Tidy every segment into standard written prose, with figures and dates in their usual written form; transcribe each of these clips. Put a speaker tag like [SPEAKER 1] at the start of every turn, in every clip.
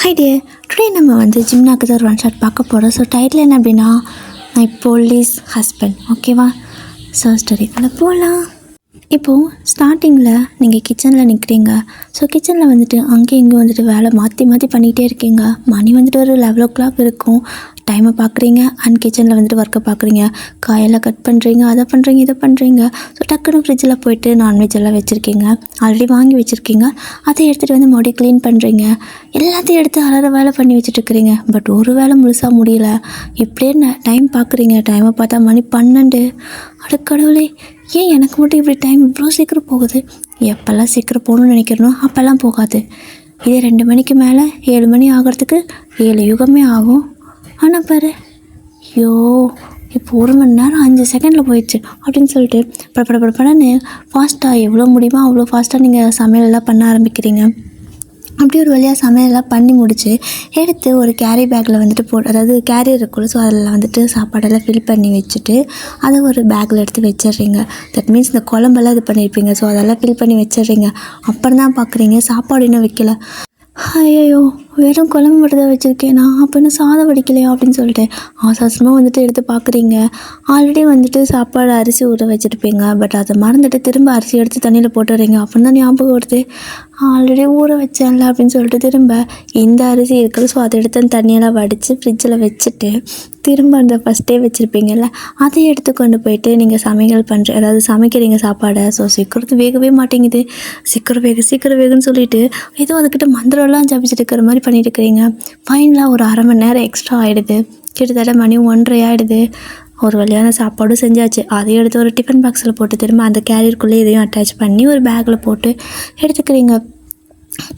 [SPEAKER 1] High dear, today நம்ம ஜிம்னாக்கு தான் ஒரு ஒன் ஷாட் பார்க்க போகிறோம். ஸோ டைட்டில் என்ன அப்படின்னா மை போலீஸ் ஹஸ்பண்ட். ஓகேவா? ஸோ ஸ்டோரி அதில் போகலாம். இப்போது ஸ்டார்டிங்கில் நீங்கள் கிச்சனில் நிற்கிறீங்க. ஸோ கிச்சனில் அங்கேயும் இங்கேயும் வேலை மாற்றி மாற்றி பண்ணிகிட்டே இருக்கீங்க. மணி ஒரு 11 o'clock இருக்கும். டைமை பார்க்குறீங்க அண்ட் கிச்சனில் ஒர்க்கை பார்க்குறீங்க. காயெல்லாம் கட் பண்ணுறீங்க, அதை பண்ணுறீங்க, இதை பண்ணுறீங்க. ஸோ டக்குன்னு ஃப்ரிட்ஜில் போய்ட்டு நான்வெஜ் எல்லாம் வச்சுருக்கீங்க, ஆல்ரெடி வாங்கி வச்சுருக்கீங்க. அதை எடுத்துகிட்டு மறுபடியும் க்ளீன் பண்ணுறீங்க. எல்லாத்தையும் எடுத்து அலற வேலை பண்ணி வச்சுட்டுருக்குறீங்க. பட் ஒரு வேலை முழுசாக முடியல. இப்படியே டைம் பார்க்குறீங்க. டைமை பார்த்தா மணி 12. கடவுளே, ஏன் எனக்கு மட்டும் இப்படி டைம் இவ்வளோ சீக்கிரம் போகுது? எப்போல்லாம் சீக்கிரம் போகணுன்னு நினைக்கிறனோ அப்போல்லாம் போகாது. இதே 2 மணிக்கு மேலே 7 மணி ஆகிறதுக்கு 7 யுகமே ஆகும். ஆனால் பாரு, ஐயோ இப்போ 1 மணி நேரம் 5 செகண்டில் போயிடுச்சு அப்படின்னு சொல்லிட்டு படன்னு ஃபாஸ்ட்டாக எவ்வளோ முடியுமோ அவ்வளோ ஃபாஸ்ட்டாக நீங்கள் சமையலெல்லாம் பண்ண ஆரம்பிக்கிறீங்க. அப்படி ஒரு வழியாக சமையலெல்லாம் பண்ணி முடிச்சு எடுத்து ஒரு கேரி பேக்கில் அதாவது கேரியர் இருக்குள்ள, ஸோ அதில் சாப்பாடெல்லாம் ஃபில் பண்ணி வச்சுட்டு அதை ஒரு பேக்கில் எடுத்து வச்சிடுறீங்க. தட் மீன்ஸ் இந்த குழம்பெல்லாம் இது பண்ணியிருப்பீங்க. ஸோ அதெல்லாம் ஃபில் பண்ணி வச்சிடுறீங்க. அப்புறம் தான் பார்க்குறீங்க சாப்பாடு இன்னும் வைக்கல. ஐயோ, வெறும் குழம்பு மட்டும் தான் வச்சுருக்கேனா, அப்போ இன்னும் சாதம் வடிக்கலையா அப்படின்னு சொல்லிட்டு அவசரமாக எடுத்து பார்க்குறீங்க. ஆல்ரெடி சாப்பாடு அரிசி ஊற வச்சுருப்பீங்க. பட் அதை மறந்துட்டு திரும்ப அரிசி எடுத்து தண்ணியில் போட்டுறீங்க. அப்படின்னு தான் ஞாபகம் வருது, ஆல்ரெடி ஊற வச்சேன்ல அப்படின்னு சொல்லிட்டு திரும்ப இந்த அரிசி இருக்குது. ஸோ அதை எடுத்து அந்த தண்ணியெல்லாம் வடித்து ஃப்ரிட்ஜில் வச்சுட்டு திரும்ப அந்த ஃபஸ்ட்டே வச்சுருப்பீங்கல்ல, அதை எடுத்து கொண்டு போயிட்டு நீங்கள் அதாவது சமைக்கிறீங்க சாப்பாடை. ஸோ சீக்கிரத்து வேகவே மாட்டேங்குது. சீக்கிரம் வேகுன்னு சொல்லிட்டு ஏதோ அதுக்கிட்ட மந்திரம்லாம் ஜபிச்சுட்டு இருக்கிற மாதிரி பண்ணிட்டு இருக்கிறீங்க. ஃபைனலாக ஒரு 1/2 மணி நேரம் எக்ஸ்ட்ரா ஆகிடுது. கிட்டத்தட்ட மணி 1:30 ஆகிடுது. ஒரு வழியான சாப்பாடும் செஞ்சாச்சு. அதையும் எடுத்து ஒரு டிஃபன் பாக்ஸில் போட்டு திரும்ப அந்த கேரியருக்குள்ளே இதையும் அட்டாச் பண்ணி ஒரு பேக்கில் போட்டு எடுத்துக்கிறீங்க.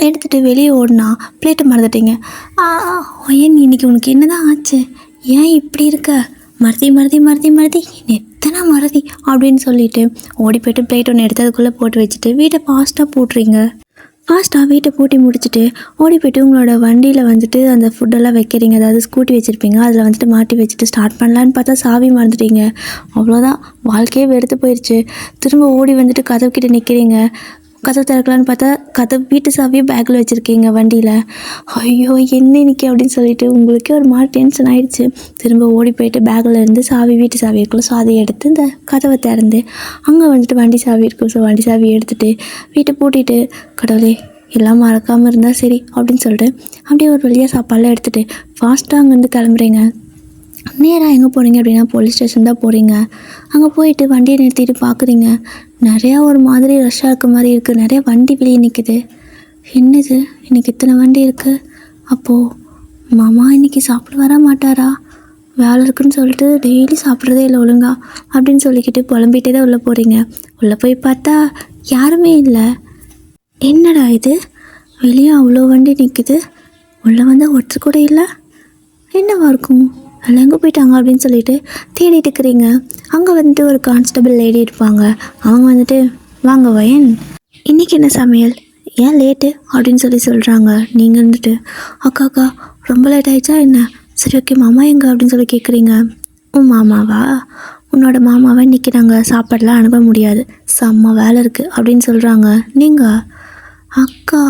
[SPEAKER 1] எடுத்துகிட்டு வெளியே ஓடினா பிளேட்டை மறந்துட்டீங்க. ஏன் இன்றைக்கி உனக்கு என்ன தான் ஆச்சு? ஏன் இப்படி இருக்க? மறதி எத்தனை மறதி அப்படின்னு சொல்லிட்டு ஓடி போய்ட்டு பிளேட் ஒன்று எடுத்து அதுக்குள்ளே போட்டு வச்சுட்டு வீட்டை ஃபாஸ்ட்டாக வீட்டை பூட்டி முடிச்சுட்டு ஓடி போய்ட்டு உங்களோட வண்டியில் அந்த ஃபுட்டெல்லாம் வைக்கிறீங்க. அதாவது ஸ்கூட்டி வச்சுருப்பீங்க, அதில் மாட்டி வச்சுட்டு ஸ்டார்ட் பண்ணலான்னு பார்த்தா சாவி மறந்துட்டீங்க. அவ்வளோதான், வாழ்க்கையே வெறுத்து போயிடுச்சு. திரும்ப ஓடி கதவு கிட்டே நிற்கிறீங்க. கதவு திறக்கலான்னு பார்த்தா வீட்டு சாவியை பேக்கில் வச்சுருக்கீங்க வண்டியில். ஐயோ, என்ன இன்னைக்கு அப்படின்னு சொல்லிட்டு உங்களுக்கே ஒரு மாதிரி டென்ஷன் ஆகிடுச்சு. திரும்ப ஓடி போயிட்டு பேக்கில் இருந்து வீட்டு சாவி இருக்குல்ல, ஸோ அதை எடுத்து இந்த கதவை திறந்து அங்கே வண்டி சாவி இருக்கும். ஸோ வண்டி சாவி எடுத்துகிட்டு வீட்டை பூட்டிட்டு, கடவுளே எல்லாம் மறக்காமல் இருந்தால் சரி அப்படின்னு சொல்லிட்டு அப்படியே ஒரு வழியாக சாப்பாடெலாம் எடுத்துகிட்டு ஃபாஸ்ட்டாக அங்கேருந்து கிளம்புறீங்க. நேராக எங்கே போகிறீங்க அப்படின்னா போலீஸ் ஸ்டேஷன் தான் போகிறீங்க. அங்கே போயிட்டு வண்டியை நிறுத்திட்டு பார்க்குறீங்க, நிறையா ஒரு மாதிரி ரஷ்ஷாக இருக்க மாதிரி இருக்குது. நிறையா வண்டி வெளியே நிற்குது. என்னது இன்றைக்கி இத்தனை வண்டி இருக்குது? அப்போது மாமா இன்றைக்கி சாப்பிட வர மாட்டாரா? வேலை இருக்குன்னு சொல்லிட்டு டெய்லி சாப்பிட்றதே இல்லை ஒழுங்கா அப்படின்னு சொல்லிக்கிட்டு புலம்பிகிட்டே தான் உள்ளே போகிறீங்க. உள்ளே போய் பார்த்தா யாருமே இல்லை. என்னடா இது, வெளியே அவ்வளோ வண்டி நிற்குது, உள்ளே வந்தால் ஒருத்தர் கூட இல்லை, என்னவா இருக்கும், அதில் எங்கே போயிட்டாங்க அப்படின்னு சொல்லிட்டு தேடிட்டு இருக்கிறீங்க. அங்கே ஒரு கான்ஸ்டபிள் லேடி இருப்பாங்க. அவங்க வாங்க வயன், இன்றைக்கி என்ன சமையல், ஏன் லேட்டு அப்படின்னு சொல்கிறாங்க. நீங்கள் அக்கா ரொம்ப லேட் ஆகிடுச்சா என்ன? சரி ஓகே, மாமா எங்கே அப்படின்னு சொல்லி கேட்குறீங்க. உன் மாமாவா? உன்னோட மாமாவை இன்றைக்கி நாங்கள் சாப்பாடெலாம் அனுப்ப முடியாது, செம்ம வேலை இருக்குது அப்படின்னு சொல்கிறாங்க. நீங்கள் அக்கா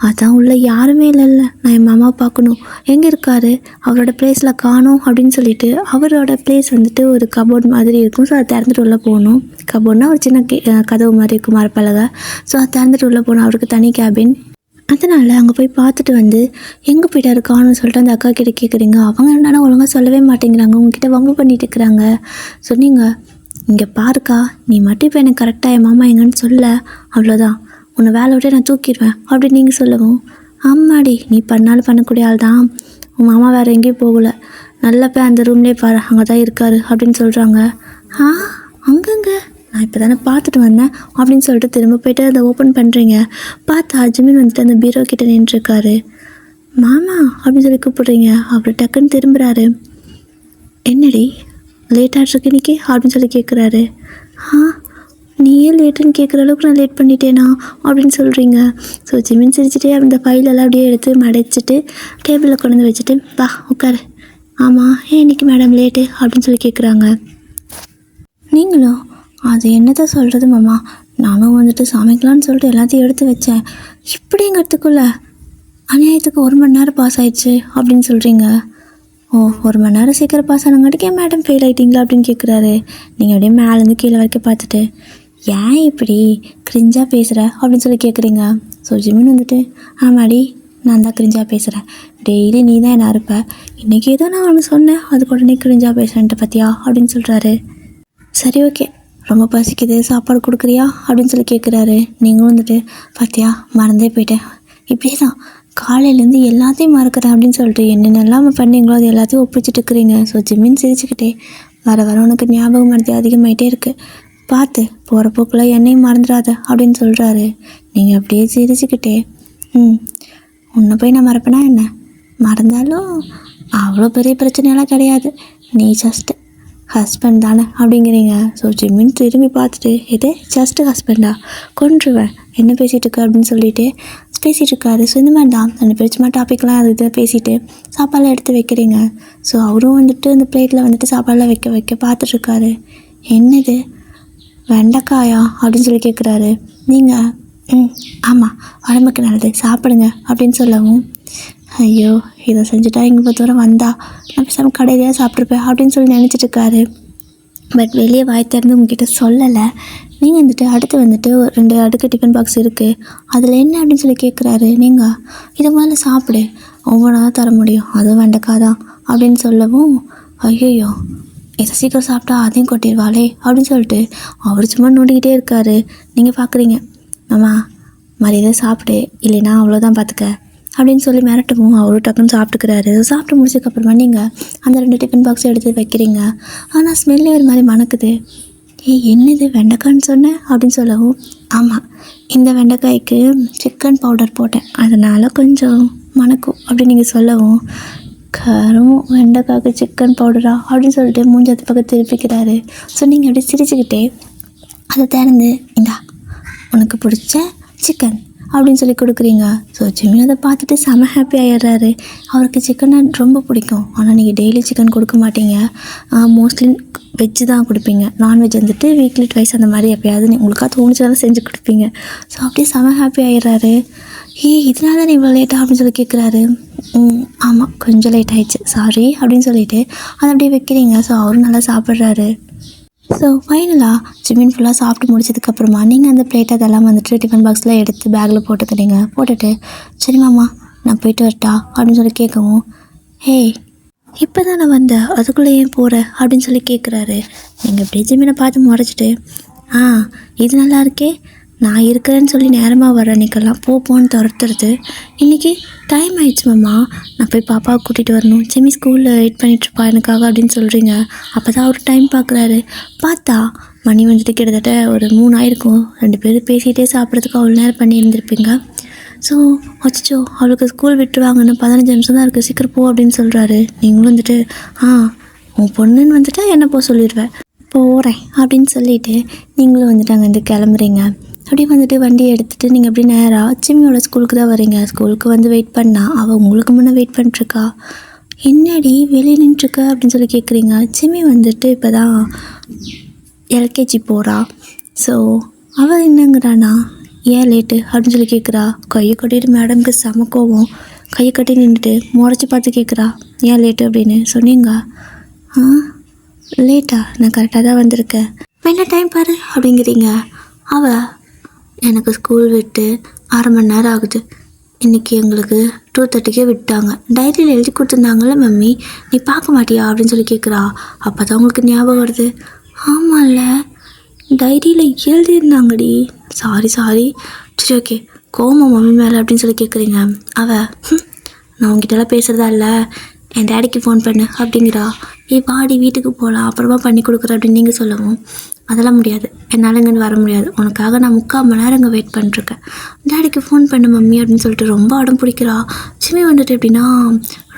[SPEAKER 1] அதான் உள்ள யாருமே இல்லைல்ல, நான் என் மாமா பார்க்கணும், எங்கே இருக்காரு, அவரோட பிளேஸில் காணோம் அப்படின்னு சொல்லிட்டு அவரோட பிளேஸ் ஒரு கபோர்ட் மாதிரி இருக்கும். ஸோ அதை திறந்துட்டு உள்ளே போகணும். கபோர்ட்னா ஒரு சின்ன கதவு மாதிரி இருக்கும், மரப்பலகை. ஸோ அதை திறந்துட்டு உள்ளே போகணும், அவருக்கு தனி கேபின். அதனால் அங்கே போய் பார்த்துட்டு எங்கே போய்ட்டாரு காணும்னு சொல்லிட்டு அந்த அக்கா கிட்டே கேட்குறீங்க. அவங்க என்னன்னா ஒழுங்காக சொல்லவே மாட்டேங்கிறாங்க, உங்ககிட்ட வம்பு பண்ணிட்டு இருக்கிறாங்க. சொன்னீங்க, இங்கே பாருக்கா, நீ மட்டும் இப்போ எனக்கு கரெக்டாக என் மாமா எங்கன்னு சொல்ல, அவ்வளோதான், உன்னை வேலை விட்டு நான் தூக்கிடுவேன் அப்படின்னு நீங்கள் சொல்லவும், அம்மாடி நீ பண்ணாலும் பண்ணக்கூடிய ஆள் தான், உன் மாமா வேறு எங்கேயும் போகலை, நல்லா போய் அந்த ரூம்லேயே பாரு, அங்கே தான் இருக்காரு அப்படின்னு சொல்கிறாங்க. அங்கங்க நான் இப்போ தானே பார்த்துட்டு வந்தேன் அப்படின்னு சொல்லிட்டு திரும்ப போய்ட்டு அதை ஓப்பன் பண்ணுறீங்க. பார்த்தா அஜ்மீன் அந்த பீரோ கிட்டே நின்றுருக்காரு. மாமா அப்படின்னு சொல்லி கூப்பிட்றீங்க. அவர் டக்குன்னு திரும்புகிறாரு. என்னடி லேட் ஆகிட்ருக்கு இன்னைக்கு அப்படின்னு சொல்லி கேட்குறாரு. நீ ஏன் லேட்டுன்னு கேட்குற அளவுக்கு நான் லேட் பண்ணிட்டேனா அப்படின்னு சொல்கிறீங்க. ஸோ ஜிமின் சிரிச்சுட்டே அந்த ஃபைலெல்லாம் அப்படியே எடுத்து மடைச்சிட்டு டேபிளில் கொண்டு வச்சுட்டு, வா உட்காரு. ஆமாம், ஏன் இன்றைக்கி மேடம் லேட்டு அப்படின்னு சொல்லி கேட்குறாங்க. நீங்களும் அது என்னதான் சொல்கிறது மாமா, நானும் சமைக்கலான்னு சொல்லிட்டு எல்லாத்தையும் எடுத்து வச்சேன், இப்படிங்கிறதுக்குள்ள அநியாயத்துக்கு 1 மணி நேரம் பாஸ் ஆயிடுச்சு அப்படின்னு சொல்கிறீங்க. ஓ, 1 மணி நேரம் சீக்கிரம் பாஸ் ஆனங்காட்டிக்கு ஏன் மேடம் ஃபெயில் ஆகிட்டீங்களா அப்படின்னு கேட்குறாரு. நீங்கள் அப்படியே மேலேருந்து கீழே வரைக்கும் பார்த்துட்டு, ஏன் இப்படி கிரிஞ்சாக பேசுகிற அப்படின்னு சொல்லி கேட்குறீங்க. ஸோ ஜிமின் வந்துட்டு, ஆமாடி நான் தான் கிரிஞ்சாக பேசுகிறேன், டெய்லி நீ தான் என்ன இருப்ப, இன்றைக்கி ஏதோ நான் ஒன்று சொன்னேன் அதுக்கு உடனே கிரிஞ்சாக பேசுகிறேன்ட்டு பார்த்தியா அப்படின்னு சொல்கிறாரு. சரி ஓகே, ரொம்ப பசிக்குது சாப்பாடு கொடுக்குறியா அப்படின்னு சொல்லி கேட்குறாரு. நீங்களும் வந்துட்டு, பார்த்தியா மறந்தே போயிட்டேன், இப்படியே தான் காலையிலேருந்து எல்லாத்தையும் மறக்கிறேன் அப்படின்னு சொல்லிட்டு என்னென்னலாம் பண்ணீங்களோ அது எல்லாத்தையும் ஒப்பிச்சுட்டு இருக்கிறீங்க. ஸோ ஜிமின் சிரிச்சுக்கிட்டே, வர வர உனக்கு ஞாபகம் மறதி அதிகமாகிட்டே இருக்குது, பார்த்து போகிற போக்கில் என்னையும் மறந்துடாத அப்படின்னு சொல்கிறாரு. நீங்கள் அப்படியே சிரிச்சுக்கிட்டே, உன்னை போய் நான் மறப்பேனா என்ன, மறந்தாலும் அவ்வளோ பெரிய பிரச்சனையெல்லாம் கிடையாது, நீ ஜஸ்ட்டு ஹஸ்பண்ட் தானே அப்படிங்கிறீங்க. ஸோ ஜிமின் திரும்பி பார்த்துட்டு, இது ஜஸ்ட்டு ஹஸ்பண்டா, கொன்றுவேன் என்ன பேசிகிட்டு இருக்க அப்படின்னு சொல்லிட்டு பேசிகிட்டு இருக்காரு. ஸோ இந்த மாதிரி தான் 2 பேர் சும்மா டாப்பிக்லாம் அது இதை பேசிவிட்டு சாப்பாடெலாம் எடுத்து வைக்கிறீங்க. ஸோ அவரும் வந்துட்டு அந்த பிளேட்டில் வந்துட்டு சாப்பாடெலாம் வைக்க பார்த்துட்ருக்காரு. என்னது வெண்டைக்காயா அப்படின்னு சொல்லி கேட்குறாரு. நீங்கள் ஆமாம் உடம்புக்கு நல்லது சாப்பிடுங்க அப்படின்னு சொல்லவும், ஐயோ இதை செஞ்சுட்டா இங்கே பொறுத்தவரை வந்தா நான் பேசாமல் கடையிலேயே சாப்பிட்ருப்பேன் அப்படின்னு சொல்லி நினச்சிட்டு இருக்காரு. பட் வெளியே வாய் திறந்து உங்ககிட்ட சொல்லலை. நீங்கள் வந்துட்டு அடுத்து வந்துட்டு 2 அடுக்கு டிஃபன் பாக்ஸ் இருக்குது, அதில் என்ன அப்படின்னு சொல்லி கேட்குறாரு. நீங்கள் இதை முதல்ல சாப்பிடு, ஒவ்வொன்றா தான் தர முடியும், அதுவும் வெண்டைக்காய் தான் அப்படின்னு சொல்லவும், ஐயோ இதை சீக்கிரம் சாப்பிட்டா அதையும் கொட்டிடுவாளே அப்படின்னு சொல்லிட்டு அவர் சும்மா நோண்டிக்கிட்டே இருக்காரு. நீங்கள் பார்க்குறீங்க, அம்மா மரியாதை சாப்பிடு இல்லைன்னா அவ்வளோதான் பார்த்துக்க அப்படின்னு சொல்லி மிரட்டவும் அவரும் டக்குன்னு சாப்பிட்டுக்கிறாரு. சாப்பிட்டு முடிச்சதுக்கப்புறமா நீங்கள் அந்த 2 டிஃபன் பாக்ஸை எடுத்து வைக்கிறீங்க. ஆனால் ஸ்மெல்லே ஒரு மாதிரி மணக்குது. என்னது வெண்டைக்காய்ன்னு சொன்னேன் அப்படின்னு சொல்லவும், ஆமாம் இந்த வெண்டைக்காய்க்கு சிக்கன் பவுடர் போட்டேன் அதனால் கொஞ்சம் மணக்கும் அப்படின்னு நீங்கள் சொல்லவும், கரும் வெண்டைக்காய்க்கு சிக்கன் பவுடரா அப்படின்னு சொல்லிட்டு மூஞ்சத்து பக்கம் திருப்பிக்கிறாரு. ஸோ நீங்கள் அப்படியே சிரிச்சுக்கிட்டே அதை திறந்து, இந்தா உனக்கு பிடிச்ச சிக்கன் அப்படின்னு சொல்லி கொடுக்குறீங்க. ஸோ ஜிமின் அதை பார்த்துட்டு செம ஹாப்பி ஆகிடுறாரு. அவருக்கு சிக்கனை ரொம்ப பிடிக்கும். ஆனால் நீங்கள் டெய்லி சிக்கன் கொடுக்க மாட்டீங்க, மோஸ்ட்லி வெஜ்ஜு தான் கொடுப்பீங்க. நான்வெஜ் வந்துட்டு வீக்லி ட்வைஸ் அந்த மாதிரி எப்போயாவது உங்களுக்காக தோணுச்சதான் செஞ்சு கொடுப்பீங்க. ஸோ அப்படியே செம ஹாப்பி ஆகிடுறாரு. இதனால தான் இவ்வளோ லேட்டாக அப்படின்னு சொல்லி கேட்குறாரு. ஆமாம் கொஞ்சம் லேட் ஆகிடுச்சு சாரி அப்படின்னு சொல்லிவிட்டு அதை அப்படியே வைக்கிறீங்க. ஸோ அவரும் நல்லா சாப்பிட்றாரு. ஸோ ஃபைனலாக ஜிமின் ஃபுல்லாக சாப்பிட்டு முடிச்சதுக்கப்புறமா நீங்கள் அந்த பிளேட் அதெல்லாம் வந்துட்டு டிஃபன் பாக்ஸில் எடுத்து பேக்கில் போட்டுக்கிறீங்க. போட்டுட்டு சரி மாமா நான் போயிட்டு வரட்டா அப்படின்னு சொல்லி கேட்கவும், இப்போ தான் நான் வந்தேன் அதுக்குள்ளே ஏன் போகிற அப்படின்னு சொல்லி கேட்குறாரு. நீங்கள் அப்படியே ஜிமினை பார்த்து முறைச்சிட்டு, இது நல்லா இருக்கே, நான் இருக்கிறேன்னு சொல்லி நேரமாக வர அன்றைக்கெல்லாம் போன்னு துரத்துறது, இன்றைக்கி டைம் ஆகிடுச்சு மாமா, நான் போய் பாப்பாவை கூட்டிகிட்டு வரணும், ஜிமி ஸ்கூலில் வெயிட் பண்ணிகிட்ருப்பா எனக்காக அப்படின்னு சொல்கிறீங்க. அப்போ தான் அவர் டைம் பார்க்குறாரு. பார்த்தா மணி வந்துட்டு கிட்டத்தட்ட ஒரு 3 ஆயிருக்கும். 2 பேரும் பேசிகிட்டே சாப்பிட்றதுக்கு அவ்வளோ நேரம் பண்ணி இருந்திருப்பீங்க. ஸோ வச்சிச்சோ அவளுக்கு ஸ்கூல் விட்டுருவாங்கன்னு 15 நிமிஷம் தான் இருக்குது, சீக்கிரம் போ அப்படின்னு சொல்கிறாரு. நீங்களும் வந்துட்டு, உன் பொண்ணுன்னு வந்துட்டு என்ன போக சொல்லிடுவேன், போகிறேன் அப்படின்னு சொல்லிவிட்டு நீங்களும் வந்துட்டு அங்கேருந்து கிளம்புறீங்க. அப்படியே வந்துட்டு வண்டியை எடுத்துகிட்டு நீங்கள் அப்படி நேராக ஜிம்மியோட ஸ்கூலுக்கு தான் வரீங்க. ஸ்கூலுக்கு வந்து வெயிட் பண்ணால் அவள் உங்களுக்கு முன்னே வெயிட் பண்ணிட்டுருக்கா. என்னடி வெளியே நின்றுருக்க அப்படின்னு சொல்லி கேட்குறீங்க. ஜிம்மி வந்துட்டு இப்போ தான் எல்கேஜி போகிறா. ஸோ அவள் என்னங்கிறானா, ஏன் லேட்டு அப்படின்னு சொல்லி கேட்குறா. கையை கட்டிட்டு மேடம்க்கு செம கோவம், கையை கட்டி நின்றுட்டு முறைச்சி பார்த்து கேட்குறா, ஏன் லேட்டு அப்படின்னு சொன்னீங்க. லேட்டா, நான் கரெக்டாக தான் வந்திருக்கேன், என்ன டைம் பாரு அப்படிங்கிறீங்க. அவள் எனக்கு ஸ்கூல் விட்டு 1/2 மணி நேரம் ஆகுது, இன்றைக்கி எங்களுக்கு 2:30க்கே விட்டாங்க, டைரியில் எழுதி கொடுத்துருந்தாங்கல்ல மம்மி, நீ பார்க்க மாட்டியா அப்படின்னு சொல்லி கேட்குறா. அப்போ தான் உங்களுக்கு ஞாபகம் வருது, ஆமாம்ல டைரியில் எழுதியிருந்தாங்கடி, சாரி சரி ஓகே கோமா மம்மி மேலே அப்படின்னு சொல்லி கேட்குறீங்க. அவள் நான் உங்ககிட்டலாம் பேசுகிறதா இல்லை, என் டேடிக்கு ஃபோன் பண்ணு அப்படிங்கிறா. வாடி வீட்டுக்கு போகலாம் அப்புறமா பண்ணி கொடுக்குறேன் அப்படின்னு நீங்கள் சொல்லவும், அதெல்லாம் முடியாது, என்னால் இங்கேருந்து வர முடியாது, உனக்காக நான் 3/4 மணி நேரம் இங்கே வெயிட் பண்ணிட்டுருக்கேன், டேடிக்கு ஃபோன் பண்ணு மம்மி அப்படின்னு சொல்லிட்டு ரொம்ப அடம் பிடிக்கிறா. சிம்மி வந்துட்டு எப்படின்னா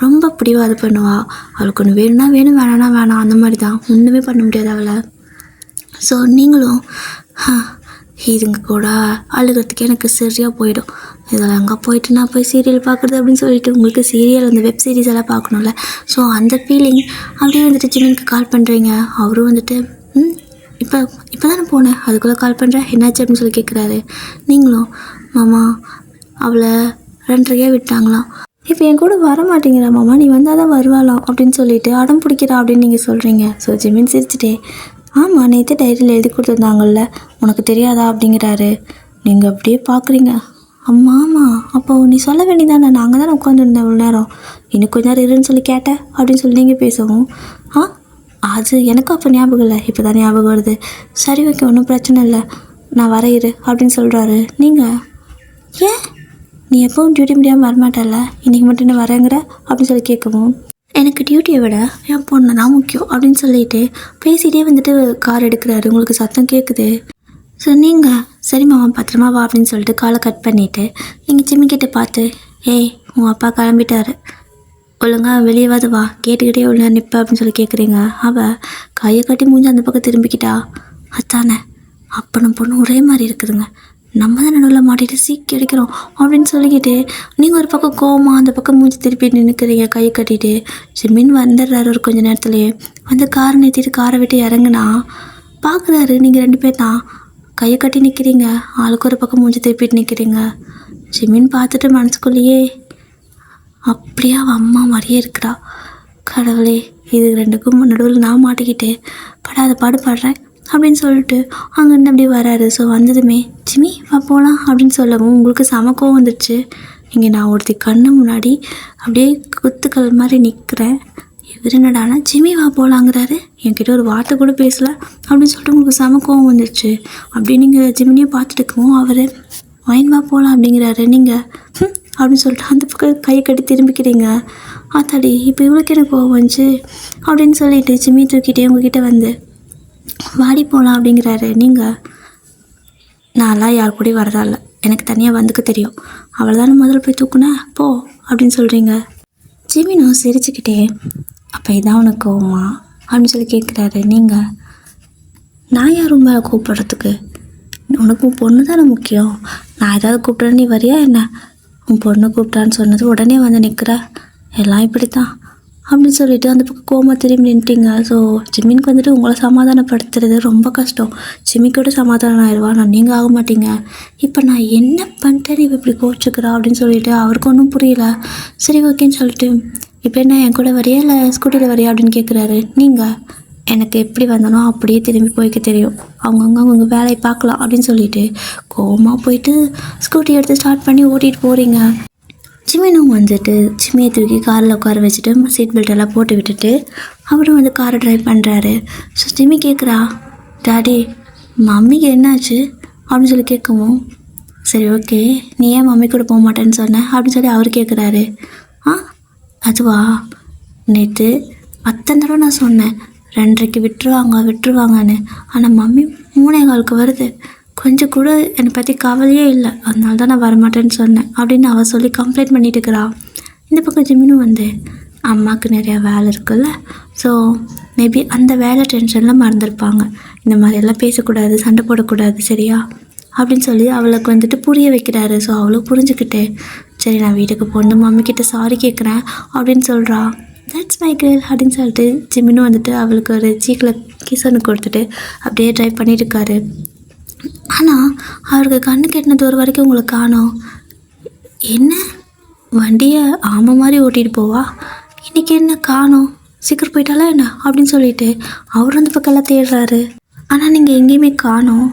[SPEAKER 1] ரொம்ப பிடிவாது பண்ணுவா. அவளுக்கு ஒன்று வேணும்னா வேணும், வேணான்னா வேணாம், அந்த மாதிரி தான், ஒன்றுமே பண்ண முடியாது அவளை. ஸோ நீங்களும் இதுங்க கூட அழுகிறதுக்கு எனக்கு சரியாக போயிடும், இதில் அங்கே போயிட்டு நான் போய் சீரியல் பார்க்குறது அப்படின்னு சொல்லிட்டு உங்களுக்கு சீரியல் அந்த வெப் சீரிஸ் எல்லாம் பார்க்கணும்ல. ஸோ அந்த ஃபீலிங் அப்படியே வந்துட்டு ஜிம்மிக்கு கால் பண்ணுறீங்க. அவரும் வந்துட்டு இப்போ தான் நான் போனேன், அதுக்குள்ளே கால் பண்ணுறேன், என்னாச்சு அப்படின்னு சொல்லி கேட்குறாரு. நீங்களும் மாமா அவளை 2:30 விட்டாங்களாம். இப்போ என் கூட வர மாட்டேங்கிறா மாமா, நீ வந்தால் தான் வருவாளாம் அப்படின்னு சொல்லிட்டு அடம் பிடிக்கிறா அப்படின்னு நீங்கள் சொல்கிறீங்க. ஸோ ஜிமின் சிரிச்சிட்டே, ஆமாம் நேற்று டைரியில் எழுதி கொடுத்துருந்தாங்கல்ல, உனக்கு தெரியாதா அப்படிங்கிறாரு. நீங்கள் அப்படியே பார்க்குறீங்க. ஆமாம், அப்போ நீ சொல்ல வேண்டியதானே, நாங்கள் தானே உட்காந்துருந்தேன் இவ்வளோ நேரம், இன்னும் கொஞ்ச நேரம் இருன்னு சொல்லி கேட்டேன் அப்படின்னு சொல்லி நீங்கள் பேசவும், அது எனக்கும் அப்போ ஞாபகம் இல்லை, இப்போ தான் ஞாபகம் வருது. சரி ஓகே, ஒன்றும் பிரச்சனை இல்லை, நான் வர இரு அப்படின்னு சொல்கிறாரு. நீங்கள் ஏன் நீ எப்பவும் டியூட்டி முடியாமல் வரமாட்டல, இன்றைக்கி மட்டும் என்ன வரேங்கிற அப்படின்னு சொல்லி கேட்கவும், எனக்கு டியூட்டியை விட என் பொண்ணு தான் முக்கியம் அப்படின்னு சொல்லிட்டு பேசிகிட்டே வந்துட்டு கார் எடுக்கிறாரு. உங்களுக்கு சத்தம் கேட்குது. ஸோ நீங்கள் சரி மாமா பத்திரமா வா அப்படின்னு சொல்லிட்டு காலை கட் பண்ணிவிட்டு நீங்கள் ஜிம்மிக்கிட்ட பார்த்து, ஏய் உன் அப்பா கிளம்பிட்டாரு, ஒழுங்கா வெளியேவாது வா, கேட்டுக்கிட்டே ஒழுங்கா நிற்ப அப்படின்னு சொல்லி கேட்குறீங்க. அவள் கையை கட்டி மூஞ்சி அந்த பக்கம் திரும்பிக்கிட்டா. அத்தானே அப்பனும் பொண்ணு ஒரே மாதிரி இருக்குதுங்க, நம்ம தான் நடுவில் மாட்டிட்டு சீக்கி அடிக்கிறோம் அப்படின்னு சொல்லிக்கிட்டு நீங்கள் ஒரு பக்கம் கோவமா அந்த பக்கம் மூஞ்சி திருப்பி நின்றுக்கிறீங்க கையை கட்டிட்டு. ஜிமின் வந்துடுறாரு ஒரு கொஞ்சம் நேரத்துலேயே. வந்து காரை நிறுத்திட்டு காரை விட்டு இறங்குனா பார்க்குறாரு நீங்கள் 2 பேர் தான் கையை கட்டி நிற்கிறீங்க, ஆளுக்கு ஒரு பக்கம் மூஞ்சி திருப்பிட்டு நிற்கிறீங்க. ஜிமின் பார்த்துட்டு மனசுக்குள்ளேயே அப்படியே அவன் அம்மா மாதிரியே இருக்கிறா, கடவுளே இது 2க்கும் நடுவில் நான் மாட்டிக்கிட்டு படாத பாடுபடுறேன் அப்படின்னு சொல்லிட்டு அங்கேருந்து அப்படியே வராரு. ஸோ வந்ததுமே ஜிமி வா போகலாம் அப்படின்னு சொல்லவும் உங்களுக்கு சமக்கம் வந்துடுச்சு. இங்கே நான் ஒருத்தி கண்ணு முன்னாடி அப்படியே குத்துக்கள் மாதிரி நிற்கிறேன், இவர் என்னடானா ஜிமி வா போகலாங்கிறாரு, என்கிட்ட ஒரு வார்த்தை கூட பேசலை அப்படின்னு சொல்லிட்டு உங்களுக்கு சமக்கம் வந்துடுச்சு. அப்படி நீங்கள் ஜிமினியை பார்த்துட்டு இருக்கவும் அவர் வைன் வா போகலாம் அப்படிங்கிறாரு. நீங்கள் அப்படின்னு சொல்லிட்டு அந்த பக்கம் கையை கட்டி திரும்பிக்கிறீங்க. ஆத்தாடி இப்போ இவ்வளோக்கு எனக்கு கோவம் வந்துச்சு அப்படின்னு சொல்லிட்டு ஜிம்மி தூக்கிட்டே உங்ககிட்ட வந்து வாடி போகலாம் அப்படிங்கிறாரு. நீங்கள் நான்லாம் யார் கூடயும் வரதா இல்லை, எனக்கு தனியாக வந்துக்க தெரியும், அவளை தானே முதல்ல போய் தூக்குனேன் போ அப்படின்னு சொல்கிறீங்க. ஜிமினும் சிரிச்சுக்கிட்டே, அப்போ இதான் உனக்கு கோவமா அப்படின்னு சொல்லி கேட்குறாரு. நீங்கள் நான் யார் மேலே கூப்பிட்றதுக்கு, உனக்கு உன் பொண்ணு தானே முக்கியம், நான் ஏதாவது கூப்பிட்றேன் நீ வரியா என்ன, உன் பொண்ணு கூப்பிட்டான்னு சொன்னது உடனே வந்து நிற்கிற, எல்லாம் இப்படி தான் அப்படின்னு சொல்லிட்டு அந்த பக்கம் கோமா திரும்பி நின்ட்டீங்க. ஸோ ஜிம்மினுக்கு வந்துட்டு உங்களை சமாதானப்படுத்துறது ரொம்ப கஷ்டம். ஜிம்மிக்கூட சமாதானம் ஆயிடுவா, நான் நீங்கள் ஆக மாட்டீங்க. இப்போ நான் என்ன பண்ணிட்டேன் நீ இப்படி கோச்சுக்கிறா அப்படின்னு சொல்லிட்டு அவருக்கு ஒன்றும் புரியல. சரி ஓகேன்னு சொல்லிட்டு இப்போ என்ன என் கூட வரியா இல்லை ஸ்கூட்டியில் வரியா அப்படின்னு கேட்குறாரு. நீங்கள் எனக்கு எப்படி வந்தனோ அப்படியே திரும்பி போய்க்க தெரியும், அவங்க வேலையை பார்க்கலாம் அப்படின்னு சொல்லிட்டு கோவமாக போயிட்டு ஸ்கூட்டி எடுத்து ஸ்டார்ட் பண்ணி ஓட்டிகிட்டு போகிறீங்க. ஜிமினும் வந்துட்டு ஜிம்மியை தூக்கி காரில் உட்கார வச்சுட்டு சீட் பெல்ட் எல்லாம் போட்டு விட்டுட்டு அவரும் வந்து காரை ட்ரைவ் பண்ணுறாரு. ஸோ ஜிம்மி கேட்குறா, டாடி மம்மிக்கு என்னாச்சு அப்படின்னு சொல்லி கேட்கவும், சரி ஓகே நீ ஏன் மம்மி கூட போக மாட்டேன்னு சொன்னேன் அப்படின்னு சொல்லி அவர் கேட்குறாரு. அதுவா, நேற்று அத்தனை தடவை நான் சொன்னேன் 2:30 விட்டுருவாங்கன்னு, ஆனால் மம்மி 3:15 வருது, கொஞ்சம் கூட என்னை பற்றி கவலையே இல்லை, அதனால தான் நான் வரமாட்டேன்னு சொன்னேன் அப்படின்னு அவள் சொல்லி கம்ப்ளைண்ட் பண்ணிட்டு இருக்கிறா. இந்த பக்கம் ஜிமினும் வந்து அம்மாவுக்கு நிறையா வேலை இருக்குல்ல, ஸோ மேபி அந்த வேலை டென்ஷனில் மறந்துருப்பாங்க, இந்த மாதிரியெல்லாம் பேசக்கூடாது, சண்டை போடக்கூடாது சரியா அப்படின்னு சொல்லி அவளுக்கு வந்துட்டு புரிய வைக்கிறாரு. ஸோ அவளும் புரிஞ்சுக்கிட்டு சரி நான் வீட்டுக்கு போகணும் மம்மிக்கிட்ட சாரி கேட்குறேன் அப்படின்னு சொல்கிறா. தட்ஸ் மை கேர்ள் அப்படின்னு சொல்லிட்டு ஜிமினும் வந்துட்டு அவளுக்கு ஒரு சீக்கில் கிஸ் ஒன்று கொடுத்துட்டு அப்படியே ட்ரைவ் பண்ணிட்டு இருக்காரு. ஆனால் அவருக்கு கண்ணு கெட்டின தூரம் வரைக்கும் உங்களை காணோம். என்ன வண்டியை ஆமை மாதிரி ஓட்டிகிட்டு போவா, இன்றைக்கி என்ன காணோம், சீக்கிரம் போயிட்டாலா என்ன அப்படின்னு சொல்லிட்டு அவர் அந்த பக்கம்லாம் தேடுறாரு. ஆனால் நீங்கள் எங்கேயுமே காணோம்,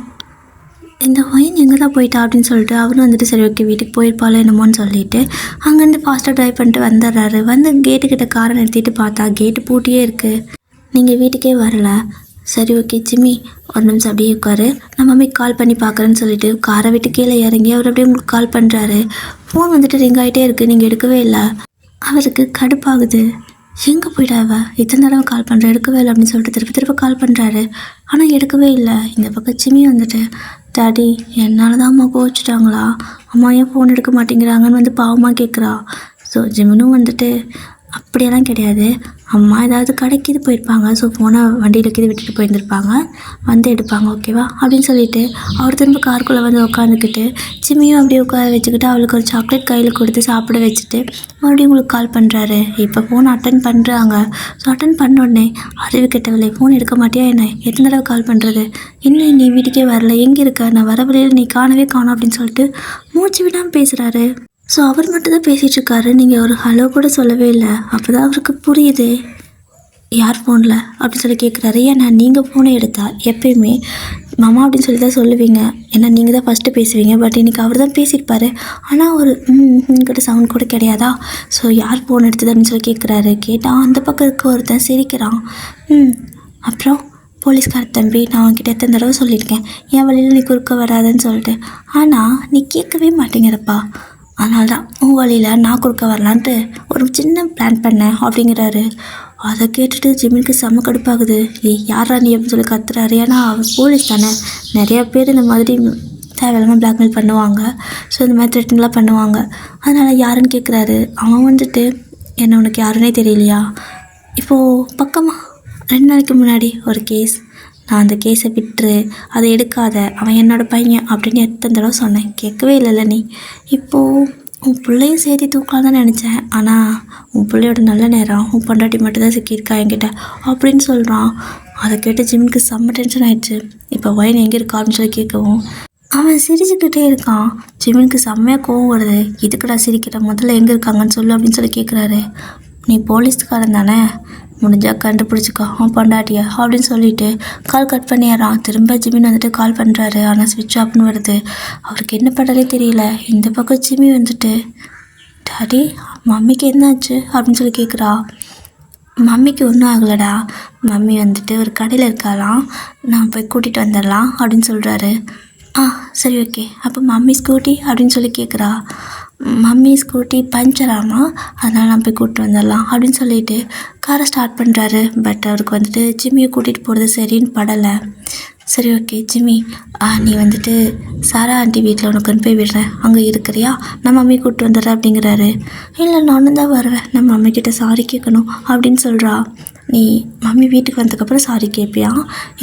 [SPEAKER 1] இந்த ஒயின் எங்கே தான் போயிட்டா அப்படின்னு சொல்லிட்டு அவரும் வந்துட்டு சரி ஓகே வீட்டுக்கு போயிருப்பாளோ என்னமோன்னு சொல்லிட்டு அங்கேருந்து ஃபாஸ்ட்டாக ட்ரைவ் பண்ணிட்டு வந்துடுறாரு. வந்து கேட்டுக்கிட்ட காரை நிறுத்திட்டு பார்த்தா கேட்டு பூட்டியே இருக்குது, நீங்கள் வீட்டுக்கே வரல. சரி ஓகே ஜிம்மி ஒரு நிமிஷம் அப்படியே உட்காரு, நான் மம்மிக்கு கால் பண்ணி பார்க்குறேன்னு சொல்லிட்டு காரை விட்டு கீழே இறங்கி அவர் அப்படியே உங்களுக்கு கால் பண்ணுறாரு. ஃபோன் வந்துட்டு ரிங் ஆகிட்டே இருக்குது, நீங்கள் எடுக்கவே இல்லை. அவருக்கு கடுப்பாகுது, எங்கே போயிட்டாவ இத்தனை தடவை கால் பண்ணுறேன் எடுக்கவே இல்லை அப்படின்னு சொல்லிட்டு திரும்ப கால் பண்ணுறாரு. ஆனால் எடுக்கவே இல்லை. இந்த பக்கம் ஜிம்மி வந்துட்டு டாடி என்னால் தான் அம்மா கோச்சிட்டாங்களா, அம்மா ஏன் ஃபோன் எடுக்க மாட்டேங்கிறாங்கன்னு வந்து பாவமாக கேட்குறா. ஸோ ஜிமினும் வந்துட்டு அப்படியெல்லாம் கிடையாது, அம்மா ஏதாவது கடைக்கு இது போயிருப்பாங்க, ஸோ ஃபோனை வண்டியில் கீது விட்டுட்டு போயிருந்துருப்பாங்க, வந்து எடுப்பாங்க ஓகேவா அப்படின்னு சொல்லிட்டு அவர் திரும்ப காருக்குள்ளே வந்து உட்காந்துக்கிட்டு ஜிம்மியும் அப்படியே உட்கார வச்சுக்கிட்டு அவளுக்கு ஒரு சாக்லேட் கையில் கொடுத்து சாப்பிட வச்சுட்டு மறுபடியும் உங்களுக்கு கால் பண்ணுறாரு. இப்போ ஃபோன் அட்டன் பண்ணுறாங்க. ஸோ அட்டன் பண்ண உடனே அறிவு கெட்டவில்லை, ஃபோன் எடுக்க மாட்டியா என்ன, எத்தனை தடவை கால் பண்ணுறது, இன்னும் நீ வீட்டுக்கே வரல, எங்கே இருக்க, நான் வர வழியில் நீ காணவே காணோம் அப்படின்னு சொல்லிட்டு மூச்சு விடாமல் பேசுகிறாரு. ஸோ அவர் மட்டும் தான் பேசிகிட்டு இருக்காரு. நீங்கள் ஒரு ஹலோ கூட சொல்லவே இல்லை. அப்போ தான் அவருக்கு புரியுது யார் ஃபோனில் அப்படின்னு சொல்லி கேட்குறாரு. ஏன்னா நீங்கள் ஃபோனை எடுத்தால் எப்பயுமே மாமா அப்படின்னு சொல்லி தான் சொல்லுவீங்க. ஏன்னா நீங்கள் தான் ஃபஸ்ட்டு பேசுவீங்க. பட் இன்றைக்கி அவர் தான் பேசியிருப்பார். ஆனால் ஒரு கிட்ட சவுண்ட் கூட கிடையாதா? ஸோ யார் ஃபோன் எடுத்தது அப்படின்னு சொல்லி கேட்குறாரு. கேட்டால் அந்த பக்கம் இருக்க ஒருத்தன் சிரிக்கிறான். அப்புறம் போலீஸ்கார தம்பி, நான் உன்கிட்ட எத்தனை தடவை சொல்லியிருக்கேன் என் வழியில் நீ குறுக்க வராதுன்னு சொல்லிட்டு. ஆனால் நீ கேட்கவே மாட்டேங்கிறப்பா. அதனால தான் உன் வழியில் நான் குறுக்க வரலான்ட்டு ஒரு சின்ன பிளான் பண்ணேன் அப்படிங்கிறாரு. அதை கேட்டுட்டு ஜிமினுக்கு செம்ம கடுப்பாகுது. யாரா நீ அப்படின்னு சொல்லி கத்துறாரு. ஏன்னா அவர் போலீஸ் தானே. நிறையா பேர் இந்த மாதிரி தேவையில்லாமல் பிளாக்மெயில் பண்ணுவாங்க. ஸோ இந்த மாதிரி த்ரெட்டன்லாம் பண்ணுவாங்க. அதனால் யாருன்னு கேட்குறாரு. அவன் வந்துட்டு என்ன உனக்கு யாருன்னே தெரியலையா? இப்போது பக்கமாக 2 நாளைக்கு முன்னாடி ஒரு கேஸ், நான் அந்த கேஸை விட்டுரு, அதை எடுக்காத, அவன் என்னோடய பையன் அப்படின்னு எத்தனை தடவை சொன்னேன். கேட்கவே இல்லைல்ல நீ. இப்போது உன் பிள்ளையும் சேர்த்து தூக்கலாம் தான் நினச்சேன். ஆனால் உன் பிள்ளையோட நல்ல நேரம் உன் பொண்டாட்டி மட்டும்தான் சிக்கியிருக்கா என்கிட்ட அப்படின்னு சொல்கிறான். அதை கேட்டு ஜிம்முக்கு செம்ம டென்ஷன் ஆயிடுச்சு. இப்போ ஒயின் எங்கே இருக்கா அப்படின்னு சொல்லி கேட்கவும் அவன் சிரிச்சுக்கிட்டே இருக்கான். ஜிம்முக்கு செம்மையாக கோவம் வருது. இதுக்குடா சிரிக்கிற, முதல்ல எங்கே இருக்காங்கன்னு சொல்லு அப்படின்னு சொல்லி கேட்குறாரு. நீ போலீஸ்காரன் தானே, முடிஞ்சால் கண்டுபிடிச்சிக்கோ அவன் பொண்டாட்டியா அப்படின்னு சொல்லிட்டு கால் கட் பண்ணிடுறான். திரும்ப ஜிமின் வந்துட்டு கால் பண்ணுறாரு. ஆனால் ஸ்விட்ச் ஆஃப்னு வருது. அவருக்கு என்ன பண்ணலே தெரியல. இந்த பக்கம் ஜிமி வந்துட்டு, டாடி மம்மிக்கு என்னாச்சு அப்படின்னு சொல்லி கேட்குறா. மம்மிக்கு ஒன்றும் ஆகலடா, மம்மி வந்துட்டு ஒரு கடையில் இருக்காலாம், நான் போய் கூட்டிகிட்டு வந்துடலாம் அப்படின்னு சொல்கிறாரு. சரி ஓகே. அப்போ மம்மி ஸ்கூட்டி அப்படின்னு சொல்லி கேட்குறா. மம்மி ஸ்கூட்டி பஞ்சராமா, அதனால் நான் போய் கூப்பிட்டு வந்துடலாம் அப்படின்னு சொல்லிட்டு காரை ஸ்டார்ட் பண்ணுறாரு. பட் அவருக்கு வந்துட்டு ஜிம்மியை கூட்டிகிட்டு போகிறது சரின்னு படலை. சரி ஓகே ஜிம்மி, நீ வந்துட்டு சாரா ஆண்டி வீட்டில் உனக்கு கொண்டு போய் விடுறேன், அங்கே இருக்கிறியா, நான் மம்மி கூப்பிட்டு வந்துடுறேன் அப்படிங்கிறாரு. இல்லை நானும் தான் வருவேன், நான் மம்மிக்கிட்ட சாரி கேட்கணும் அப்படின்னு சொல்கிறா. நீ மம்மி வீட்டுக்கு வந்ததுக்கப்புறம் சாரி கேட்பியா?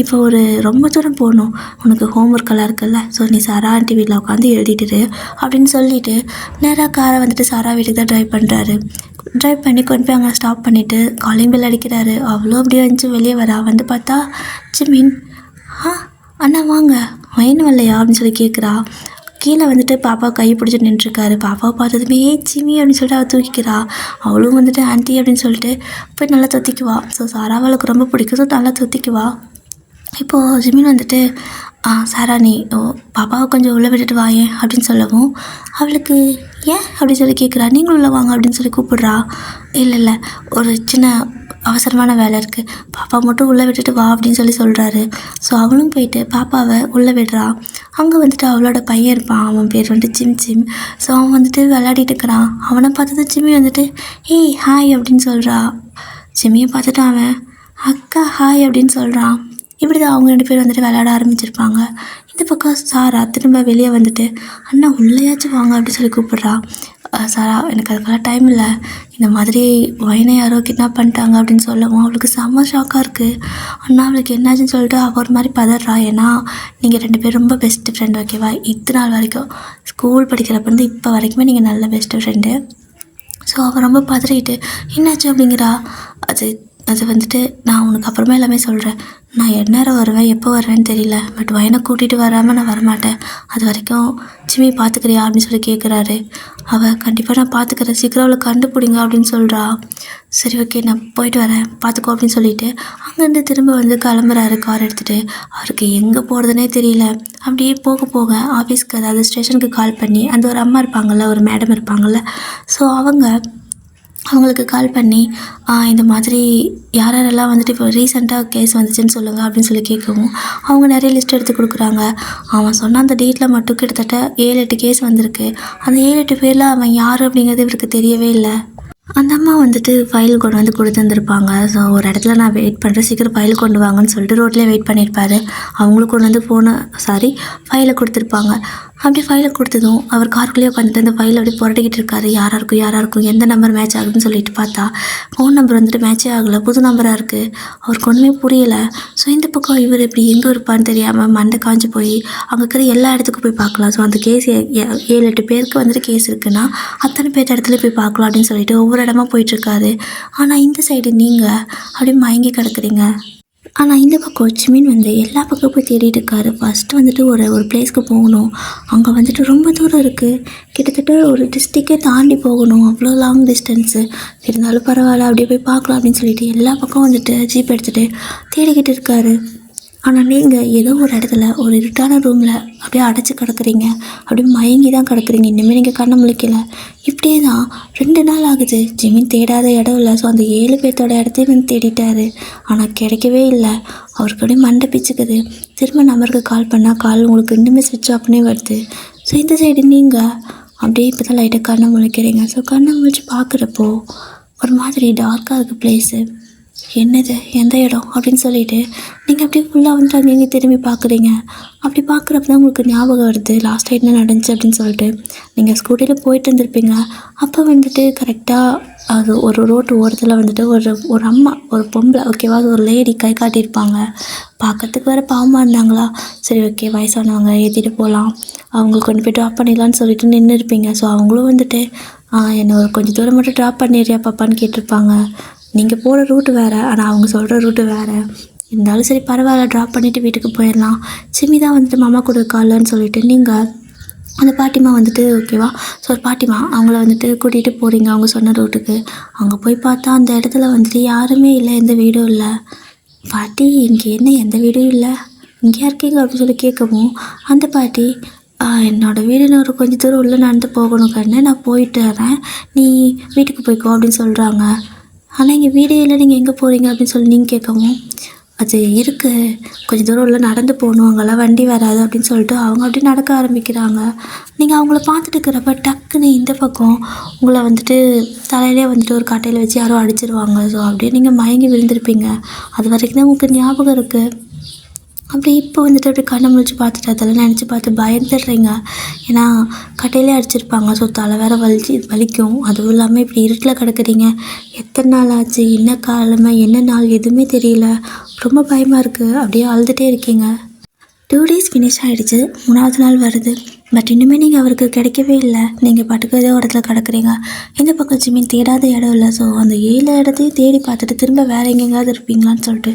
[SPEAKER 1] இப்போ ஒரு ரொம்ப தூரம் போகணும், உனக்கு ஹோம் ஒர்க்கெல்லாம் இருக்குல்ல, ஸோ நீ சாரா ஆண்டி வீட்டில் உட்காந்து எழுதிட்டுரு அப்படின்னு சொல்லிவிட்டு நேராக காரை வந்துட்டு சாரா வீட்டுக்கு தான் ட்ரைவ் பண்ணுறாரு. ட்ரைவ் பண்ணி கொண்டு போய் அங்கே ஸ்டாப் பண்ணிவிட்டு காலிங் பெல் அடிக்கிறாரு. அவ்வளோ அப்படியே வந்துச்சு வெளியே வரா. வந்து பார்த்தா ஜிமின், அண்ணா வாங்க, வயனு வரலையா அப்படின்னு சொல்லி கேட்குறா. கீழே வந்துட்டு பாப்பா கை பிடிச்சிட்டு நின்றுருக்காரு. பாப்பாவை பார்த்ததுமே ஜிமி அப்படின்னு சொல்லிட்டு அவள் தூக்கிக்கிறா. அவளும் வந்துட்டு ஆண்டி அப்படின்னு சொல்லிட்டு போய் நல்லா தொத்திக்குவா. ஸோ சாராவளுக்கு ரொம்ப பிடிக்கும். ஸோ நல்லா தொத்திக்குவா. இப்போது ஜிமின் வந்துட்டு சாரா நீ பாப்பாவை கொஞ்சம் உள்ளே விட்டுட்டு வாயேன் அப்படின்னு சொல்லவும் அவளுக்கு ஏன் அப்படின்னு சொல்லி கேட்குறா. நீங்களும் உள்ளே வாங்க அப்படின்னு சொல்லி கூப்பிட்றா. இல்லை ஒரு சின்ன அவசரமான வேலை இருக்குது, பாப்பா மட்டும் உள்ளே விட்டுட்டு வா அப்படின்னு சொல்கிறாரு. ஸோ அவளும் போயிட்டு பாப்பாவை உள்ளே விடுறா. அங்கே வந்துட்டு அவளோட பையன் இருப்பான். அவன் பேர் வந்துட்டு சிம். ஸோ அவன் வந்துட்டு விளையாடிட்டு இருக்கிறான். அவனை பார்த்தது ஜிம்மி வந்துட்டு ஏய் ஹாய் அப்படின்னு சொல்கிறா. ஜிம்மியை பார்த்துட்டு அவன் அக்கா ஹாய் அப்படின்னு சொல்கிறான். இப்படி தான் அவங்க 2 பேர் வந்துட்டு விளையாட ஆரம்பிச்சிருப்பாங்க. இந்த பக்கம் சாரா திரும்ப வெளியே வந்துட்டு அண்ணா உள்ளேயாச்சும் வாங்க அப்படின்னு சொல்லி கூப்பிட்றா. சாரா எனக்கு அதுக்கெல்லாம் டைம் இல்லை, இந்த மாதிரி வயனை யாரோ கிட்னாப் பண்ணிட்டாங்க அப்படின்னு சொல்லவும் அவளுக்கு செம்ம ஷாக்காக இருக்குது. அண்ணா அவளுக்கு என்னாச்சுன்னு சொல்லிட்டு அவள் ஒரு மாதிரி பதறா. ஏன்னா நீங்கள் 2 பேர் ரொம்ப பெஸ்ட்டு ஃப்ரெண்ட், ஓகேவா? இத்தனை நாள் வரைக்கும் ஸ்கூல் படிக்கிறப்ப இப்போ வரைக்குமே நீங்கள் நல்ல பெஸ்ட்டு ஃப்ரெண்டு. ஸோ அவள் ரொம்ப பதறிட்டு என்னாச்சு அப்படிங்கிறா. அது வந்துட்டு நான் உனக்கு அப்புறமா எல்லாமே சொல்கிறேன். நான் எந்நேரம் வருவேன், எப்போ வருவேன்னு தெரியல, பட் வயனை கூட்டிகிட்டு வராமல் நான் வரமாட்டேன். அது வரைக்கும் ஜிம்மி பார்த்துக்கிறியா அப்படின்னு சொல்லி கேட்குறாரு. அவள் கண்டிப்பாக நான் பார்த்துக்கிறேன், சீக்கிரம் அவளை கண்டுபிடிங்க அப்படின்னு சொல்கிறா. சரி ஓகே நான் போயிட்டு வரேன், பார்த்துக்கோ அப்படின்னு சொல்லிட்டு அங்கேருந்து திரும்ப வந்து கிளம்புறாரு கார் எடுத்துகிட்டு. அவருக்கு எங்கே போகிறதுனே தெரியல. அப்படியே போக ஆஃபீஸ்க்கு, அதாவது ஸ்டேஷனுக்கு கால் பண்ணி அந்த ஒரு அம்மா இருப்பாங்கள்ல, ஒரு மேடம் இருப்பாங்கள்ல, ஸோ அவங்களுக்கு கால் பண்ணி இந்த மாதிரி யாரெல்லாம் வந்துட்டு இப்போ ரீசெண்டாக கேஸ் வந்துச்சுன்னு சொல்லுங்கள் அப்படின்னு சொல்லி கேட்கவும் அவங்க நிறைய லிஸ்ட் எடுத்து கொடுக்குறாங்க. அவன் சொன்ன அந்த டேட்டில் மட்டும் கிட்டத்தட்ட 7-8 கேஸ் வந்திருக்கு. அந்த 7-8 பேரில் அவன் யார் அப்படிங்கிறது இவருக்கு தெரியவே இல்லை. அந்த அம்மா வந்துட்டு ஃபைல் கொண்டு வந்து கொடுத்துருந்துருப்பாங்க. ஸோ ஒரு இடத்துல நான் வெயிட் பண்ணுறேன், சீக்கிரம் ஃபைல் கொண்டு வாங்கன்னு சொல்லிட்டு ரோட்லேயே வெயிட் பண்ணியிருப்பார். அவங்களுக்கு கொண்டு வந்து ஃபைலை கொடுத்துருப்பாங்க. அப்படி ஃபைலை கொடுத்ததும் அவர் காருக்குள்ளேயே உட்காந்துட்டு அந்த ஃபைலை அப்படி புரட்டிக்கிட்டு இருக்காரு. யாராக இருக்கும் எந்த நம்பர் மேட்ச் ஆகுதுன்னு சொல்லிட்டு பார்த்தா ஃபோன் நம்பர் வந்துட்டு மேட்சே ஆகலை, புது நம்பராக இருக்குது. அவருக்கு ஒன்றுமே புரியலை. ஸோ இந்த பக்கம் இவர் இப்படி எங்கே இருப்பான்னு தெரியாமல் மண்டை காஞ்சி போய் அங்கே இருக்கிற எல்லா இடத்துக்கும் போய் பார்க்கலாம். ஸோ அந்த கேஸ் 7-8 பேருக்கு வந்துட்டு கேஸ் இருக்குன்னா அத்தனை பேர் இடத்துல போய் பார்க்கலாம் அப்படின்னு சொல்லிட்டு ஒவ்வொரு இடமா போயிட்டுருக்காரு. ஆனால் இந்த சைடு நீங்கள் அப்படியே மயங்கி கிடக்குறீங்க. ஆனால் இந்த பக்கம் ஜிமின் வந்து எல்லா பக்கம் போய் தேடிட்டு இருக்காரு. ஃபஸ்ட்டு வந்துட்டு ஒரு பிளேஸ்க்கு போகணும். அங்கே வந்துட்டு ரொம்ப தூரம் இருக்குது, கிட்டத்தட்ட ஒரு டிஸ்ட்ரிக்டே தாண்டி போகணும், அவ்வளோ லாங் டிஸ்டன்ஸு. இருந்தாலும் பரவாயில்ல, அப்படியே போய் பார்க்கலாம் அப்படின்னு சொல்லிட்டு எல்லா பக்கம் வந்துட்டு ஜீப் எடுத்துகிட்டு தேடிக்கிட்டு இருக்காரு. ஆனால் நீங்கள் ஏதோ ஒரு இடத்துல ஒரு இருட்டான ரூமில் அப்படியே அடைச்சி கிடக்குறீங்க, அப்படியே மயங்கி தான் கிடக்குறீங்க. இனிமேல் நீங்கள் கண்ணை முழிக்கல. இப்படியே தான் 2 நாள் ஆகுது. ஜிமின் தேடாத இடம் இல்லை. ஸோ அந்த 7 பேர்த்தோட இடத்தையும் வந்து தேடிட்டாரு. ஆனால் கிடைக்கவே இல்லை. அவருக்கு அப்படியே மண்டை பிச்சுக்குது. திரும்ப நம்பருக்கு கால் பண்ணால் கால் உங்களுக்கு இன்னுமே ஸ்விட்ச் ஆஃப்னே வருது. ஸோ இந்த சைடு நீங்கள் அப்படியே இப்போ தான் லைட்டாக கண்ணை முழிக்கிறீங்க. ஸோ கண்ணை முழிச்சு பார்க்குறப்போ ஒரு மாதிரி டார்க்காக இருக்குது பிளேஸு. என்னது, எந்த இடம் அப்படின்னு சொல்லிட்டு நீங்கள் அப்படியே ஃபுல்லாக வந்துட்டு அங்கேயே திரும்பி பார்க்குறீங்க. அப்படி பார்க்குறப்ப தான் உங்களுக்கு ஞாபகம் வருது லாஸ்ட் டைம் என்ன நடந்துச்சு அப்படின்னு சொல்லிட்டு. நீங்கள் ஸ்கூட்டியில் போயிட்டு இருந்திருப்பீங்க. அப்போ வந்துட்டு கரெக்டாக அது ஒரு ரோட்டு ஓரத்தில் வந்துட்டு ஒரு அம்மா, ஒரு பொம்பளை, ஓகேவா, ஒரு லேடி கை காட்டியிருப்பாங்க. பார்க்கறதுக்கு வேறு பாவமாக இருந்தாங்களா. சரி ஓகே, வயசானவங்க ஏற்றிட்டு போகலாம், அவங்களுக்கு கொண்டு போய் ட்ராப் பண்ணிடலான்னு சொல்லிட்டு நின்று இருப்பீங்க. ஸோ அவங்களும் வந்துட்டு என்னை ஒரு கொஞ்சம் தூரம் மட்டும் ட்ராப் பண்ணிடுறியா பாப்பான்னு கேட்டிருப்பாங்க. நீங்கள் போகிற ரூட்டு வேறு, ஆனால் அவங்க சொல்கிற ரூட்டு வேறு. இருந்தாலும் சரி பரவாயில்ல, ட்ராப் பண்ணிவிட்டு வீட்டுக்கு போயிடலாம். சிமி தான் வந்துட்டு மாமா கூட இருக்காளன்னு சொல்லிட்டு நீங்கள் அந்த பாட்டிமா வந்துட்டு, ஓகேவா, ஸோ ஒரு பாட்டிமா அவங்கள வந்துட்டு கூட்டிகிட்டு போகிறீங்க அவங்க சொன்ன ரூட்டுக்கு. அங்கே போய் பார்த்தா அந்த இடத்துல வந்துட்டு யாருமே இல்லை, எந்த வீடும் இல்லை. பாட்டி, இங்கே என்ன எந்த வீடும் இல்லை, இங்கே இருக்கீங்க அப்படின்னு சொல்லி கேட்கவும் அந்த பாட்டி, என்னோடய வீடுன்னு ஒரு கொஞ்சம் தூரம் உள்ளே நடந்து போகணும் கண்ணு, நான் போயிட்டு வரேன், நீ வீட்டுக்கு போய்க்கோ அப்படின்னு சொல்கிறாங்க. ஆனால் இங்கே வீடே இல்லை, நீங்கள் எங்கே போகிறீங்க அப்படின்னு சொல்லி நீங்கள் கேட்கவும், அது இருக்குது, கொஞ்சம் தூரம் உள்ள நடந்து போகணும், அங்கெல்லாம் வண்டி வராது அப்படின்னு சொல்லிட்டு அவங்க அப்படியே நடக்க ஆரம்பிக்கிறாங்க. நீங்கள் அவங்கள பார்த்துட்டு இருக்கிறப்ப டக்குன்னு இந்த பக்கம் உங்களை வந்துட்டு தலையிலே வந்துட்டு ஒரு கட்டையில் வச்சு யாரோ அடிச்சிருவாங்க. ஸோ அப்படியே நீங்கள் மயங்கி விழுந்திருப்பீங்க. அது வரைக்கும் தான் உங்களுக்கு ஞாபகம் இருக்குது. அப்படி இப்போ வந்துட்டு அப்படி கண்ணை முழிச்சு பார்த்துட்டு அதெல்லாம் நினச்சி பார்த்து பயந்துடுறீங்க. ஏன்னா கட்டையிலே அடிச்சிருப்பாங்க. ஸோ தலை வேறு வலிக்கும். அதுவும் இல்லாமல் இப்படி இருட்டில் கிடக்குறீங்க. எத்தனை நாள் ஆச்சு, என்ன காலமை, என்ன நாள், எதுவுமே தெரியல. ரொம்ப பயமாக இருக்குது. அப்படியே அழுதுகிட்டே இருக்கீங்க. 2 days ஃபினிஷ் ஆகிடுச்சு. 3வது நாள் வருது. பட் இன்னுமே நீங்கள் அவருக்கு கிடைக்கவே இல்லை. நீங்கள் பாட்டுக்கு ஏதோ இடத்துல கிடக்குறீங்க. இந்த பக்கம் ஜிமின் தேடாத இடம் இல்லை. ஸோ அந்த 7 இடத்தையும் தேடி பார்த்துட்டு திரும்ப வேறு எங்கெங்காவது இருப்பீங்களான்னு சொல்லிட்டு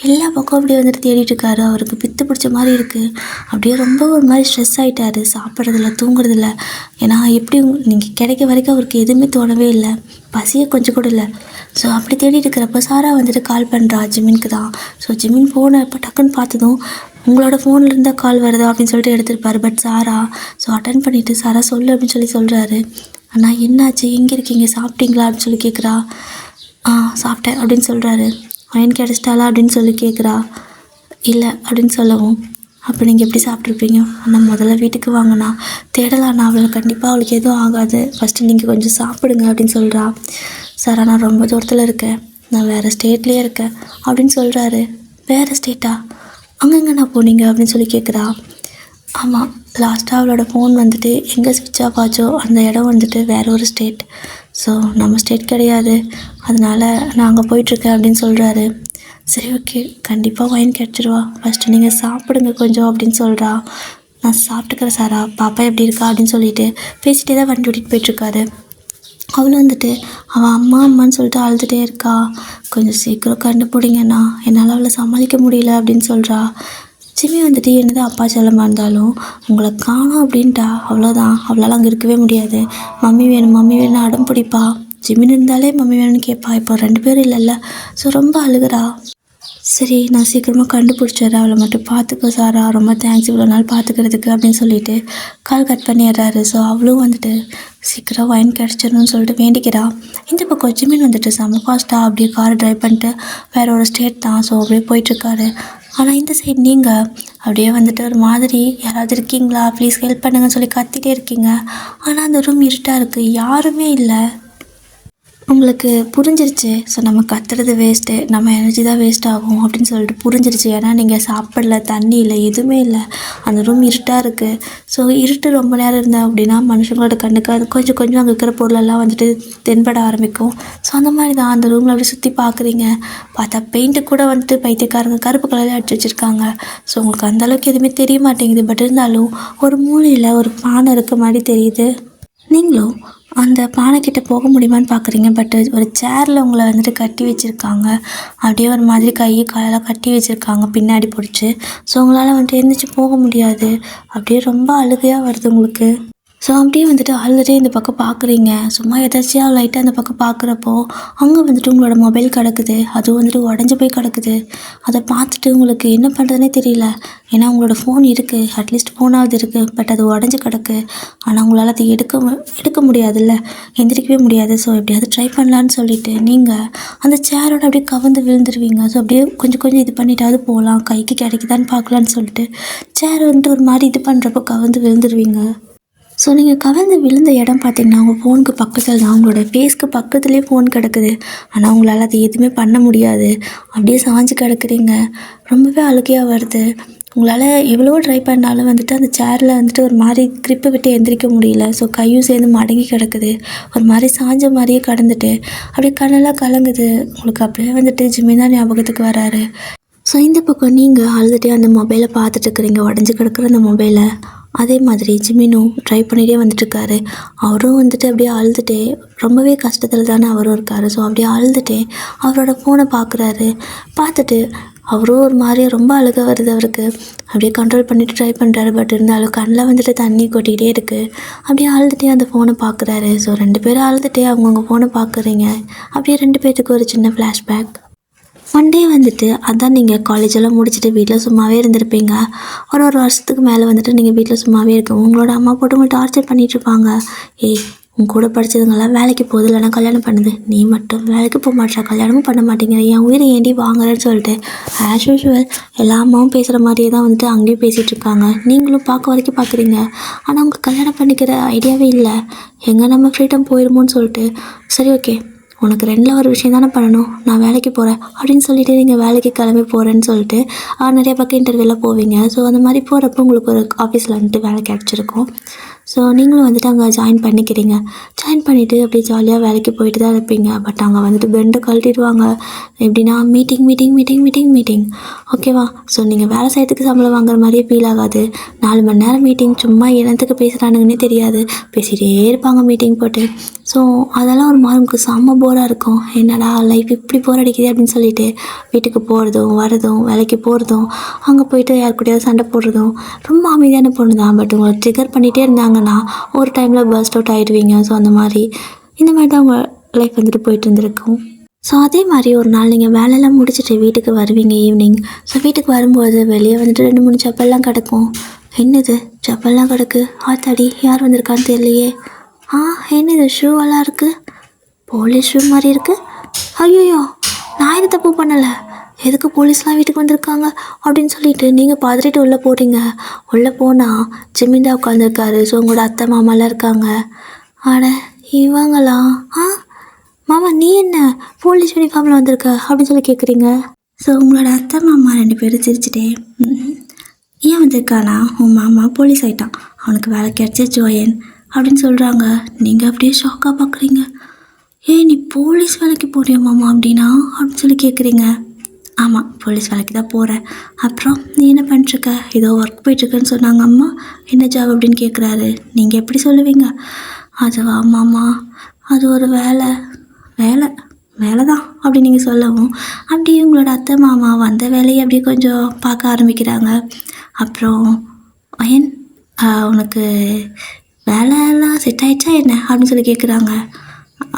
[SPEAKER 1] எல்லா பக்கம் அப்படியே வந்துட்டு தேடிட்டு இருக்காரு. அவருக்கு பித்து பிடிச்ச மாதிரி இருக்குது. அப்படியே ரொம்ப ஒரு மாதிரி ஸ்ட்ரெஸ் ஆகிட்டாரு. சாப்பிட்றதில்ல, தூங்குறதில்ல. ஏன்னா எப்படி நீங்கள் கிடைக்க வரைக்கும் அவருக்கு எதுவுமே தோணவே இல்லை. பசியை கொஞ்சம் கூட இல்லை. ஸோ அப்படி தேடிட்டு இருக்கிறப்ப சாரா வந்துட்டு கால் பண்ணுறா ஜிமினுக்கு தான். ஸோ ஜிமின் ஃபோனை இப்போ டக்குன்னு பார்த்ததும், உங்களோட ஃபோனில் இருந்தால் கால் வருதா அப்படின்னு சொல்லிட்டு எடுத்துருப்பாரு. பட் சாரா ஸோ அட்டன் பண்ணிவிட்டு, சாரா சொல்லு அப்படின்னு சொல்லி சொல்கிறாரு. அண்ணா என்னாச்சு, எங்கே இருக்கீங்க, சாப்பிட்டீங்களா அப்படின்னு சொல்லி கேட்குறா. சாப்பிட்டேன் அப்படின்னு சொல்கிறாரு. அயன் கிடச்சிட்டாளா அப்படின்னு சொல்லி கேட்குறா. இல்லை அப்படின்னு சொல்லவும், அப்போ நீங்கள் எப்படி சாப்பிட்ருப்பீங்க, அண்ணா முதல்ல வீட்டுக்கு வாங்கண்ணா, தேடலாண்ணா, அவளை கண்டிப்பாக அவளுக்கு எதுவும் ஆகாது, ஃபஸ்ட்டு நீங்கள் கொஞ்சம் சாப்பிடுங்க அப்படின்னு சொல்கிறா. சார் நான் ரொம்ப தூரத்தில் இருக்கேன், நான் வேறு ஸ்டேட்லேயே இருக்கேன் அப்படின்னு சொல்கிறாரு. வேறு ஸ்டேட்டா, அங்கங்கே நான் போனீங்க அப்படின்னு சொல்லி கேட்குறா. ஆமாம், லாஸ்ட்டாக அவளோட ஃபோன் வந்துட்டு எங்கே ஸ்விட்ச் ஆஃப் ஆச்சோ அந்த இடம் வந்துட்டு வேற ஒரு ஸ்டேட். ஸோ நம்ம ஸ்டேட் கிடையாது, அதனால் நான் அங்கே போயிட்டுருக்கேன் அப்படின்னு சொல்கிறாரு. சரி ஓகே, கண்டிப்பாக ஒயின் கிடச்சிருவா, ஃபஸ்ட்டு நீங்கள் சாப்பிடுங்க கொஞ்சம் அப்படின்னு சொல்கிறா. நான் சாப்பிட்டுக்கிறேன் சாரா, பாப்பா எப்படி இருக்கா அப்படின்னு சொல்லிட்டு பேசிகிட்டே தான் வண்டி ஓட்டிகிட்டு போயிட்டுருக்காரு. அவளும் வந்துட்டு அவள் அம்மா அம்மான்னு சொல்லிட்டு அழுதுகிட்டே இருக்கா. கொஞ்சம் சீக்கிரம் கண்டுபிடிங்கண்ணா, என்னால் அவளை சமாளிக்க முடியல அப்படின்னு சொல்கிறா. ஜிம்மி வந்துட்டு என்னது அப்பா செல்லமாக இருந்தாலும் உங்களை காணோம் அப்படின்ட்டா அவ்வளோதான், அவளால் அங்கே இருக்கவே முடியாது. மம்மி வேணும் மம்மி வேணும் அடம் பிடிப்பா. ஜிம்மின்னு இருந்தாலே மம்மி வேணும்னு கேட்பா. இப்போ 2 பேரும் இல்லைல்ல, ஸோ ரொம்ப அழுகிறா. சரி நான் சீக்கிரமாக கண்டுபிடிச்சிட்றேன், அவளை மட்டும் பார்த்துக்கோ சாரா, ரொம்ப தேங்க்ஸ் இவ்வளோ நாள் பார்த்துக்கிறதுக்கு அப்படின்னு சொல்லிட்டு கால் கட் பண்ணிடுறாரு. ஸோ அவளும் வந்துட்டு சீக்கிரம் ஒயின் கிடச்சிடணும்னு சொல்லிட்டு வேண்டிக்கிறா. இந்த பக்கம் ஜிமின் வந்துட்டு செம்ம ஃபாஸ்ட்டாக அப்படியே காரை ட்ரைவ் பண்ணிட்டு வேற ஒரு ஸ்டேட் தான். ஸோ அப்படியே போயிட்டுருக்காரு. ஆனால் இந்த சைடு நீங்கள் அப்படியே வந்துட்டு ஒரு மாதிரி யாராவது இருக்கீங்களா ப்ளீஸ் ஹெல்ப் பண்ணுங்கன்னு சொல்லி கத்திட்டே இருக்கீங்க. ஆனால் அந்த ரூம் இருட்டாக இருக்குது, யாருமே இல்லை. உங்களுக்கு புரிஞ்சிருச்சு. ஸோ நம்ம கத்துறது வேஸ்ட்டு, நம்ம எனர்ஜி தான் வேஸ்ட் ஆகும் அப்படின்னு சொல்லிட்டு புரிஞ்சிருச்சு. ஏன்னா நீங்கள் சாப்பிடல, தண்ணி இல்லை, எதுவுமே இல்லை, அந்த ரூம் இருட்டாக இருக்குது. ஸோ இருட்டு ரொம்ப நேரம் இருந்தால் அப்படின்னா மனுஷங்களோட கண்ணுக்கு அது கொஞ்சம் கொஞ்சம் அங்கே இருக்கிற பொருளெல்லாம் வந்துட்டு தென்பட ஆரம்பிக்கும். ஸோ அந்த மாதிரி தான் அந்த ரூமில் அப்படி சுற்றி பார்க்குறீங்க. பார்த்தா பெயிண்ட்டு கூட வந்துட்டு பைத்தியக்காரங்க கருப்பு கலரில் அடிச்சு வச்சுருக்காங்க. ஸோ உங்களுக்கு அந்தளவுக்கு எதுவுமே தெரிய மாட்டேங்குது. பட் இருந்தாலும் ஒரு மூலையில் ஒரு பானை இருக்க மாதிரி தெரியுது. நீங்களும் அந்த பானைக்கிட்ட போக முடியுமான்னு பார்க்குறீங்க. பட் ஒரு சேரில் உங்களை வந்துட்டு கட்டி வச்சுருக்காங்க. அப்படியே ஒரு மாதிரி கை காலெல்லாம் கட்டி வச்சுருக்காங்க பின்னாடி பிடிச்சி. ஸோ உங்களால் வந்துட்டு எழுந்திரிச்சு போக முடியாது. அப்படியே ரொம்ப அழுகையாக வருது உங்களுக்கு. ஸோ அப்படியே வந்துட்டு அழுதுகிட்டே இந்த பக்கம் பார்க்குறீங்க. சும்மா எதாச்சியாக லைட்டாக இந்த பக்கம் பார்க்குறப்போ அங்கே வந்துட்டு உங்களோட மொபைல் கிடக்குது. அதுவும் வந்துட்டு உடஞ்சி போய் கிடக்குது. அதை பார்த்துட்டு உங்களுக்கு என்ன பண்ணுறதுனே தெரியல. ஏன்னா உங்களோட ஃபோன் இருக்குது, அட்லீஸ்ட் ஃபோனாவது இருக்குது. பட் அது உடஞ்சி கிடக்கு. ஆனால் உங்களால் அதை எடுக்க முடியாதுல்ல, எந்திரிக்கவே முடியாது. ஸோ எப்படியாவது ட்ரை பண்ணலான்னு சொல்லிவிட்டு நீங்கள் அந்த சேரோட அப்படியே கவுந்து விழுந்துருவீங்க. ஸோ அப்படியே கொஞ்சம் கொஞ்சம் இது பண்ணிட்டாவது போகலாம், கைக்கு கிடைக்குதான்னு பார்க்கலான்னு சொல்லிட்டு சேர் வந்துட்டு ஒரு மாதிரி இது பண்ணுறப்போ கவுந்து விழுந்துருவீங்க. ஸோ நீங்கள் கவிழ்ந்து விழுந்த இடம் பார்த்தீங்கன்னா உங்கள் ஃபோனுக்கு பக்கத்தில் தான், உங்களோட ஃபேஸ்க்கு பக்கத்துலேயே ஃபோன் கிடக்குது. ஆனால் உங்களால் அதை எதுவுமே பண்ண முடியாது. அப்படியே சாஞ்சு கிடக்குறீங்க. ரொம்பவே அழுகையாக வருது. உங்களால் எவ்வளோ ட்ரை பண்ணாலும் வந்துட்டு அந்த சேரில் வந்துட்டு ஒரு மாதிரி கிரிப்பை விட்டு எந்திரிக்க முடியல. ஸோ கையும் சேர்ந்து மடங்கி கிடக்குது. ஒரு மாதிரி சாஞ்ச மாதிரியே கடந்துட்டு அப்படியே கண்ணெல்லாம் கலங்குது. உங்களுக்கு அப்படியே வந்துட்டு ஜிம்மி தான் ஞாபகத்துக்கு வராரு. ஸோ இந்த பக்கம் நீங்கள் அழுதுகிட்டே அந்த மொபைலை பார்த்துட்டு இருக்கிறீங்க, உடஞ்சி கிடக்குற அந்த மொபைலை. அதே மாதிரி ஜிமினும் ட்ரை பண்ணிகிட்டே வந்துட்டுருக்காரு. அவரும் வந்துட்டு அப்படியே அழுதுகிட்டே, ரொம்பவே கஷ்டத்தில் தானே அவரும் இருக்கார். ஸோ அப்படியே அழுதுகிட்டே அவரோட ஃபோனை பார்க்குறாரு. பார்த்துட்டு அவரும் ஒரு மாதிரியே ரொம்ப அழுக வருது அவருக்கு. அப்படியே கண்ட்ரோல் பண்ணிவிட்டு ட்ரை பண்ணுறாரு. பட் இருந்தாலும் கண்ணில் வந்துட்டு தண்ணி கொட்டிக்கிட்டே இருக்குது. அப்படியே அழுதுகிட்டே அந்த ஃபோனை பார்க்குறாரு. ஸோ 2 பேரும் அழுதுகிட்டே அவங்கவுங்க ஃபோனை பார்க்குறீங்க. அப்படியே 2 பேர்த்துக்கு ஒரு சின்ன ஃப்ளாஷ்பேக். ஒன் டே வந்துட்டு அதான் நீங்கள் காலேஜெல்லாம் முடிச்சுட்டு வீட்டில் சும்மாவே இருந்திருப்பீங்க. ஒரு வருஷத்துக்கு மேலே வந்துட்டு நீங்கள் வீட்டில் சும்மாவே இருக்கும். உங்களோட அம்மா போட்டு உங்களை டார்ச்சர் பண்ணிகிட்ருப்பாங்க. ஏய், உன் கூட படித்ததுங்கெல்லாம் வேலைக்கு போகுது, இல்லைனா கல்யாணம் பண்ணுது, நீ மட்டும் வேலைக்கு போக மாட்டா, கல்யாணமும் பண்ண மாட்டேங்கிற, என் உயிரை ஏண்டி வாங்குறேன்னு சொல்லிட்டு ஆஸ் யூஷுவல் எல்லா அம்மாவும் பேசுகிற மாதிரியே தான் வந்துட்டு அங்கேயும் பேசிகிட்ருக்காங்க. நீங்களும் பார்க்க வரைக்கும் பார்க்குறீங்க. ஆனால் உங்களுக்கு கல்யாணம் பண்ணிக்கிற ஐடியாவே இல்லை. எங்கே நம்ம ஃப்ரீடம் போயிடுமோன்னு சொல்லிட்டு, சரி ஓகே, உனக்கு 2ல் ஒரு விஷயம் தானே பண்ணணும், நான் வேலைக்கு போகிறேன் அப்படின்னு சொல்லிட்டு நீங்கள் வேலைக்கு கிளம்பி போகிறேன்னு சொல்லிட்டு நிறைய பக்கம் இன்டர்வியூலாம் போவீங்க. ஸோ அந்த மாதிரி போகிறப்போ உங்களுக்கு ஒரு ஆஃபீஸில் வந்துட்டு வேலை கிடச்சிருக்கும். ஸோ நீங்களும் வந்துட்டு அங்கே ஜாயின் பண்ணிக்கிறீங்க. ஜாயின் பண்ணிவிட்டு அப்படியே ஜாலியாக வேலைக்கு போயிட்டு தான் இருப்பீங்க. பட் அங்கே வந்துட்டு பெண்டை கழட்டிடுவாங்க. எப்படின்னா மீட்டிங் ஓகேவா. ஸோ நீங்கள் வேலை செய்யறதுக்கு சம்பளம் வாங்குற மாதிரியே ஃபீல் ஆகாது. 4 மணி நேரம் மீட்டிங், சும்மா இனத்துக்கு பேசுகிறானுங்கன்னே தெரியாது. பேசிகிட்டே இருப்பாங்க மீட்டிங் போட்டு. ஸோ அதெல்லாம் ஒரு மாதிரி நமக்கு செம்ம போராக இருக்கும். என்னடா லைஃப் இப்படி போர் அடிக்குது அப்படின்னு சொல்லிட்டு வீட்டுக்கு போகிறதும் வரதும், வேலைக்கு போகிறதும், அங்கே போயிட்டு யார் கூடயாவது சண்டை போடுறதும். ரொம்ப அமைதியான பொண்ணு தான். பட் உங்களை ட்ரிகர் பண்ணிகிட்டே இருந்தாங்கன்னா ஒரு டைமில் பர்ஸ்ட் அவுட் ஆகிடுவீங்க. ஸோ இந்த மாதிரி தான் உங்கள் லைஃப் வந்துட்டு போயிட்டு இருந்திருக்கும். ஸோ அதே மாதிரி ஒரு நாள் நீங்கள் வேலையெல்லாம் முடிச்சுட்டு வீட்டுக்கு வருவீங்க ஈவினிங். ஸோ வீட்டுக்கு வரும்போது வெளியே வந்துட்டு 2-3 செப்பல்லாம் கிடக்கும். என்னது செப்பல்லாம் கிடக்கு, ஆத்தாடி யார் வந்திருக்கான்னு தெரியலையே. என்னது ஷூவெல்லாம் இருக்குது, போலீஸ் ஷூ மாதிரி இருக்குது. ஐயோ, நான் எது தப்பு பண்ணலை, எதுக்கு போலீஸ்லாம் வீட்டுக்கு வந்திருக்காங்க அப்படின்னு சொல்லிட்டு நீங்கள் பதறிட்டு உள்ளே போகிறீங்க. உள்ளே போனால் ஜிமின் உட்காந்துருக்காரு. ஸோ உங்களோட அத்தை மாமாலாம் இருக்காங்க. ஆட இவங்களா? மாமா நீ என்ன போலீஸ் யூனிஃபார்மில் வந்திருக்க அப்படின்னு சொல்லி கேட்குறீங்க. ஸோ உங்களோட அத்தை மாமா 2 பேரும் சிரிச்சுட்டே, ஏன் வந்திருக்கானா, உன் மாமா போலீஸ் ஆகிட்டான், அவனுக்கு வேலை கிடைச்ச ஜோயன் அப்படின்னு சொல்கிறாங்க. நீங்கள் அப்படியே ஷாக்காக பார்க்குறீங்க. நீ போலீஸ் வேலைக்கு போறியா மாமா அப்படின்னா அப்படின்னு சொல்லி கேட்குறீங்க. ஆமாம், போலீஸ் வேலைக்கு தான் போகிறேன். அப்புறம் நீ என்ன பண்ணிட்டுருக்க? ஏதோ ஒர்க் போயிட்டுருக்குன்னு சொன்னாங்க அம்மா. என்ன ஜாப் அப்படின்னு கேட்குறாரு. நீங்கள் எப்படி சொல்லுவீங்க? அதுவா மாமா, அது ஒரு வேலை தான் அப்படின்னு நீங்கள் சொல்லவும் அப்படியே உங்களோட அத்தை மாமா வந்த வேலையை அப்படியே கொஞ்சம் பார்க்க ஆரம்பிக்கிறாங்க. அப்புறம் உனக்கு வேலையெல்லாம் செட் ஆகிடுச்சா என்ன அப்படின்னு சொல்லி கேட்குறாங்க.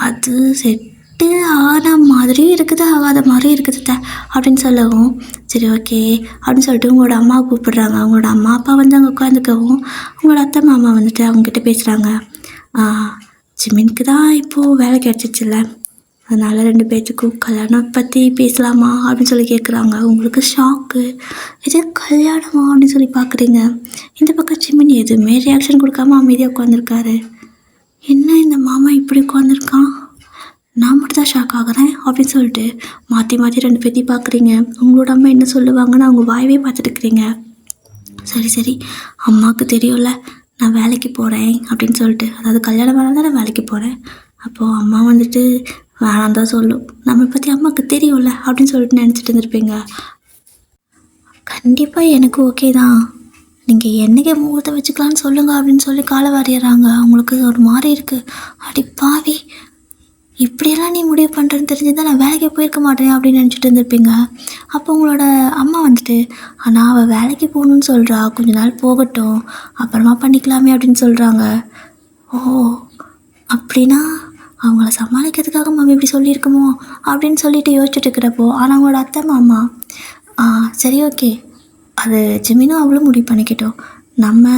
[SPEAKER 1] அது செட்டு ஆன மாதிரியும் இருக்குது, ஆகாத மாதிரியும் இருக்குது அப்படின்னு சொல்லவும், சரி ஓகே அப்படின்னு சொல்லிட்டு உங்களோட அம்மா கூப்பிடுறாங்க. அவங்களோட அம்மா அப்பா வந்து அங்கே உட்காந்துக்கவும் உங்களோட அத்தை மாமா வந்துட்டு அவங்கக்கிட்ட பேசுகிறாங்க. ஜிமினுக்கு தான் இப்போது வேலை கிடச்சிச்சில்ல, அதனால் 2 பேர்த்துக்கும் கல்யாணம் பற்றி பேசலாமா அப்படின்னு சொல்லி கேட்குறாங்க. உங்களுக்கு ஷாக்கு, இது கல்யாணமா அப்படின்னு சொல்லி பார்க்குறீங்க. இந்த பக்கம் ஜிமின் எதுவுமே ரியாக்ஷன் கொடுக்காம அமைதியாக உட்காந்துருக்காரு. என்ன இந்த மாமா இப்படி உட்காந்துருக்கான், நான் மட்டும் தான் ஷாக் ஆகுறேன் அப்படின்னு சொல்லிட்டு மாற்றி 2 பேர்த்தையும் பார்க்குறீங்க. உங்களோட அம்மா என்ன சொல்லுவாங்கன்னு அவங்க வாயவே பார்த்துட்டு இருக்கிறீங்க. சரி அம்மாவுக்கு தெரியும்ல நான் வேலைக்கு போகிறேன் அப்படின்னு சொல்லிட்டு, அதாவது கல்யாணம் வேலை தான் நான் வேலைக்கு போகிறேன். அப்போது அம்மா வந்துட்டு வேணாம் தான் சொல்லும், நம்மளை பற்றி அம்மாவுக்கு தெரியும்ல அப்படின்னு சொல்லிட்டு நினச்சிட்டு இருந்திருப்பீங்க. கண்டிப்பாக எனக்கு ஓகே தான், நீங்கள் என்னைக்கு முகூர்த்தம் வச்சுக்கலான்னு சொல்லுங்கள் அப்படின்னு சொல்லி காலை வாரிடுறாங்க. அவங்களுக்கு ஒரு மாதிரி இருக்குது. அடி பாவி, இப்படியெல்லாம் நீ முடிவு பண்ணுறேன்னு தெரிஞ்சுதான் நான் வேலைக்கு போயிருக்க மாட்டேன் அப்படின்னு நினச்சிட்டு இருந்திருப்பீங்க. அப்போ உங்களோட அம்மா வந்துட்டு, ஆனால் அவள் வேலைக்கு போகணுன்னு சொல்கிறா, கொஞ்ச நாள் போகட்டும், அப்புறமா பண்ணிக்கலாமே அப்படின்னு சொல்கிறாங்க. ஓ, அப்படின்னா அவங்கள சமாளிக்கிறதுக்காக மம்மி இப்படி சொல்லியிருக்குமோ அப்படின்னு சொல்லிட்டு யோசிச்சுட்டு இருக்கிறப்போ, ஆனால் அவங்களோட அத்தை மாமா சரி ஓகே, அது ஜிமினும் அவளும் முடிவு பண்ணிக்கிட்டோம், நம்ம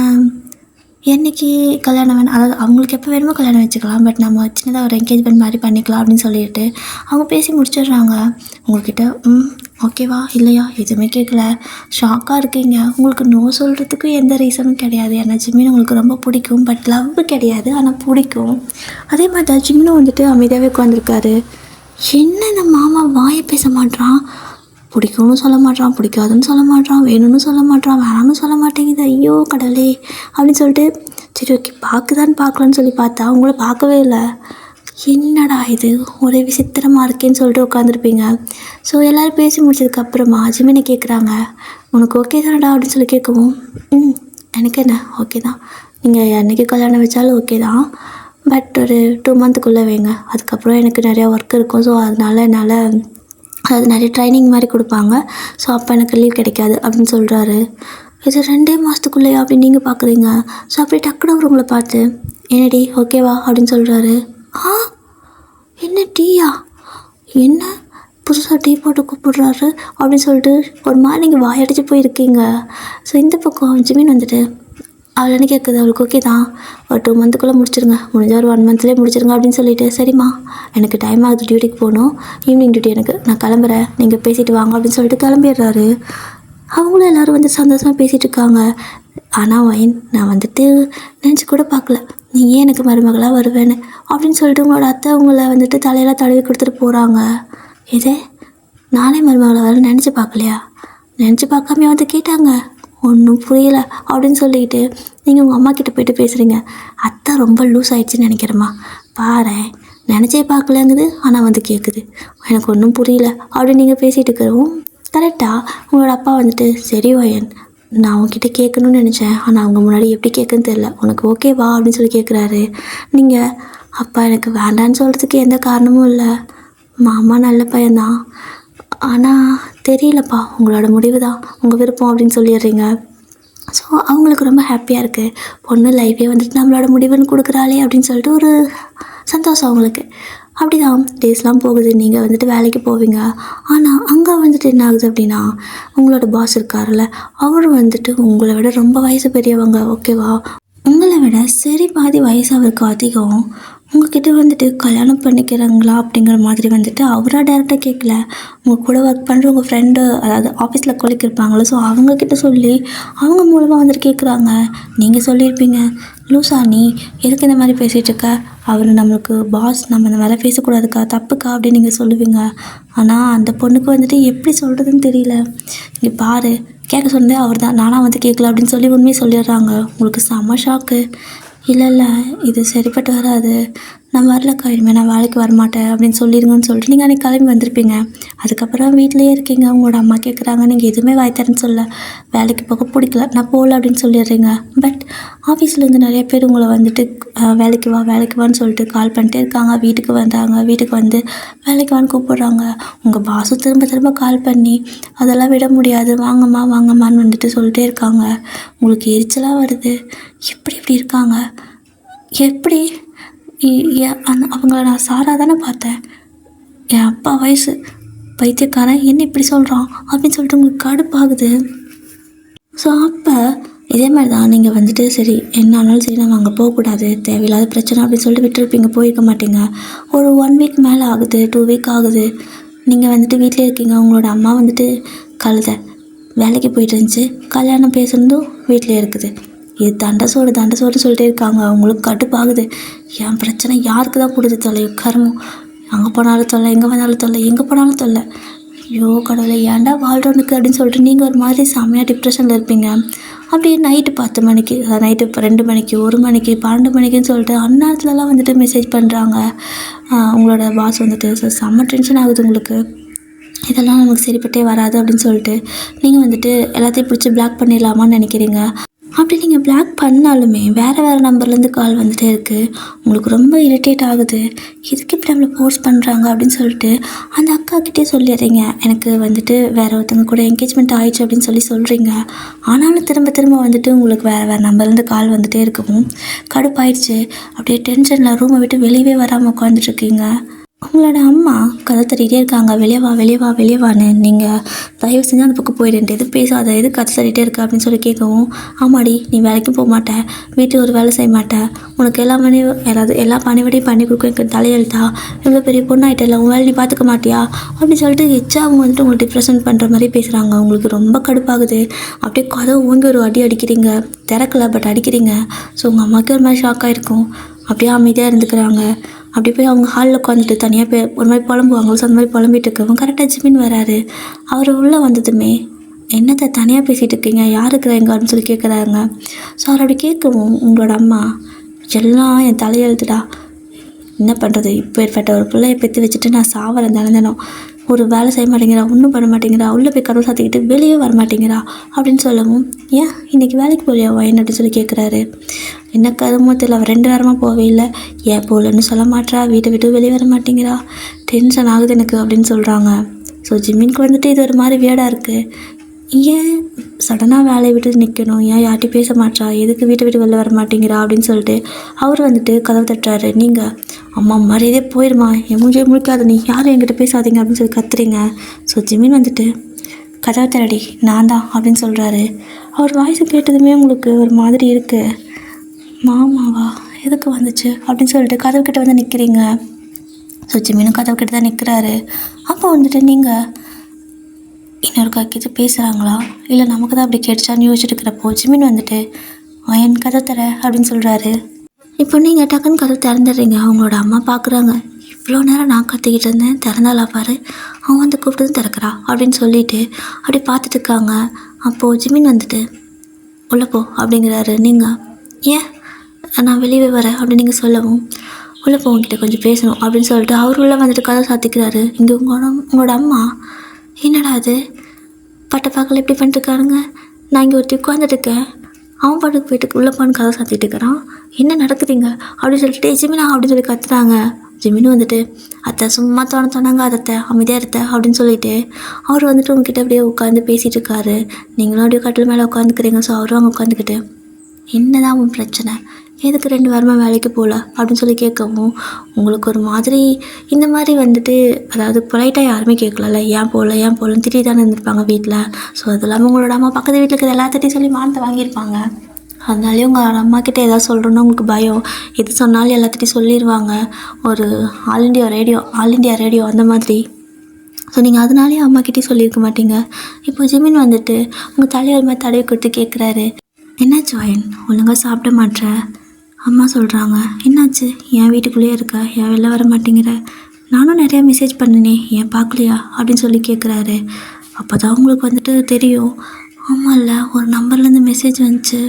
[SPEAKER 1] என்றைக்கு கல்யாணம் வேணும், அதாவது அவங்களுக்கு எப்போ வேணுமோ கல்யாணம் வச்சுக்கலாம், பட் நம்ம சின்னதாக ஒரு என்கேஜ்மெண்ட் மாதிரி பண்ணிக்கலாம் அப்படின்னு சொல்லிட்டு அவங்க பேசி முடிச்சிடுறாங்க. உங்கள்கிட்ட ஓகேவா இல்லையா எதுவுமே கேட்கல, ஷாக்காக இருக்கீங்க. உங்களுக்கு நோ சொல்கிறதுக்கு எந்த ரீசனும் கிடையாது. ஏன்னா ஜிமின் உங்களுக்கு ரொம்ப பிடிக்கும், பட் லவ் கிடையாது, ஆனால் பிடிக்கும். அதே மாதிரி தான் ஜிமினும் வந்துட்டு அமைதியாகவே உட்காந்துருக்காரு. என்ன இந்த மாமா வாயை பேச மாட்டான், பிடிக்கும்னு சொல்ல மாட்டான், பிடிக்காதுன்னு சொல்ல மாட்டான், வேணும்னு சொல்ல மாட்டான், வேணாம்னு சொல்ல மாட்டேங்குது, ஐயோ கடவுளே அப்படின்னு சொல்லிட்டு சரி ஓகே பார்க்குதான்னு பார்க்கலான்னு சொல்லி பார்த்தா அவங்கள பார்க்கவே இல்லை. என்னடா இது ஒரே விசித்திரமாக இருக்கேன்னு சொல்லிட்டு உட்காந்துருப்பீங்க. ஸோ எல்லோரும் பேசி முடிச்சதுக்கப்புறமா ஜிமினை கேட்குறாங்க, உனக்கு ஓகே தானடா அப்படின்னு சொல்லி கேட்கவும், எனக்கு என்ன ஓகே தான், நீங்கள் என்றைக்கு கல்யாணம் வச்சாலும் ஓகே தான், பட் ஒரு 2 மந்த்துக்குள்ளே வைங்க, அதுக்கப்புறம் எனக்கு நிறையா ஒர்க் இருக்கும், ஸோ அதனால் என்னால் அதாவது நிறைய ட்ரைனிங் மாதிரி கொடுப்பாங்க, ஸோ அப்போ எனக்கு லீவ் கிடைக்காது அப்படின்னு சொல்கிறாரு. இது 2 மாதத்துக்குள்ளேயா அப்படின்னு நீங்கள் பார்க்குறீங்க. ஸோ அப்படியே டக்குனு அவர் உங்களை பார்த்து, என்னடி ஓகேவா அப்படின்னு சொல்கிறாரு. என்ன டீயா, என்ன புதுசாக டீ போட்டு கூப்பிடுறாரு அப்படின்னு சொல்லிட்டு ஒரு மாதிரி நீங்கள் வாயடிச்சு போயிருக்கீங்க. ஸோ இந்த பக்கம் ஜிமின் வந்துட்டு, அவள் என்ன கேட்குது, அவளுக்கு ஓகே தான், ஒரு 2 மந்த்துக்குள்ளே முடிச்சிருங்க, முடிஞ்சால் ஒரு 1 மந்த்லேயே முடிச்சிருங்க அப்படின்னு சொல்லிட்டு, சரிம்மா எனக்கு டைம் ஆகுது, டியூட்டிக்கு போகணும், ஈவினிங் டியூட்டி எனக்கு, நான் கிளம்புறேன், நீங்கள் பேசிட்டு வாங்க அப்படின்னு சொல்லிட்டு கிளம்பிடுறாரு. அவங்களும் எல்லோரும் வந்து சந்தோஷமாக பேசிகிட்டு இருக்காங்க. ஆனால் வைன், நான் வந்துட்டு நினச்சி கூட பார்க்கல நீ ஏன் எனக்கு மருமகளாக வருவேன்னு அப்படின்னு சொல்லிட்டு உங்களோட அத்தை உங்களை வந்துட்டு தலையெல்லாம் தடவி கொடுத்துட்டு போகிறாங்க. இதே நானே மருமகளாக வரேன்னு நினச்சி பார்க்கலையா, நினச்சி பார்க்காம வந்து கேட்டாங்க, ஒன்றும் புரியல அப்படின்னு சொல்லிட்டு நீங்கள் உங்கள் அம்மா கிட்டே போய்ட்டு பேசுகிறீங்க. அத்தை ரொம்ப லூஸ் ஆகிடுச்சின்னு நினைக்கிறேம்மா, பாரு நினச்சே பார்க்கலங்குது, ஆனால் வந்து கேட்குது, எனக்கு ஒன்றும் புரியல அப்படின்னு நீங்கள் பேசிகிட்டு இருக்கிறவும் கரெக்டாக உங்களோட அப்பா வந்துட்டு, சரி வயன் நான் உங்ககிட்ட கேட்கணும்னு நினச்சேன், ஆனால் அவங்க முன்னாடி எப்படி கேட்குன்னு தெரில, உனக்கு ஓகேவா அப்படின்னு சொல்லி கேட்குறாரு. நீங்கள் அப்பா எனக்கு வேண்டான்னு சொல்கிறதுக்கு எந்த காரணமும் இல்லை, மாமா நல்ல பையன்தான், ஆனால் தெரியலப்பா உங்களோட முடிவு தான், உங்கள் விருப்பம் அப்படின்னு சொல்லிடுறீங்க. ஸோ அவங்களுக்கு ரொம்ப ஹாப்பியாக இருக்குது, பொண்ணு லைஃபே வந்துட்டு நம்மளோட முடிவுன்னு கொடுக்குறாளே அப்படின்னு சொல்லிட்டு ஒரு சந்தோஷம் அவங்களுக்கு. அப்படி தான் டேஸ்லாம் போகுது, நீங்கள் வந்துட்டு வேலைக்கு போவீங்க. ஆனால் அங்கே வந்துட்டு என்ன ஆகுது அப்படின்னா, உங்களோட பாஸ் இருக்கார்ல, அவர் வந்துட்டு உங்களை விட ரொம்ப வயசு பெரியவங்க, ஓகேவா, உங்களை விட சரி பாதி வயசு அவருக்கு அதிகம். உங்ககிட்ட வந்துட்டு கல்யாணம் பண்ணிக்கிறாங்களா அப்படிங்கிற மாதிரி வந்துட்டு அவராக டேரெக்டாக கேட்கல, உங்கள் கூட ஒர்க் பண்ணுற உங்கள் ஃப்ரெண்டு, அதாவது ஆஃபீஸில் கொலைக்கு இருப்பாங்களோ, ஸோ அவங்கக்கிட்ட சொல்லி அவங்க மூலமாக வந்துட்டு கேட்குறாங்க. நீங்கள் சொல்லியிருப்பீங்க, லூசா நீ எதுக்கு இந்த மாதிரி பேசிகிட்டு இருக்க, அவர் நம்மளுக்கு பாஸ், நம்ம இந்த மாதிரிலாம் பேசக்கூடாதுக்கா, தப்புக்கா அப்படின்னு நீங்கள் சொல்லுவீங்க. ஆனால் அந்த பொண்ணுக்கு வந்துட்டு எப்படி சொல்கிறதுன்னு தெரியல. இங்கே பாரு, கேட்க சொன்னதே அவர் தான், நானாக வந்து கேட்கல அப்படின்னு சொல்லி உண்மையை சொல்லிடுறாங்க. உங்களுக்கு செம்ம ஷாக்கு. இல்லை இது சரிப்பட்டு வராது, நான் வரலக்கா, இனிமேல் நான் வேலைக்கு வரமாட்டேன் அப்படின்னு சொல்லிடுங்கன்னு சொல்லிட்டு நீங்கள் அன்றைக்கி கிளம்பி வந்திருப்பீங்க. அதுக்கப்புறம் வீட்டிலையே இருக்கீங்க, உங்களோட அம்மா கேட்குறாங்க, நீங்கள் எதுவுமே வாய்த்தரன்னு சொல்ல, வேலைக்கு போக பிடிக்கல, நான் போகல அப்படின்னு சொல்லிடுறீங்க. பட் ஆஃபீஸ்லேருந்து நிறைய பேர் உங்களை வந்துட்டு வேலைக்கு வான்னு சொல்லிட்டு கால் பண்ணிட்டே இருக்காங்க. வீட்டுக்கு வந்தாங்க, வீட்டுக்கு வந்து வேலைக்கு வான்னு கூப்பிட்றாங்க. உங்கள் பாஸும் திரும்ப கால் பண்ணி அதெல்லாம் விட முடியாது, வாங்கம்மான்னு வந்துட்டு சொல்லிட்டே இருக்காங்க. உங்களுக்கு எரிச்சலாக வருது, இப்படி இருக்காங்க, எப்படி அவங்கள நான் சாராக தானே பார்த்தேன், என் அப்பா வயசு பைத்தியக்காரன் என்ன இப்படி சொல்கிறான் அப்படின்னு சொல்லிட்டு உங்களுக்கு கடுப்பாகுது. ஸோ அப்போ இதே மாதிரி தான் நீங்கள் வந்துட்டு சரி என்ன ஆனாலும் சரி நாங்கள் அங்கே போகக்கூடாது, தேவையில்லாத பிரச்சனை அப்படின்னு சொல்லிட்டு விட்டுருப்பீங்க, போயிருக்க மாட்டீங்க. ஒரு 1 வீக் மேலே ஆகுது, 2 வீக் ஆகுது, நீங்கள் வந்துட்டு வீட்டிலே இருக்கீங்க. உங்களோட அம்மா வந்துட்டு கழுத வேலைக்கு போயிட்டு இருந்துச்சு, கல்யாணம் பேசுனதும் வீட்டிலே இருக்குது, இது தண்டை சோறு சொல்லிட்டே இருக்காங்க. அவங்களுக்கு கடுப்பாகுது, என் பிரச்சனை யாருக்கு தான் கொடுத்து தொல்லை, கர்மம், அங்கே போனாலும் தொல்லை, எங்கே வந்தாலும் தொல்லை, எங்கே போனாலும் தொல்லை, ஐயோ கடவுளை ஏன்டா வாழ்கிறோனுக்கு அப்படின்னு சொல்லிட்டு நீங்கள் ஒரு மாதிரி செம்மையாக டிப்ரெஷனில் இருப்பீங்க. அப்படியே நைட்டு 10 மணிக்கு, நைட்டு 2 மணிக்கு, 1 மணிக்கு, 12 மணிக்குன்னு சொல்லிட்டு அந்நேரத்துலலாம் வந்துட்டு மெசேஜ் பண்ணுறாங்க உங்களோட பாஸ் வந்துட்டு. ஸோ செம்ம டென்ஷன் ஆகுது உங்களுக்கு. இதெல்லாம் நமக்கு சரிப்பட்டே வராது அப்படின்னு சொல்லிட்டு நீங்கள் வந்துட்டு எல்லாத்தையும் பிடிச்சி பிளாக் பண்ணிடலாமான்னு நினைக்கிறீங்க. அப்படி நீங்கள் பிளாக் பண்ணாலுமே வேறு நம்பர்லேருந்து கால் வந்துகிட்டே இருக்குது. உங்களுக்கு ரொம்ப இரிட்டேட் ஆகுது. இதுக்கு இப்படி நம்மளை ஃபோர்ஸ் பண்ணுறாங்க அப்படின்னு சொல்லிட்டு அந்த அக்காக்கிட்டே சொல்லிடுறீங்க. எனக்கு வந்துட்டு வேறு ஒருத்தவங்க கூட என்கேஜ்மெண்ட் ஆயிடுச்சு அப்படின்னு சொல்கிறீங்க. ஆனாலும் திரும்ப திரும்ப வந்துட்டு உங்களுக்கு வேறு நம்பர்லேருந்து கால் வந்துகிட்டே இருக்கவும் கடுப்பாயிடுச்சு. அப்படியே டென்ஷனில் ரூமை விட்டு வெளியவே வராமல் உட்காந்துட்ருக்கீங்க. உங்களோட அம்மா கதை தட்டிகிட்டே இருக்காங்க. வெளியே வான்னு. நீங்கள் தயவு செஞ்சு அந்த பக்கம் போயிடுன்ட்டு எது பேசாத, எது கதை தட்டிகிட்டே இருக்க அப்படின்னு சொல்லி கேட்கவும், ஆமாடி நீ வேலைக்கும் போக மாட்டேன், வீட்டில் ஒரு வேலை செய்ய மாட்டேன், உனக்கு எல்லா பணிவிடையும் பண்ணி கொடுக்க எனக்கு தலையெழுத்தா, இவ்வளோ பெரிய பொண்ணாயிட்டல, உன் வேலை நீ பார்த்துக்க மாட்டியா அப்படின்னு சொல்லிட்டு எச்சா அவங்க வந்துட்டு உங்களுக்கு டிப்ரெஷன் பண்ணுற மாதிரி பேசுகிறாங்க. உங்களுக்கு ரொம்ப கடுப்பாகுது. அப்படியே கதவு ஓங்கி ஒரு அடி அடிக்கிறீங்க. திறக்கலை, பட் அடிக்கிறீங்க. ஸோ உங்கள் அம்மாவுக்கு ஒரு மாதிரி ஷாக் ஆகிருக்கும். அப்படியே அமைதியாக இருந்துக்கிறாங்க. அப்படி போய் அவங்க ஹாலில் உட்காந்துட்டு தனியாக ஒரு மாதிரி புலம்புவாங்க. ஸோ அந்த மாதிரி புலம்பிட்டு இருக்கவங்க கரெக்டாக ஜிமின் வராரு. அவர் உள்ளே வந்ததுமே என்னத்தை தனியாக பேசிகிட்டு இருக்கீங்க, யார் இருக்கிறாங்க அப்படின்னு சொல்லி கேட்குறாங்க. ஸோ அவர் அப்படி கேட்கவும் உங்களோட அம்மா, எல்லாம் என் தலையெழுத்துடா, என்ன பண்ணுறது, இப்போ ஏற்பட்ட ஒரு பிள்ளையை பெற்று வச்சுட்டு நான் சாவறேன் தினம். ஒரு வேலை செய்ய மாட்டேங்கிறா, ஒன்றும் பண்ண மாட்டேங்கிறா, உள்ளே போய் கதவு சாத்திக்கிட்டு வெளியே வர மாட்டேங்கிறா அப்படின்னு சொல்லவும், ஏன் இன்றைக்கி வேலைக்கு போகலையாவா என்ன அப்படின்னு சொல்லி கேட்குறாரு. என்ன கருமோ தெரியல, அவள் 2 வாரமாக போகவே இல்லை, ஏன் போகலன்னு சொல்ல மாட்டா, வீட்டை விட்டு வெளியே வர மாட்டேங்கிறா, டென்ஷன் ஆகுது எனக்கு அப்படின்னு சொல்கிறாங்க. ஸோ ஜிம்மினுக்கு வந்துட்டு இது ஒரு மாதிரி வியர்டாக இருக்குது. ஏன் சடனாக வேலையை விட்டு நிற்கணும், ஏன் யார்ட்டையும் பேச மாட்டா, எதுக்கு வீட்டை விட்டு வெளில வர மாட்டேங்கிறா அப்படின்னு சொல்லிட்டு அவர் வந்துட்டு கதவு தட்டுறாரு. நீங்கள் அம்மா மரியாதையே போயிடுமா, என் மூஞ்சியே முழிக்காத, நீ யாரும் என்கிட்ட பேசாதீங்க அப்படின்னு சொல்லி கத்துறீங்க. ஸோ ஜிமின் வந்துட்டு கதவை தரடி நான் தான் அப்படின்னு சொல்கிறாரு. அவர் வாய்ஸை கேட்டதுமே உங்களுக்கு ஒரு மாதிரி இருக்குது. மாமாவா எதுக்கு வந்துச்சு அப்படின்னு சொல்லிட்டு கதவு கிட்ட வந்து நிற்கிறீங்க. ஸோ ஜிமினும் கதவு கிட்ட தான் நிற்கிறாரு. அப்போ வந்துட்டு நீங்கள் இன்னொரு காக்கிட்டு பேசுகிறாங்களா இல்லை நமக்கு தான் அப்படி கேட்டுச்சான்னு யோசிச்சுட்டு இருக்கிறப்போ ஜிமின் வந்துட்டு என் கதை தர அப்படின்னு சொல்கிறாரு. இப்போ நீங்கள் டக்குன்னு கதை திறந்துடுறீங்க. அவங்களோட அம்மா பார்க்குறாங்க. இவ்வளோ நேரம் நான் கத்திக்கிட்டு இருந்தேன், திறந்தாலா பாரு, அவன் வந்து கூப்பிட்டு திறக்கிறா அப்படின்னு சொல்லிட்டு அப்படி பார்த்துட்டு இருக்காங்க. அப்போது ஜிமின் வந்துட்டு உள்ளே போ அப்படிங்கிறாரு. நீங்கள் ஏன் நான் வெளியே வரேன் அப்படின்னு நீங்கள் சொல்லவும், உள்ளே போ உங்ககிட்ட கொஞ்சம் பேசணும் அப்படின்னு சொல்லிட்டு அவர் உள்ளே வந்துட்டு கதை சாத்திக்கிறாரு. இங்கே உங்களோட அம்மா என்னடா அது பட்டை பார்க்கல எப்படி பண்ணிட்டுருக்காருங்க, நான் இங்கே ஒருத்தி உட்காந்துட்டுருக்கேன், அவன் பாட்டுக்கு போயிட்டு உள்ளே போன்னு கதை சாத்திட்டு இருக்கிறான், என்ன நடக்குதுங்க அப்படின்னு சொல்லிட்டு ஜிமினா அப்படின்னு சொல்லி கத்துறாங்க. ஜிமினும் வந்துட்டு அத்தை சும்மா தோணாங்க அதத்தை அமைதியாக இருத்த அப்படின்னு சொல்லிட்டு அவர் வந்துட்டு உங்ககிட்ட அப்படியே உட்காந்து பேசிகிட்டு இருக்காரு. நீங்களும் அப்படியே கட்டில் மேலே உட்காந்துக்கிறீங்க. ஸோ அவரும் அங்கே உட்காந்துக்கிட்டு என்னதான் உன் பிரச்சனை, எதுக்கு 2 வாரமாக வேலைக்கு போகல அப்படின்னு சொல்லி கேட்கவும் உங்களுக்கு ஒரு மாதிரி இந்த மாதிரி வந்துட்டு, அதாவது பொலைட்டாக யாருமே கேட்கல, ஏன் போகலன்னு திட்டி தானே இருந்திருப்பாங்க வீட்டில். ஸோ அது இல்லாமல் உங்களோட அம்மா பக்கத்து வீட்டில் இருக்கிற எல்லாத்திட்டையும் சொல்லி மானத்தை வாங்கியிருப்பாங்க. அதனாலே உங்கள் அம்மா கிட்டே எதாவது சொல்கிறோன்னா உங்களுக்கு பயம், எது சொன்னாலும் எல்லாத்திட்டையும் சொல்லிடுவாங்க. ஒரு ஆல் இண்டியா ரேடியோ அந்த மாதிரி. ஸோ நீங்கள் அதனாலேயே அம்மாக்கிட்டே சொல்லியிருக்க மாட்டீங்க. இப்போ ஜிமின் வந்துட்டு உங்கள் தலைவர் மாதிரி தடவை கொடுத்து கேட்குறாரு. என்னாச்சு வயன், ஒழுங்காக சாப்பிட மாட்டேற, அம்மா சொல்கிறாங்க, என்னாச்சு, என் வீட்டுக்குள்ளேயே இருக்க, ஏன் வெளில வர மாட்டேங்கிற, நானும் நிறையா மெசேஜ் பண்ணினே, ஏன் பார்க்கலையா அப்படின்னு சொல்லி கேட்குறாரு. அப்போ தான் உங்களுக்கு வந்துட்டு தெரியும், ஆமாம் இல்லை ஒரு நம்பர்லேருந்து மெசேஜ் வந்துச்சு,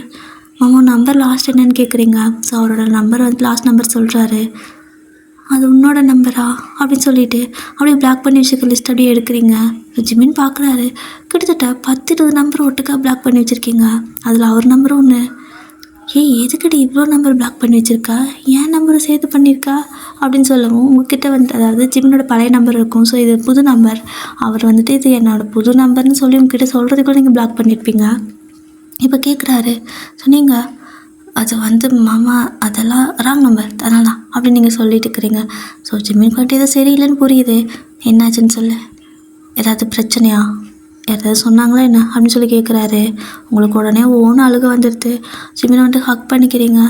[SPEAKER 1] மாமா நம்பர் லாஸ்ட் என்னன்னு கேட்குறீங்க. ஸோ அவரோட நம்பர் வந்து லாஸ்ட் நம்பர் சொல்கிறாரு. அது உன்னோட நம்பரா அப்படின்னு சொல்லிட்டு அப்படியே பிளாக் பண்ணி வச்சுருக்க லிஸ்ட் அப்படியே எடுக்கிறீங்க. ஜிமின் பார்க்குறாரு, கிட்டத்தட்ட 10-20 நம்பர் ஒட்டுக்கா பிளாக் பண்ணி வச்சுருக்கீங்க, அதில் அவர் நம்பரும் ஒன்று. எதுக்கடி இவ்வளோ நம்பர் பிளாக் பண்ணி வச்சுருக்கா, ஏன் நம்பரும் சேர்த்து பண்ணியிருக்கா அப்படின்னு சொல்லவும் உங்ககிட்ட வந்து, அதாவது ஜிமினோட பழைய நம்பர் இருக்கும். ஸோ இது புது நம்பர், அவர் வந்துட்டு இது என்னோடய புது நம்பர்னு சொல்லி உங்ககிட்ட சொல்கிறதுக்குள்ள நீங்கள் பிளாக் பண்ணியிருப்பீங்க. இப்போ கேட்குறாரு. ஸோ நீங்கள் அது வந்து மாமா அதெல்லாம் ராங் நம்பர் அதனால தான் அப்படின்னு நீங்கள் சொல்லிட்டு இருக்கிறீங்க. ஸோ ஜிமின் பண்ணிட்டு எதுவும் சரியில்லைன்னு புரியுது, என்னாச்சுன்னு சொல்லு, ஏதாவது பிரச்சனையா, யாராவது சொன்னாங்களா என்ன அப்படின்னு சொல்லி கேட்குறாரு. உங்களுக்கு உடனே ஓன்னு அழுக வந்துடுது. ஜிமினை வந்துட்டு ஹக் பண்ணிக்கிறீங்க.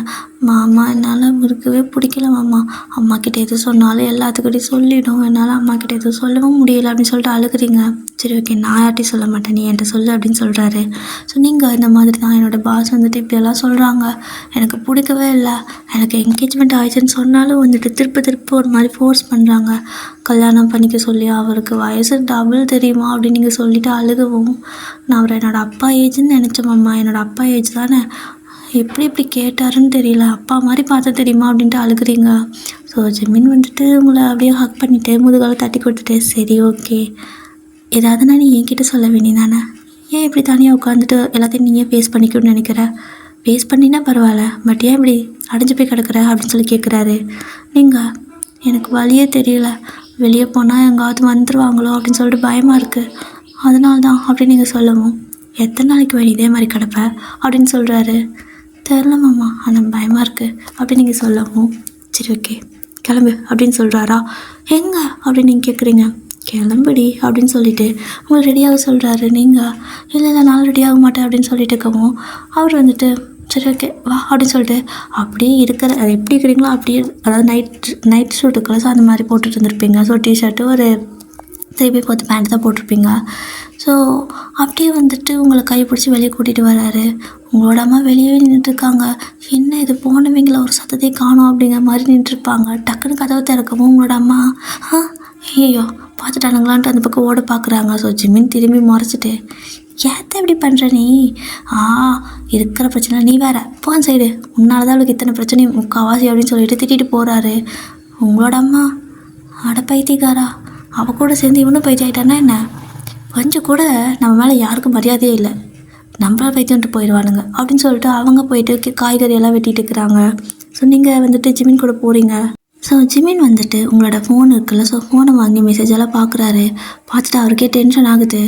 [SPEAKER 1] மாமா என்னால் இருக்கவே பிடிக்கல மாமா, அம்மா கிட்டே எது சொன்னாலும் எல்லாத்துக்கிட்டையும் சொல்லிவிடும், என்னால் அம்மா கிட்டே எதுவும் சொல்லவும் முடியலை அப்படின்னு சொல்லிட்டு அழுகுறீங்க. சரி ஓகே, நான் யார்ட்டையும் சொல்ல மாட்டேன், நீ என்கிட்ட சொல்லு அப்படின்னு சொல்கிறாரு. ஸோ நீங்கள் இந்த மாதிரி தான், என்னோடய பாஸ் வந்துட்டு இப்படியெல்லாம் சொல்கிறாங்க, எனக்கு பிடிக்கவே இல்லை, எனக்கு என்கேஜ்மெண்ட் ஆயிடுச்சுன்னு சொன்னாலும் வந்துட்டு திருப்ப ஒரு மாதிரி ஃபோர்ஸ் பண்ணுறாங்க, கல்யாணம் பண்ணிக்க சொல்லி, அவருக்கு வயசு டபுள் தெரியுமா அப்படின்னு நீங்கள் சொல்லிவிட்டு அழுகவும், நான் அவரை என்னோடய அப்பா ஏஜ்னு நினச்சேன் மாமா, என்னோடய அப்பா ஏஜ் தானே, எப்படி கேட்டாருன்னு தெரியல, அப்பா மாதிரி பார்த்தா தெரியுமா அப்படின்ட்டு அழுகுறீங்க. ஸோ ஜிமின் வந்துட்டு உங்களை அப்படியே ஹக் பண்ணிவிட்டு முதுகால தட்டி கொடுத்துட்டு, சரி ஓகே, ஏதாவதுனா நீ என்கிட்ட சொல்ல வேண்டியதானே, ஏன் இப்படி தனியாக உட்காந்துட்டு எல்லாத்தையும் நீயே ஃபேஸ் பண்ணிக்கணும்னு நினைக்கிற, பேஸ் பண்ணினா பரவாயில்ல, பட் ஏன் இப்படி அடைஞ்சு போய் கிடக்குற அப்படின்னு சொல்லி கேட்குறாரு. நீங்கள் எனக்கு வழியே தெரியல, வெளியே போனால் எங்காவது வந்துடுவாங்களோ அப்படின்னு சொல்லிட்டு பயமாக இருக்குது, அதனால தான் அப்படின்னு நீங்கள் சொல்லவும், எத்தனை நாளைக்கு வேணும் இதே மாதிரி கிடப்ப அப்படின்னு சொல்கிறாரு. தெரில மாமா, ஆனால் பயமாக இருக்குது அப்படின்னு நீங்கள் சொல்லவும், சரி ஓகே கிளம்பு அப்படின்னு சொல்கிறாரா. எங்கே அப்படின்னு நீங்கள் கேட்குறீங்க. கிளம்புடி அப்படின்னு சொல்லிட்டு உங்களை ரெடியாக சொல்கிறாரு. நீங்கள் இல்லை நான் ரெடியாக மாட்டேன் அப்படின்னு சொல்லிட்டு இருக்கவும், அவர் வந்துட்டு சரி ஓகே வா அப்படின்னு சொல்லிட்டு அப்படியே இருக்கிற அது எப்படி இருக்கிறீங்களோ அப்படியே, அதாவது நைட் ஷூட்டுக்குள்ள அந்த மாதிரி போட்டுட்டு இருந்திருப்பீங்க. ஸோ டிஷர்ட்டு ஒரு 3/4 பேண்ட் தான் போட்டிருப்பீங்க. ஸோ அப்படியே வந்துட்டு உங்களை கை பிடிச்சி வெளியே கூட்டிகிட்டு வராரு. உங்களோட அம்மா வெளியே நின்றுட்டுருக்காங்க. என்ன இது போனவங்கள ஒரு சத்தத்தையும் காணோம் அப்படிங்கிற மாதிரி நின்றுருப்பாங்க. டக்குன்னு கதவை திறக்கவும் உங்களோட அம்மா ஐயோ பார்த்துட்டானுங்களான்ட்டு அந்த பக்கம் ஓட பார்க்குறாங்க. ஸோ ஜிமின் திரும்பி முறைச்சிட்டு, ஏத்த இப்படி பண்ணுற நீ, இருக்கிற பிரச்சனை நீ வேற போன் சைடு, உன்னால தான் அவளுக்கு இத்தனை பிரச்சனையும் முக்கால்வாசி அப்படின்னு சொல்லிட்டு திட்டிட்டு போகிறாரு. உங்களோட அம்மா அட பைத்தியக்காரா, அவள் கூட சேர்ந்து இவனும் பைத்தியம் ஆகிட்டானா என்ன, கொஞ்சம் கூட நம்ம மேலே யாருக்கும் மரியாதையே இல்லை, நம்மளால் பைத்தியம்ட்டு போயிடுவானுங்க அப்படின்னு சொல்லிட்டு அவங்க போயிட்டு காய்கறியெல்லாம் வெட்டிட்டு இருக்கிறாங்க. ஸோ நீங்கள் வந்துட்டு ஜிமின் கூட போகிறீங்க. ஸோ ஜிமின் வந்துட்டு உங்களோட ஃபோன் இருக்குல்ல, ஸோ ஃபோனை வாங்கி மெசேஜ் எல்லாம் பார்க்குறாரு. பார்த்துட்டு அவருக்கே டென்ஷன் ஆகுது.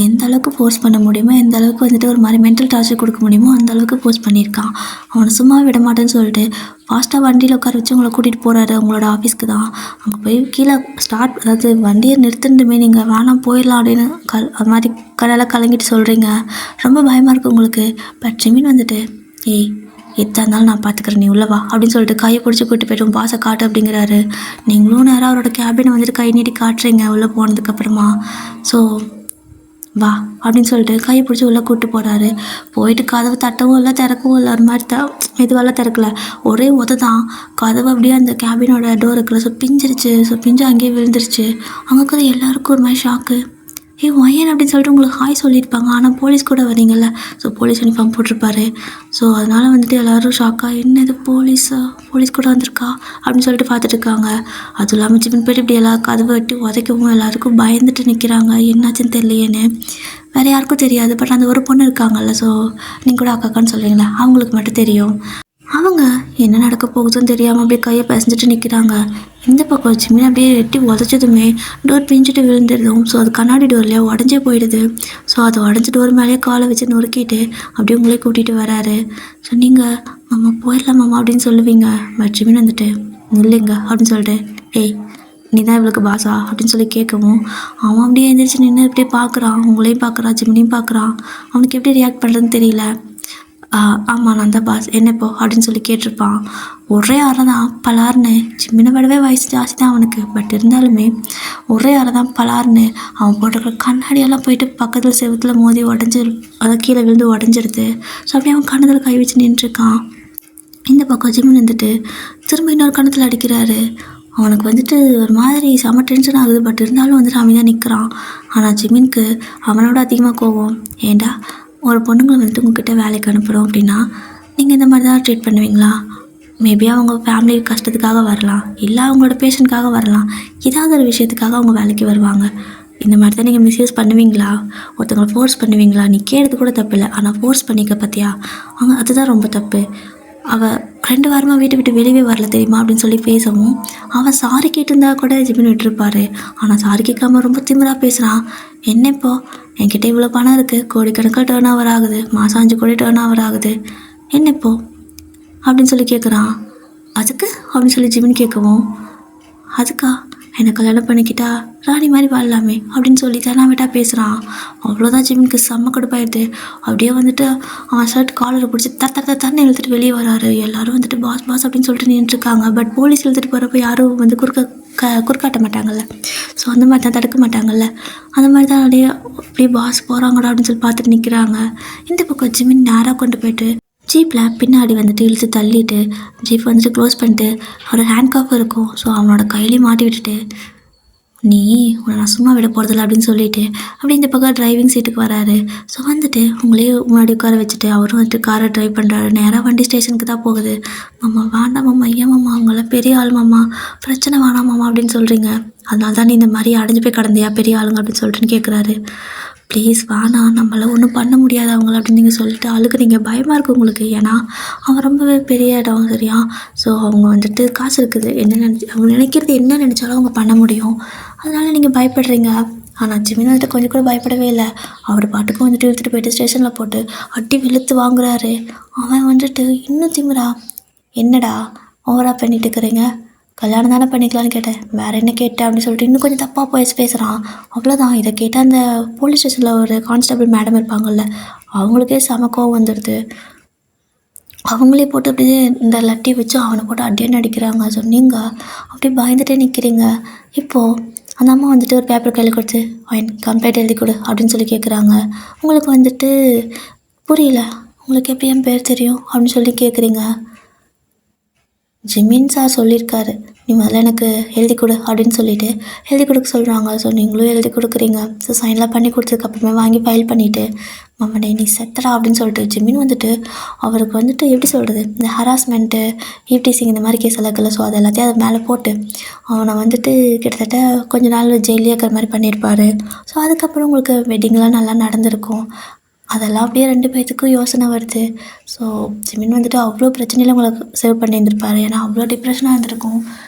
[SPEAKER 1] எந்த அளவுக்கு ஃபோர்ஸ் பண்ண முடியுமோ, எந்த அளவுக்கு வந்துட்டு ஒரு மாதிரி மென்டல் டார்ச்சர் கொடுக்க முடியுமோ அந்த அளவுக்கு ஃபோர்ஸ் பண்ணியிருக்கான். அவனை சும்மா விட மாட்டேன்னு சொல்லிட்டு ஃபாஸ்ட்டாக வண்டியில் உட்கார வச்சு உங்களை கூட்டிகிட்டு போகிறாரு உங்களோட ஆஃபீஸ்க்கு தான். அங்கே போய் கீழே அதாவது வண்டியை நிறுத்துட்டுமே நீங்கள் வேணாம் போயிடலாம் அப்படின்னு அது மாதிரி கடலாம் கலங்கிட்டு சொல்கிறீங்க. ரொம்ப பயமாக இருக்குது உங்களுக்கு. பட் ஜிமின் வந்துட்டு எத்தா இருந்தாலும் நான் பார்த்துக்கிறேன், நீ உள்ளவா அப்படின்னு சொல்லிட்டு கையை பிடிச்சி கூப்பிட்டு போய்ட்டு பாசை காட்டு அப்படிங்கிறாரு. நீங்களும் நேராக அவரோட கேபினை வந்துட்டு கை நீட்டி காட்டுறீங்க உள்ளே போனதுக்கப்புறமா. ஸோ வா அப்படின்னு சொல்லிட்டு கையை பிடிச்சி உள்ளே கூப்பிட்டு போகிறாரு. போயிட்டு கதவு தட்டவும் இல்லை திறக்கவும் இல்லை, ஒரு மாதிரி மெதுவெல்லாம் திறக்கல, ஒரே தான் கதவு அப்படியே அந்த கேபினோட டோர் இருக்குல்ல, ஸோ பிஞ்சிருச்சு. ஸோ பிஞ்சு அங்கேயே விழுந்துருச்சு. அங்கே இருக்கிற எல்லாருக்கும் ஒரு மாதிரி ஷாக்கு. ஒயன் அப்படின்னு சொல்லிட்டு உங்களுக்கு ஹாய் சொல்லியிருப்பாங்க, ஆனால் போலீஸ் கூட வரீங்கல்ல, ஸோ போலீஸ் யூனிஃபார்ம் போட்டிருப்பாரு. ஸோ அதனால் வந்துட்டு எல்லோரும் ஷாக்காக, என்ன இது போலீஸ் கூட வந்திருக்கா அப்படின்னு சொல்லிட்டு பார்த்துட்டு இருக்காங்க. அதுவும் இல்லாமல் ஜிமின் போய்ட்டு இப்படி எல்லா கதவை வெட்டி உதைக்கவும் எல்லாருக்கும் பயந்துட்டு நிற்கிறாங்க, என்னாச்சுன்னு தெரியலையேன்னு. வேறு யாருக்கும் தெரியாது. பட் அந்த ஒரு பொண்ணு இருக்காங்கல்ல, ஸோ நீங்கள் கூட அக்காக்கான்னு சொல்கிறீங்களா, அவங்களுக்கு மட்டும் தெரியும். அவங்க என்ன நடக்க போகுதுன்னு தெரியாமல் அப்படியே கையை பிசைஞ்சிட்டு நிற்கிறாங்க. இந்த பக்கம் ஜிமின் அப்படியே வெட்டி உதச்சதுமே டோர் பிஞ்சிட்டு விழுந்துடுதும். ஸோ அது கண்ணாடி டோர்லையே உடஞ்சே போயிடுது. ஸோ அது உடஞ்சி டோர் மேலேயே காலை வச்சு நொறுக்கிட்டு அப்படியே உங்களே கூட்டிகிட்டு வராரு. ஸோ நீங்கள் மாமா போயிடலாம் மாமா அப்படின்னு சொல்லுவீங்க. பட் ஜிமின் வந்துட்டு இல்லைங்க அப்படின்னு சொல்லிட்டு நீ தான் இவளுக்கு பாசா அப்படின்னு சொல்லி கேட்கவும், அவன் அப்படியே எழுந்திரிச்சு நின்று அப்படியே பார்க்குறான், உங்களையும் பார்க்குறான், ஜிமினையும் பார்க்குறான். அவனுக்கு எப்படி ரியாக்ட் பண்ணுறதுன்னு தெரியல. ஆமாம் நான் தான் பாஸ், என்னப்போ அப்படின்னு சொல்லி கேட்டிருப்பான். ஒரே அறை தான் பலார்னு, ஜிம்மினை விடவே வயசு ஜாஸ்தி தான் அவனுக்கு. பட் இருந்தாலுமே ஒரே அறை தான் பலார்னு அவன் போட்டிருக்கிற கண்ணாடியெல்லாம் போயிட்டு பக்கத்தில் செவத்தில் மோதி அதை கீழே விழுந்து உடஞ்சிடுது. ஸோ அப்படியே அவன் கண்ணத்தில் கை வச்சு நின்றுருக்கான். இந்த பக்கம் ஜிம்மின் வந்துட்டு திரும்ப இன்னொரு கண்ணத்தில் அடிக்கிறாரு. அவனுக்கு வந்துட்டு ஒரு மாதிரி செம டென்ஷன் ஆகுது. பட் இருந்தாலும் வந்துட்டு அவன் தான் நிற்கிறான். ஆனால் ஜிம்மினுக்கு அவனோட அதிகமாக கோவம். ஏண்டா ஒரு பொண்ணுங்களை வந்துட்டு உங்ககிட்ட வேலைக்கு அனுப்புகிறோம் அப்படின்னா நீங்கள் இந்த மாதிரி தான் ட்ரீட் பண்ணுவீங்களா? மேபி அவங்க ஃபேமிலி கஷ்டத்துக்காக வரலாம், இல்லை அவங்களோட பேஷண்ட்காக வரலாம், ஏதாவது ஒரு விஷயத்துக்காக அவங்க வேலைக்கு வருவாங்க. இந்த மாதிரி தான் நீங்கள் மிஸ்யூஸ் பண்ணுவீங்களா? ஒருத்தவங்களை ஃபோர்ஸ் பண்ணுவீங்களா? நீ கேட்குறது கூட தப்பு இல்லை, ஆனால் ஃபோர்ஸ் பண்ணிக்க பார்த்தியா, அவங்க அதுதான் ரொம்ப தப்பு. அவள் 2 வாரமாக வீட்டை விட்டு வெளியே வரல தெரியுமா அப்படின்னு சொல்லி பேசவும், அவன் சாரி கேட்டிருந்தா கூட ஜிமின் விட்டுருப்பாரு. ஆனால் சாரி கேட்காம ரொம்ப திமிராக பேசுகிறான். என்ன இப்போ என்கிட்ட இவ்வளோ பணம் இருக்குது, கோடிக்கணக்கில் டேர்ன் ஓவர் ஆகுது, மாதம் 5 கோடி டேர்ன் ஓவர் ஆகுது, என்ன இப்போ அப்படின்னு சொல்லி கேட்குறான். அதுக்கு அப்படின்னு சொல்லி ஜிமின் கேட்கவும், அதுக்கா என்னை கல்யாணம் பண்ணிக்கிட்டா ராணி மாதிரி வாழலாமே அப்படின்னு சொல்லி தெனாவிட்டா பேசுகிறான். அவ்வளோதான் ஜிமினுக்கு செம்ம கடுப்பாயிடுது. அப்படியே வந்துட்டு அவன் ஷர்ட் காலரை பிடிச்சி தண்ணி இழுத்துட்டு வெளியே வராரு. எல்லோரும் வந்துட்டு பாஸ் அப்படின்னு சொல்லிட்டு நின்றுருக்காங்க. பட் போலீஸ் இழுத்துட்டு போகிறப்ப யாரும் வந்து குறுக்காட்ட மாட்டாங்கல்ல, ஸோ அந்த மாதிரி தான் தடுக்க மாட்டாங்கல்ல, அந்த மாதிரி தான் அப்படியே பாஸ் போகிறாங்கடா அப்படின்னு சொல்லி பார்த்துட்டு நிற்கிறாங்க. இந்த பக்கம் ஜிமின் நேராக கொண்டு போயிட்டு ஜீப்பில் பின்னாடி வந்துட்டு இழுத்து தள்ளிட்டு ஜீப் வந்துட்டு க்ளோஸ் பண்ணிட்டு அவரோட ஹேண்ட் காஃப் இருக்கும், ஸோ அவனோட கையிலையும் மாட்டி விட்டுட்டு நீ உன்னை நான் சும்மா விட போகிறதில்ல அப்படின்னு சொல்லிட்டு அப்படி இந்த பக்கம் டிரைவிங் சீட்டுக்கு வராரு. ஸோ வந்துட்டு உங்களே முன்னாடி உட்கார வச்சுட்டு அவரும் வந்துட்டு காரை ட்ரைவ் பண்ணுறாரு. நேராக வண்டி ஸ்டேஷனுக்கு தான் போகுது. மாமா வேண்டாம் மாமா, ஏன் மாமா அவங்களாம் பெரிய ஆள் மாமா, பிரச்சனை வேணாம் மாமா அப்படின்னு சொல்கிறீங்க, அதனால தான் நீ இந்த மாதிரி அடைஞ்சு போய் கடந்தியா பெரிய ஆளுங்க அப்படின்னு சொல்லிட்டுன்னு கேட்குறாரு. ப்ளீஸ் வேணாம், நம்மளால் ஒன்றும் பண்ண முடியாது அவங்கள அப்படின்னு நீங்கள் சொல்லிட்டு அழுகுறீங்க. பயமாக இருக்குது உங்களுக்கு. ஏன்னா அவன் ரொம்பவே பெரிய இடம் சரியா. ஸோ அவங்க வந்துட்டு காசு இருக்குது, என்ன அவங்க நினைக்கிறது என்ன நினச்சாலும் அவங்க பண்ண முடியும். அதனால் நீங்கள் பயப்படுறீங்க. ஆனால் ஜிமின் வந்துட்டு கொஞ்சம் கூட பயப்படவே இல்லை. அவர் பாட்டுக்கும் வந்துட்டு இழுத்துட்டு போயிட்டு ஸ்டேஷனில் போட்டு அடி வெளுத்து வாங்குறாரு. அவன் வந்துட்டு இன்னும் திமிரா, என்னடா ஓவரா பண்ணிட்டு இருக்கிறீங்க, கல்யாணம் தானே பண்ணிக்கலான்னு கேட்டேன், வேறு என்ன கேட்டேன் அப்படின்னு சொல்லிட்டு இன்னும் கொஞ்சம் தப்பாக பேசுகிறான். அவ்வளோதான். இதை கேட்டால் அந்த போலீஸ் ஸ்டேஷனில் ஒரு கான்ஸ்டபிள் மேடம் இருப்பாங்கள்ல, அவங்களுக்கே செம கோவம் வந்துடுது. அவங்களே போட்டு அப்படியே இந்த லட்டி வச்சு அவனை போட்டு அடியே நடிக்கிறாங்க. ஸோ நீங்கள் அப்படியே பயந்துட்டே நிற்கிறீங்க. இப்போது அந்த அம்மா வந்துட்டு ஒரு பேப்பர் கையில் கொடுத்து ஃபைன் கம்ப்ளைண்ட் எழுதி கொடு அப்படின்னு சொல்லி கேட்குறாங்க. உங்களுக்கு வந்துட்டு புரியல, உங்களுக்கு எப்படி என் பேர் தெரியும் அப்படின்னு சொல்லி கேட்குறீங்க. ஜிமின் சார் சொல்லியிருக்காரு, நீ முதல்ல எனக்கு எழுதி கொடு அப்படின்னு சொல்லிட்டு எழுதி கொடுக்க சொல்கிறாங்க. ஸோ நீங்களும் எழுதி கொடுக்குறீங்க. ஸோ சைன்லாம் பண்ணி கொடுத்ததுக்கப்புறமே வாங்கி ஃபைல் பண்ணிவிட்டு, மம்மனே நீ செத்தடா அப்படின்னு சொல்லிட்டு ஜிமின் வந்துட்டு அவருக்கு வந்துட்டு எப்படி சொல்கிறது, இந்த ஹராஸ்மெண்ட்டு ஈவ்டீசிங் இந்த மாதிரி கேஸ் எல்லாம் இருக்குல்ல, ஸோ அது எல்லாத்தையும் அது மேலே போட்டு அவனை வந்துட்டு கிட்டத்தட்ட கொஞ்ச நாள் ஜெயிலே இருக்கிற மாதிரி பண்ணியிருப்பார். ஸோ அதுக்கப்புறம் உங்களுக்கு வெட்டிங்லாம் நல்லா நடந்திருக்கும். அதெல்லாம் அப்படியே 2 பேர்த்துக்கும் யோசனை வருது. ஸோ ஜிமின் வந்துட்டு அவ்வளோ பிரச்சனையில் உங்களுக்கு சேவ் பண்ணியிருந்திருப்பார். ஏன்னா அவ்வளோ டிப்ரெஷனாக இருந்திருக்கும்.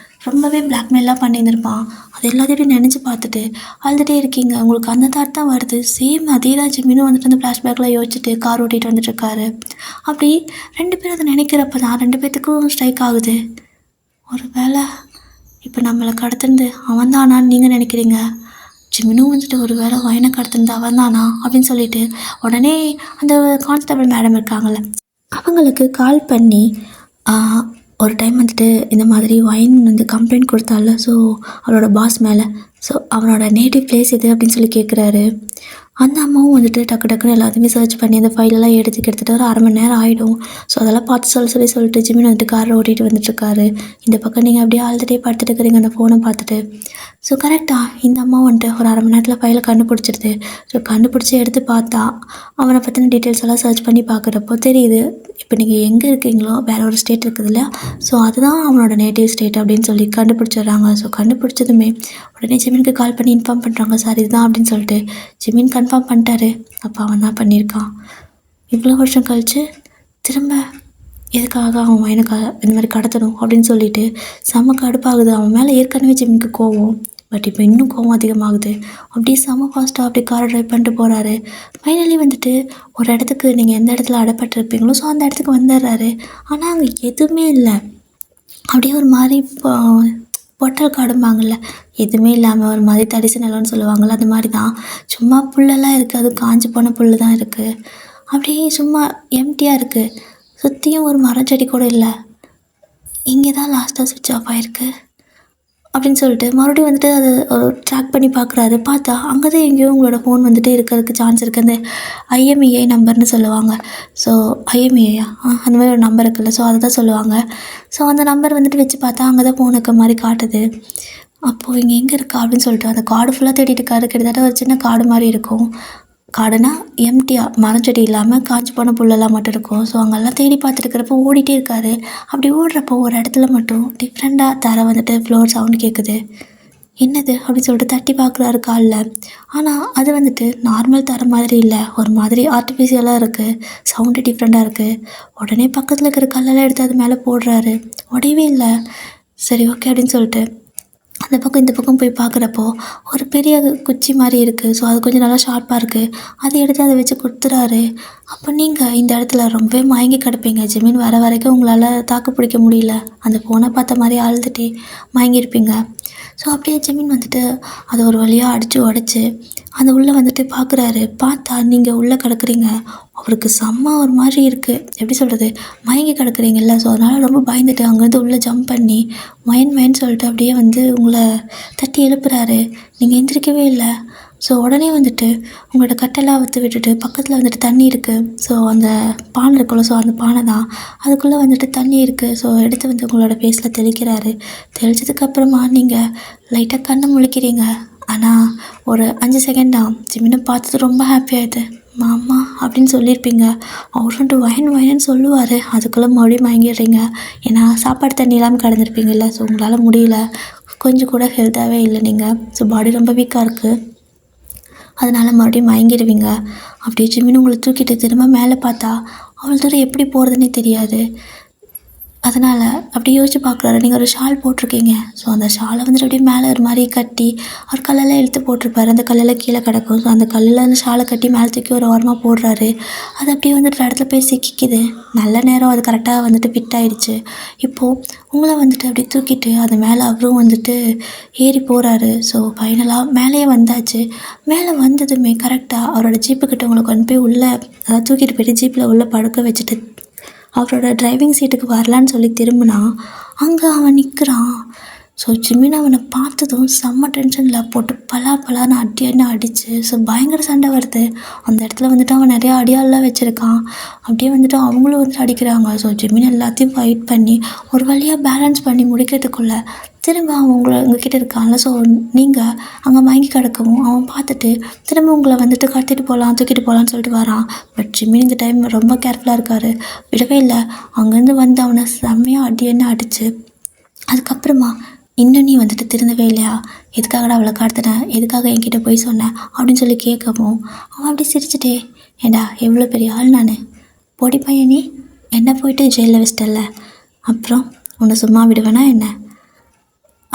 [SPEAKER 1] ரொம்பவே பிளாக்மெயிலாம் பண்ணியிருந்திருப்பான். அது எல்லாத்தையும் நினச்சி பார்த்துட்டு அழுதுகிட்டே இருக்கீங்க. உங்களுக்கு அந்த தாட் தான் வருது. சேம் அதே தான் ஜிமினும் வந்துட்டு அந்த ஃப்ளாஷ்பேக்கில் யோசிச்சுட்டு கார் ஓட்டிகிட்டு வந்துட்டுருக்காரு. அப்படி 2 பேரும் அதை நினைக்கிறப்ப தான் 2 பேர்த்துக்கும் ஸ்ட்ரைக் ஆகுது. ஒரு வேளை இப்போ நம்மளை கடத்துனது அவன் தானான்னு நீங்கள் நினைக்கிறீங்க. ஜிமினும் வந்துட்டு ஒரு வேளை வயனை கடத்துனது அவன் தானா அப்படின்னு சொல்லிட்டு உடனே அந்த கான்ஸ்டபிள் மேடம் இருக்காங்கள்ல, அவங்களுக்கு கால் பண்ணி ஒரு டைம் வந்துட்டு இந்த மாதிரி ஒயின் வந்து கம்ப்ளைண்ட் கொடுத்தால, ஸோ அவளோட பாஸ் மேலே, ஸோ அவனோட நேட்டிவ் பிளேஸ் எது அப்படின்னு சொல்லி கேட்குறாரு. அந்த அம்மாவும் வந்துட்டு டக்கு டக்குன்னு எல்லாத்தையுமே சர்ச் பண்ணி அந்த ஃபைலெல்லாம் எடுத்து கிட்டத்தட்ட ஒரு 1/2 மணி நேரம் ஆகிடும். ஸோ அதெல்லாம் பார்த்து சொல்லிட்டு ஜிமின் வந்துட்டு காரில் ஓட்டிகிட்டு வந்துட்டுருக்காரு. இந்த பக்கம் நீங்கள் அப்படியே ஆழ்ந்துட்டே பார்த்துட்டு இருக்கிறீங்க அந்த ஃபோனை பார்த்துட்டு. ஸோ கரெக்டாக இந்த அம்மா வந்துட்டு ஒரு 1/2 மணி நேரத்தில் ஃபைலை கண்டுபிடிச்சிடுது. ஸோ கண்டுபிடிச்சி எடுத்து பார்த்தா அவனை பற்றின டீட்டெயில்ஸ் எல்லாம் சர்ச் பண்ணி பார்க்குறப்போ தெரியுது, இப்போ நீங்கள் எங்கே இருக்கீங்களோ வேறு ஒரு ஸ்டேட் இருக்குது இல்லையா, ஸோ அதுதான் அவனோட நேட்டிவ் ஸ்டேட் அப்படின்னு சொல்லி கண்டுபிடிச்சிடுறாங்க. ஸோ கண்டுபிடிச்சதுமே உடனே ஜிமினுக்கு கால் பண்ணி இன்ஃபார்ம் பண்ணுறாங்க, சார் இதுதான் அப்படின்னு சொல்லிட்டு. ஜிமின் கன்ஃபார்ம் பண்ணிட்டாரு, அப்போ அவன் தான் பண்ணியிருக்கான். இவ்வளோ வருஷம் கழித்து திரும்ப எதுக்காக அவன் எனக்கு இந்த மாதிரி கடத்தணும் அப்படின்னு சொல்லிட்டு செம்ம கடுப்பாகுது. அவன் மேலே ஏற்கனவே ஜிமினுக்கு கோவம், பட் இப்போ இன்னும் கோவம் அதிகமாகுது. அப்படியே செம்ம ஃபாஸ்ட்டாக அப்படி காரை ட்ரைவ் பண்ணிட்டு போகிறாரு. ஃபைனலி வந்துட்டு ஒரு இடத்துக்கு, நீங்கள் எந்த இடத்துல அடைப்பட்டிருப்பீங்களோ ஸோ அந்த இடத்துக்கு வந்துடுறாரு. ஆனால் அங்கே எதுவுமே இல்லை. அப்படியே ஒரு மாதிரி பொட்டல் காடும்பாங்கள்ல, எதுவுமே இல்லாமல் ஒரு மாதிரி தரிசு நிலம்னு சொல்லுவாங்கள்ல, அது மாதிரி தான். சும்மா புல்லெல்லாம் இருக்குது, அது காஞ்சி போன புல் தான் இருக்குது. அப்படியே சும்மா எம்டியாக இருக்குது. சுற்றியும் ஒரு மரம் செடி கூட இல்லை. இங்கே தான் லாஸ்ட்டாக சுவிட்ச் ஆஃப் ஆகிருக்கு அப்படின்னு சொல்லிட்டு மறுபடியும் வந்துட்டு அதை ட்ராக் பண்ணி பார்க்குறாரு. பார்த்தா அங்கே தான் எங்கேயோ உங்களோட ஃபோன் வந்துட்டு இருக்கிறதுக்கு சான்ஸ் இருக்குது. அந்த ஐஎம்இஐ நம்பர்னு சொல்லுவாங்க. ஸோ ஐஎம்இஐயா அந்த மாதிரி ஒரு நம்பர் இருக்குல்ல, ஸோ அதை தான் சொல்லுவாங்க. ஸோ அந்த நம்பர் வந்துட்டு வச்சு பார்த்தா அங்கே தான் ஃபோன் இருக்க மாதிரி காட்டுது. அப்போது இங்கே எங்கே இருக்கா அப்படின்னு சொல்லிட்டு அந்த காடு ஃபுல்லாக தேடிட்டு இருக்காரு. கிட்டத்தட்ட ஒரு சின்ன காடு மாதிரி இருக்கும். காடுனா எம்டியாக மரம் செடி இல்லாமல் காய்ச்சி போன புல்லெல்லாம் மட்டும் இருக்கும். ஸோ அங்கெல்லாம் தேடி பார்த்துருக்கிறப்போ ஓடிட்டே இருக்காரு. அப்படி ஓடுறப்போ ஒரு இடத்துல மட்டும் டிஃப்ரெண்ட்டாக தர வந்துட்டு ஃப்ளோர் சவுண்டு கேட்குது. என்னது அப்படின்னு சொல்லிட்டு தட்டி பார்க்குறாரு காலில். ஆனால் அது வந்துட்டு நார்மல் தர மாதிரி இல்லை, ஒரு மாதிரி ஆர்டிஃபிஷியலாக இருக்குது, சவுண்டு டிஃப்ரெண்ட்டாக இருக்குது. உடனே பக்கத்தில் இருக்கிற கல்லெல்லாம் எடுத்து அது மேலே போடுறாரு. உடையவே இல்லை. சரி ஓகே அப்படின்னு சொல்லிட்டு அந்த பக்கம் இந்த பக்கம் போய் பார்க்குறப்போ ஒரு பெரிய குச்சி மாதிரி இருக்குது. ஸோ அது கொஞ்சம் நல்லா ஷார்ப்பாக இருக்குது. அதை எடுத்து அதை வச்சு குத்துறாரு. அப்போ நீங்கள் இந்த இடத்துல ரொம்பவே மயங்கி கிடப்பீங்க. ஜிமின் வர வரைக்கும் உங்களால் தாக்கு பிடிக்க முடியல. அந்த ஃபோனை பார்த்த மாதிரி அழுதுகிட்டே மயங்கியிருப்பீங்க. ஸோ அப்படியே ஜிமின் வந்துட்டு அதை ஒரு வழியாக அடித்து உடச்சி அந்த உள்ளே வந்துட்டு பார்க்குறாரு. பார்த்தா நீங்கள் உள்ளே கிடக்குறீங்க. அவருக்கு செம்ம ஒரு மாதிரி இருக்குது, எப்படி சொல்கிறது, மயங்கி கிடக்குறீங்கல்ல. ஸோ அதனால் ரொம்ப பயந்துட்டு அங்கேருந்து உள்ளே ஜம்ப் பண்ணி மயன் சொல்லிட்டு அப்படியே வந்து உங்களை தட்டி எழுப்புறாரு. நீங்கள் எந்திரிக்கவே இல்லை. ஸோ உடனே வந்துட்டு உங்களோட கட்டெல்லாம் விட்டுட்டு பக்கத்தில் வந்துட்டு தண்ணி இருக்குது. ஸோ அந்த பானை இருக்குல்ல, ஸோ அந்த பானை தான், அதுக்குள்ளே வந்துட்டு தண்ணி இருக்குது. ஸோ எடுத்து வந்து உங்களோட ஃபேஸில் தெளிக்கிறாரு. தெளிச்சதுக்கப்புறமா நீங்கள் லைட்டாக கண்ணை முழிக்கிறீங்க. ஆனால் ஒரு 5 செகண்ட் தான். ஜிமினை பார்த்துட்டு ரொம்ப ஹாப்பியாகிடுது. மாமா அப்படின்னு சொல்லியிருப்பீங்க. அவர் வந்துட்டு வயன்னு சொல்லுவார். அதுக்குள்ளே மறுபடியும் மயங்கிடுறீங்க. ஏன்னா சாப்பாடு தண்ணி இல்லாமல் கடந்திருப்பீங்கல்ல. ஸோ உங்களால் முடியல, கொஞ்சம் கூட ஹெல்த்தாகவே இல்லை நீங்கள். ஸோ பாடி ரொம்ப வீக்காக இருக்குது. அதனால் மறுபடியும் மயங்கிடுவீங்க. அப்படியே ஜிமின் உங்களை தூக்கிட்டு திரும்ப மேலே பார்த்தா அவ்வளோ தூரம் எப்படி போகிறதுனே தெரியாது. அதனால் அப்படி யோசிச்சு பார்க்குறாரு. நீங்கள் ஒரு ஷால் போட்டிருக்கீங்க. ஸோ அந்த ஷாலை வந்துட்டு அப்படியே மேலே ஒரு மாதிரி கட்டி அவர் கல்லெல்லாம் இழுத்து போட்டிருப்பாரு. அந்த கல்லெல்லாம் கீழே கிடக்கும். ஸோ அந்த கல்லில் அந்த ஷாலை கட்டி மேலே தூக்கி ஒரு ஓரமாக போடுறாரு. அது அப்படியே வந்துட்டு ஒரு இடத்துல போய் சிக்கிக்குது. நல்ல நேரம் அது கரெக்டாக வந்துட்டு ஃபிட் ஆகிடுச்சு. இப்போது உங்களை வந்துட்டு அப்படியே தூக்கிட்டு அது மேலே அவரும் வந்துட்டு ஏறி போகிறாரு. ஸோ ஃபைனலாக மேலேயே வந்தாச்சு. மேலே வந்ததுமே கரெக்டாக அவரோட ஜீப்புக்கிட்ட உங்களை கொண்டு போய் உள்ளே, அதாவது தூக்கிட்டு போய்ட்டு ஜீப்பில் உள்ளே படுக்க வச்சுட்டு அவரோட டிரைவிங் சீட்டுக்கு வரலான்னு சொல்லி திரும்பினா அங்கே அவன் நிற்கிறான். ஸோ ஜிமின் அவனை பார்த்ததும் செம்ம டென்ஷனில் போட்டு பலான்னு அடின்னு அடிச்சு ஸோ பயங்கர சண்டை வருது. அந்த இடத்துல வந்துட்டு அவன் நிறையா அடியாலெலாம் வச்சுருக்கான். அப்படியே வந்துட்டு அவங்களும் வந்துட்டு அடிக்கிறாங்க. ஸோ ஜிமின் எல்லாத்தையும் ஃபைட் பண்ணி ஒரு வழியாக பேலன்ஸ் பண்ணி முடிக்கிறதுக்குள்ளே திரும்ப அவன் உங்ககிட்ட இருக்கான்ல. ஸோ நீங்கள் அங்கே மயங்கி கிடக்கவும் அவன் பார்த்துட்டு திரும்ப உங்களை வந்துட்டு கடத்திட்டு போகலாம் தூக்கிட்டு போகலான்னு சொல்லிட்டு வரான். பட் ஜிமின் இந்த டைம் ரொம்ப கேர்ஃபுல்லாக இருக்கார். விடவே இல்லை. அங்கேருந்து வந்து அவனை செம்மையாக அடின்னு அடித்து அதுக்கப்புறமா இன்னும் நீ வந்துட்டு திருந்தவே இல்லையா, எதுக்காகடா அவளை கடத்தினேன், எதுக்காக என்கிட்ட போய் சொன்னேன் அப்படின்னு சொல்லி கேட்கவும் அவன் அப்படி சிரிச்சுட்டே, ஏண்டா எவ்வளோ பெரிய ஆள் நான், பொடி பையன் நீ என்ன போயிட்டு ஜெயிலில் வச்சிட்டல, அப்புறம் உன்னை சும்மா விடுவேனா என்ன,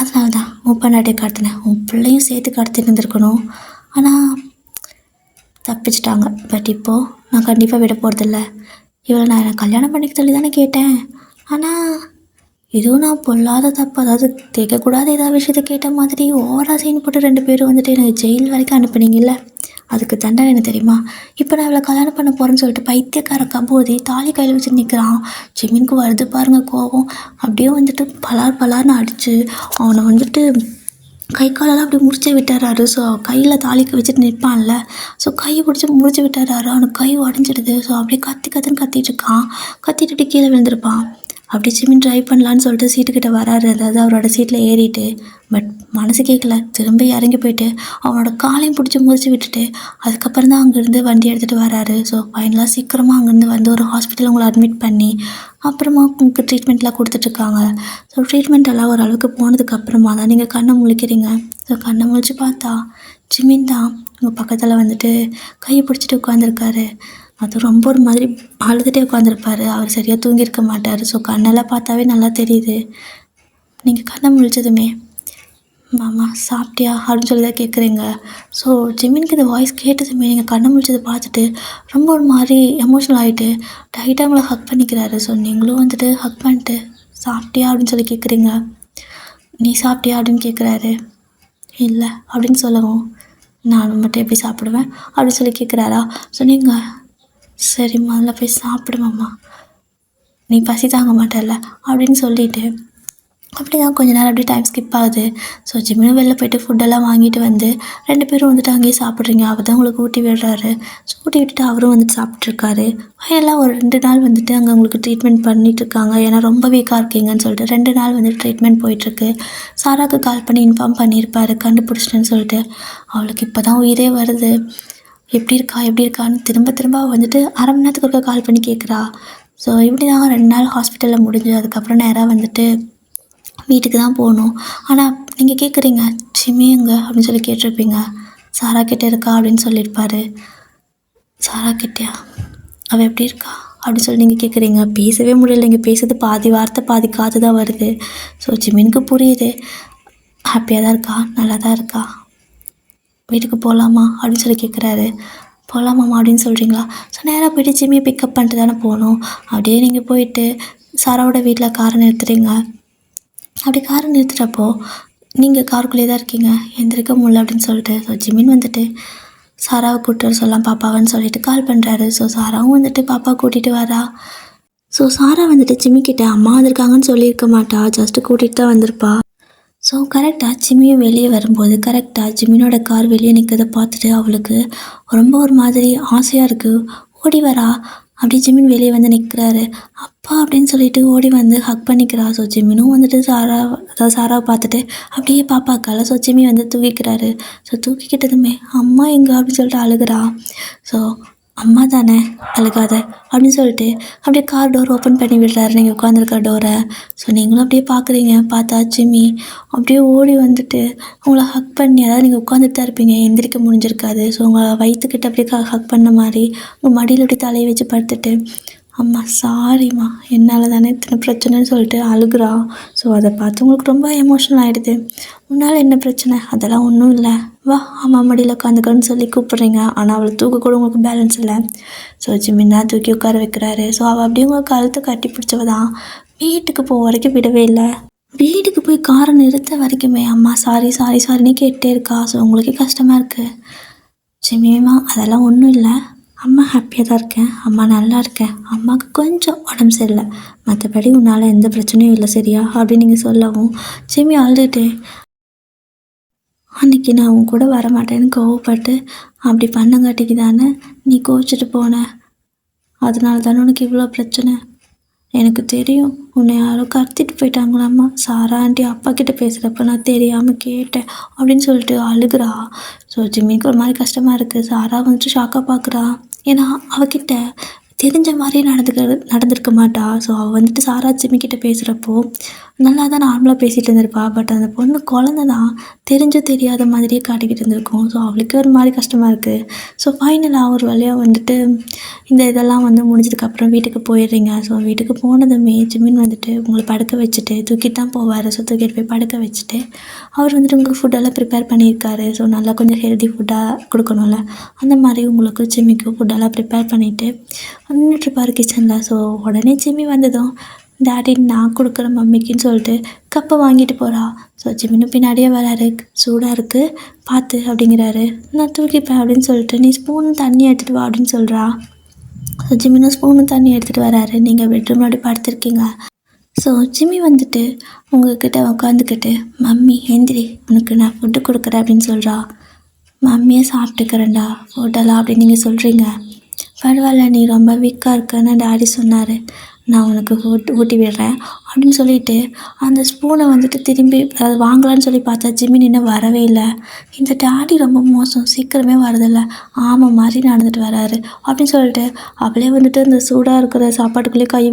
[SPEAKER 1] அதனால தான் உன் பொண்டாட்டியை கடத்தினேன், உன் பிள்ளையும் சேர்த்து கடத்திட்டு இருந்திருக்கணும், ஆனால் தப்பிச்சிட்டாங்க. பட் இப்போது நான் கண்டிப்பாக விட போகிறதில்ல, இவளை நான் எனக்கு கல்யாணம் பண்ணிக்க சொல்லி தானே கேட்டேன், ஆனால் இதுவும் நான் பொல்லாத தப்பு, அதாவது கேட்கக்கூடாத ஏதாவது விஷயத்த கேட்ட மாதிரி ஓவராக சீன் போட்டு 2 பேரும் வந்துட்டு எனக்கு ஜெயில் வரைக்கும் அனுப்புனீங்கல்ல, அதுக்கு தண்டனை என்ன தெரியுமா, இப்போ நான் இவளை கல்யாணம் பண்ண போகிறேன்னு சொல்லிட்டு பைத்தியக்கார கம்போதி தாலி கையில் வச்சு நிற்கிறான். ஜிமினுக்கு வருது பாருங்க கோபம். அப்படியே வந்துட்டு பலார்னு அடித்து அவனை வந்துட்டு கை காலெல்லாம் அப்படி முடிச்சு விட்டுறாரு. ஸோ கையில் தாலிக்கு வச்சுட்டு நிற்பான்ல, ஸோ கையை பிடிச்சி முடிச்சு விட்டுறாரு. அவனுக்கு கை உடஞ்சிடுது. ஸோ அப்படியே கத்துன்னு கத்திட்டு இருக்கான். கத்திட்டு அப்படி கீழே விழுந்திருப்பான். அப்படி ஜிமின் ட்ரைவ் பண்ணலான்னு சொல்லிட்டு சீட்டுக்கிட்ட வராரு, அதாவது அவரோட சீட்டில் ஏறிட்டு. பட் மனசு கேட்கல, திரும்ப இறங்கி போயிட்டு அவனோட காலையும் பிடிச்சி முடிச்சு விட்டுட்டு அதுக்கப்புறம் தான் அங்கேருந்து வண்டி எடுத்துகிட்டு வராரு. ஸோ ஃபைனலாக சீக்கிரமாக அங்கேருந்து வந்து ஒரு ஹாஸ்பிட்டல் உங்களை அட்மிட் பண்ணி அப்புறமா உங்களுக்கு ட்ரீட்மெண்ட்லாம் கொடுத்துட்ருக்காங்க. ஸோ ட்ரீட்மெண்ட் எல்லாம் ஓரளவுக்கு போனதுக்கப்புறமா தான் நீங்கள் கண்ணை முழிக்கிறீங்க. ஸோ கண்ணை முழிச்சு பார்த்தா ஜிமின் தான் உங்கள் பக்கத்தில் வந்துட்டு கையை பிடிச்சிட்டு உட்காந்துருக்காரு. அது ரொம்ப ஒரு மாதிரி அழுதுகிட்டே உட்காந்துருப்பார். அவர் சரியாக தூங்கியிருக்க மாட்டார். ஸோ கண்ணெல்லாம் பார்த்தாவே நல்லா தெரியுது. நீங்கள் கண்ணை முழிச்சதுமே மாமா சாப்பிட்டியா அப்படின்னு சொல்லி தான் கேட்குறீங்க. ஸோ ஜிமினுக்கு இந்த வாய்ஸ் கேட்டதுமே நீங்கள் கண்ணை முழிச்சதை பார்த்துட்டு ரொம்ப ஒரு மாதிரி எமோஷ்னல் ஆகிட்டு டைட்டாக உங்களை ஹக் பண்ணிக்கிறாரு. ஸோ நீங்களும் வந்துட்டு ஹக் பண்ணிட்டு சாப்பிட்டியா அப்படின்னு சொல்லி கேட்குறீங்க. நீ சாப்பிட்டியா அப்படின்னு கேட்குறாரு. இல்லை அப்படின்னு சொல்லவும் நான் மட்டும் எப்படி சாப்பிடுவேன் அப்படின்னு சொல்லி கேட்குறாரா. ஸோ நீங்கள் சரி முதல்ல போய் சாப்பிடுமாம்மா, நீ பசி தாங்க மாட்டல அப்படின்னு சொல்லிட்டு அப்படி தான் கொஞ்ச நேரம் அப்படியே டைம் ஸ்கிப் ஆகுது. ஸோ ஜிம்மினும் வெளில போய்ட்டு ஃபுட்டெல்லாம் வாங்கிட்டு வந்து 2 பேரும் வந்துட்டு அங்கேயே சாப்பிட்றீங்க. அவர் தான் உங்களுக்கு ஊட்டி விடுறாரு. ஸோ ஊட்டி விட்டுட்டு அவரும் வந்துட்டு சாப்பிட்ருக்காரு. ஃபைனலாக ஒரு 2 நாள் வந்துட்டு அங்கே உங்களுக்கு ட்ரீட்மெண்ட் பண்ணிகிட்ருக்காங்க. ஏன்னா ரொம்ப வீக்காக இருக்கீங்கன்னு சொல்லிட்டு 2 நாள் வந்துட்டு ட்ரீட்மெண்ட் போயிட்டுருக்கு. சாராவுக்கு கால் பண்ணி இன்ஃபார்ம் பண்ணியிருப்பார் கண்டுபிடிச்சிட்டேன்னு சொல்லிட்டு. அவளுக்கு இப்போ தான் உயிரே வருது. எப்படி இருக்கான்னு திரும்ப வந்துட்டு அரை மணி நேரத்துக்கு ஒருக்கா கால் பண்ணி கேட்குறா. ஸோ இப்படி தான் 2 நாள் ஹாஸ்பிட்டலில் முடிஞ்சு அதுக்கப்புறம் நேராக வந்துட்டு வீட்டுக்கு தான் போகணும். ஆனால் நீங்கள் கேட்குறீங்க ஜிம்மி எங்க அப்படின்னு சொல்லி கேட்டிருப்பீங்க. சாரா கிட்டே இருக்கா அப்படின்னு சொல்லியிருப்பார். சாரா கிட்டேயா, அவள் எப்படி இருக்கா அப்படின்னு சொல்லி நீங்கள் கேட்குறீங்க. பேசவே முடியல, இங்கே பேசுறது பாதி வார்த்தை பாதி காற்று தான் வருது. ஸோ ஜிம்மினுக்கு புரியுது, ஹாப்பியாக தான் இருக்கா, நல்லா தான் இருக்கா, வீட்டுக்கு போகலாமா அப்படின்னு சொல்லி கேட்குறாரு. போகலாமாம்மா அப்படின்னு சொல்கிறீங்களா. ஸோ நேராக போய்ட்டு ஜிம்மியை பிக்கப் பண்ணிட்டு தானே போகணும். அப்படியே நீங்கள் போயிட்டு சாராவோட வீட்டில் காரை நிறுத்துறீங்க. அப்படி காரை நிறுத்துகிறப்போ நீங்கள் காருக்குள்ளேயே தான் இருக்கீங்க, எந்திரிக்க முடியல அப்படின்னு சொல்லிட்டு. ஸோ ஜிமின் வந்துட்டு சாராவை கூப்பிட்டு வர சொல்லலாம் பாப்பாவான்னு சொல்லிட்டு கால் பண்ணுறாரு. ஸோ சாராவும் வந்துட்டு பாப்பா கூட்டிகிட்டு வரா. ஸோ சாரா வந்துட்டு ஜிம்மிக்கிட்ட அம்மா வந்திருக்காங்கன்னு சொல்லியிருக்க மாட்டா, ஜஸ்ட்டு கூட்டிகிட்டு தான் வந்திருப்பா. ஸோ கரெக்டாக ஜிம்மியும் வெளியே வரும்போது கரெக்டாக ஜிம்மினோட கார் வெளியே நிற்கிறத பார்த்துட்டு அவளுக்கு ரொம்ப ஒரு மாதிரி ஆசையாக இருக்குது. ஓடி வரா. அப்படியே ஜிம்மின் வெளியே வந்து நிற்கிறாரு. அப்பா அப்படின்னு சொல்லிட்டு ஓடி வந்து ஹக் பண்ணிக்கிறா. ஸோ ஜிம்மினும் வந்துட்டு சாராவை பார்த்துட்டு அப்படியே பாப்பாக்கால. ஸோ ஜிம்மி வந்து தூக்கிக்கிறாரு. ஸோ தூக்கிக்கிட்டதுமே அம்மா எங்கே அப்படின்னு சொல்லிட்டு அழுகிறா. ஸோ அம்மா தானே அழுகாத அப்படின்னு சொல்லிட்டு அப்படியே கார் டோர் ஓப்பன் பண்ணி விடுறாரு நீங்கள் உட்காந்துருக்க டோரை. ஸோ நீங்களும் அப்படியே பார்க்குறீங்க. பார்த்தா ஜிம்மி அப்படியே ஓடி வந்துட்டு உங்களை ஹக் பண்ணி, அதாவது நீங்கள் உட்காந்துட்டு தான் இருப்பீங்க, எந்திரிக்க முடிஞ்சிருக்காது. ஸோ உங்கள் வயிற்றுக்கிட்ட அப்படியே ஹக் பண்ண மாதிரி உங்கள் மடியில் அப்படியே தலையை வச்சு படுத்துட்டு, அம்மா சாரிம்மா என்னால் தானே இத்தனை பிரச்சனைன்னு சொல்லிட்டு அழுகுறா. ஸோ அதை பார்த்து உங்களுக்கு ரொம்ப எமோஷனல் ஆகிடுது. உன்னால் என்ன பிரச்சனை? அதெல்லாம் ஒன்றும் இல்லை, வா அம்மா மடியில் உட்காந்துக்கன்னு சொல்லி கூப்பிட்றீங்க. ஆனால் அவளை தூக்க கூட உங்களுக்கு பேலன்ஸ் இல்லை. ஸோ ஜிம்மின்னா தூக்கி உட்கார வைக்கிறாரு. ஸோ அவள் அப்படியே உங்களுக்கு கழுத்தை கட்டி பிடிச்சவ தான். வீட்டுக்கு போக வரைக்கும் விடவே இல்லை. வீட்டுக்கு போய் காரை நிறுத்த வரைக்குமே அம்மா சாரி சாரி சாரின்னு கேட்டே இருக்கா. ஸோ உங்களுக்கே கஷ்டமாக இருக்குது. ஜிம்மிமா அதெல்லாம் ஒன்றும் இல்லை, அம்மா ஹாப்பியாக தான் இருக்கேன், அம்மா நல்லா இருக்கேன், அம்மாவுக்கு கொஞ்சம் உடம்பு சரியில்லை, மற்றபடி உன்னால் எந்த பிரச்சனையும் இல்லை சரியா அப்படின்னு நீங்கள் சொல்லவும் ஜிம்மி அழுதுட்டு, அன்றைக்கி நான் உன் கூட வரமாட்டேன்னு கோவப்பட்டு அப்படி பண்ணங்காட்டிக்கு தானே நீ கோவிச்சிட்டு போன, அதனால தானே உனக்கு இவ்வளோ பிரச்சனை. எனக்கு தெரியும், உன்னை யாரோ கடத்திட்டு போயிட்டாங்களாம்மா, சாரா ஆண்டி அப்பா கிட்டே பேசுகிறப்ப நான் தெரியாமல் கேட்டேன் அப்படின்னு சொல்லிட்டு அழுகுறா. ஸோ ஜிம்மிக்கு ஒரு மாதிரி கஷ்டமாக இருக்குது. சாரா வந்துட்டு ஷாக்காக பார்க்குறா. ஏன்னா அவகிட்ட தெரிஞ்ச மாதிரி நடந்திருக்க மாட்டா. ஸோ அவள் வந்துட்டு சாரா ஜிம்மிக்கிட்ட பேசுகிறப்போ நல்லா தான் நார்மலாக பேசிகிட்டு இருந்திருப்பா. பட் அந்த பொண்ணு குழந்த தான், தெரியாத மாதிரியே காட்டிக்கிட்டு இருந்திருக்கும். ஸோ அவளுக்கு ஒரு மாதிரி கஷ்டமாக இருக்குது. ஸோ ஃபைனலாக ஒரு வழியாக வந்துட்டு இந்த இதெல்லாம் வந்து முடிஞ்சதுக்கப்புறம் வீட்டுக்கு போயிடுறீங்க. ஸோ வீட்டுக்கு போனதுமே ஜிம்மின் வந்துட்டு உங்களை படுக்க வச்சுட்டு தூக்கிட்டு தான் போவார். ஸோ தூக்கிட்டு போய் படுக்க வச்சுட்டு அவர் வந்துட்டு உங்களுக்கு ஃபுட்டெல்லாம் ப்ரிப்பேர் பண்ணியிருக்காரு. ஸோ நல்லா கொஞ்சம் ஹெல்தி ஃபுட்டாக கொடுக்கணும்ல, அந்த மாதிரி உங்களுக்கு ஜிம்மிக்கு ஃபுட்டெல்லாம் ப்ரிப்பேர் பண்ணிவிட்டு நின்றுட்டுருப்பார் கிச்சனில். ஸோ உடனே ஜிம்மி வந்ததும் டாடி நான் கொடுக்குறேன் மம்மிக்குன்னு சொல்லிட்டு கப்பை வாங்கிட்டு போகிறா. ஸோ ஜிம்மின்னு பின்னாடியே வராரு. சூடாக இருக்குது பார்த்து அப்படிங்கிறாரு. நான் தூக்கிப்பேன் அப்படின்னு சொல்லிட்டு நீ ஸ்பூனும் தண்ணி எடுத்துகிட்டு வா அப்படின்னு சொல்கிறா. ஸோ ஜிம்மினும் ஸ்பூனும் தண்ணி எடுத்துகிட்டு வராரு. நீங்கள் பெட்ரூம் முன்னாடி படுத்திருக்கீங்க. ஸோ ஜிம்மி வந்துட்டு உங்ககிட்ட உட்காந்துக்கிட்டு மம்மி எந்திரி உனக்கு நான் ஃபுட்டு கொடுக்குறேன் அப்படின்னு சொல்கிறா. மம்மியை சாப்பிட்டுக்கிறேன்டா ஃபுட்டெல்லாம் அப்படின்னு நீங்கள் சொல்கிறீங்க. பரவாயில்ல நீ ரொம்ப வீக்காக இருக்கன்னு டாடி சொன்னார், நான் உனக்கு ஊட்டி விடுறேன் அப்படின்னு சொல்லிட்டு அந்த ஸ்பூனை வந்துட்டு திரும்பி அதை வாங்கலான்னு சொல்லி பார்த்தா ஜிம்மி இன்னும் வரவே இல்லை. இந்த டாடி ரொம்ப மோசம், சீக்கிரமே வரதில்லை, ஆமாம் மாதிரி நடந்துட்டு வராரு அப்படின்னு சொல்லிட்டு அவளே வந்துட்டு இந்த சூடாக இருக்கிற சாப்பாட்டுக்குள்ளேயே கை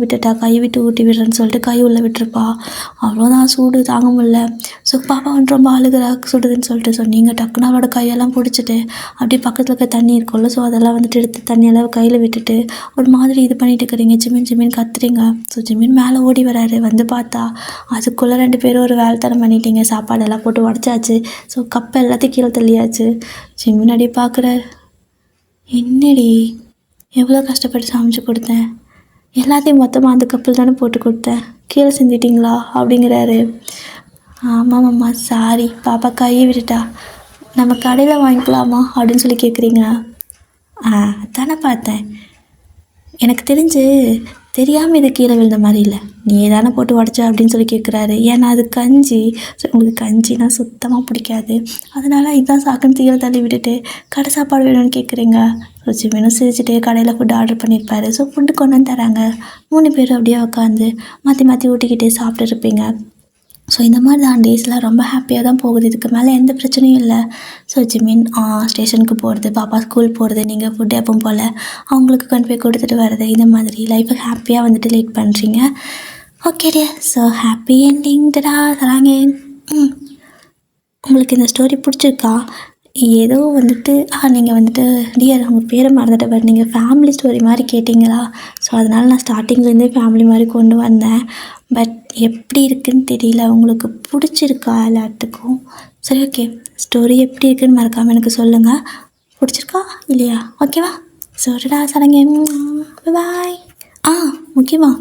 [SPEAKER 1] விட்டு ஊட்டி விடுறேன்னு சொல்லிட்டு கை உள்ளே விட்டுருப்பா. அவ்வளோதான், சூடு தாங்க முடியல. ஸோ பாப்பா வந்துட்டு ரொம்ப அழுகிறா சுடுதுன்னு சொல்லிட்டு. ஸோ நீங்கள் டக்குன்னு அவளோட கையெல்லாம் பிடிச்சிட்டு அப்படியே பக்கத்தில் இருக்க தண்ணி இருக்கும்ல, ஸோ அதெல்லாம் வந்துட்டு எடுத்து தண்ணியெல்லாம் கையில் விட்டுட்டு ஒரு மாதிரி இது பண்ணிட்டு இருக்கிறீங்க. ஜிம்மின் கத்துறீங்க. ஸோ ஜிம்மின் மேலே ஓடி வராரு. வந்து பார்த்தா அதுக்குள்ளே 2 பேரும் ஒரு வேலைத்தனம் பண்ணிட்டீங்க. சாப்பாடெல்லாம் போட்டு உடச்சாச்சு. ஸோ கப்பை எல்லாத்தையும் கீழே தள்ளியாச்சு. ஜிம்மின் அடி பார்க்குற, என்னடி எவ்வளோ கஷ்டப்பட்டு சமைச்சு கொடுத்தேன், எல்லாத்தையும் மொத்தமாக அந்த கப்பில் தானே போட்டு கொடுத்தேன், கீழே செஞ்சிட்டிங்களா அப்படிங்கிறாரு. ஆமாம் அம்மா சாரி, பாப்பா கையை விட்டுட்டா, நம்ம கடையில் வாங்கிக்கலாமா அப்படின்னு சொல்லி கேட்குறீங்க. தானே பார்த்தேன், எனக்கு தெரியாமல் இது கீழே விழுந்த மாதிரி இல்லை, நீ தானே போட்டு உடச்ச அப்படின்னு சொல்லி கேட்குறாரு. ஏன்னா அது கஞ்சி. ஸோ உங்களுக்கு கஞ்சினா சுத்தமாக பிடிக்காது, அதனால் இதுதான் சாக்குன்னு கீழே தள்ளி விட்டுட்டு கடை சாப்பாடு வேணும்னு கேட்குறீங்க. ஸோ ஜிம்மினும் சிரிச்சுட்டே கடையில் ஃபுட்டு ஆர்டர் பண்ணியிருப்பாரு. ஸோ ஃபுட்டு கொண்டு வந்து தராங்க. 3 பேரும் அப்படியே உட்காந்து மாற்றி ஊட்டிக்கிட்டே சாப்பிட்டு இருப்பீங்க. ஸோ இந்த மாதிரி தான் டேஸ்லாம் ரொம்ப ஹாப்பியாக தான் போகுது. இதுக்கு மேலே எந்த பிரச்சனையும் இல்லை. ஸோ ஜிம்மின் ஸ்டேஷனுக்கு போகிறது, பாப்பா ஸ்கூல் போகிறது, நீங்கள் ஃபுட்டு எப்பவும் போல் அவங்களுக்கு கொண்டு போய் கொடுத்துட்டு வர்றது, இந்த மாதிரி லைஃபை ஹாப்பியாக வந்துட்டு லீட் பண்ணுறீங்க. Okay dear, so happy ending டடா தராங்க. உங்களுக்கு இந்த ஸ்டோரி பிடிச்சிருக்கா? ஏதோ வந்துட்டு நீங்கள் வந்துட்டு டியர் உங்கள் பேரை மறந்துட்ட, பட் நீங்கள் ஃபேமிலி ஸ்டோரி மாதிரி கேட்டிங்களா? ஸோ அதனால் நான் ஸ்டார்டிங்லேருந்தே ஃபேமிலி மாதிரி கொண்டு வந்தேன். பட் எப்படி இருக்குதுன்னு தெரியல, உங்களுக்கு பிடிச்சிருக்கா எல்லாத்துக்கும்? சரி ஓகே, ஸ்டோரி எப்படி இருக்குதுன்னு மறக்காமல் எனக்கு சொல்லுங்கள். பிடிச்சிருக்கா இல்லையா? ஓகேவா? சொல்லுடா சரங்க, பாய். முக்கியமாக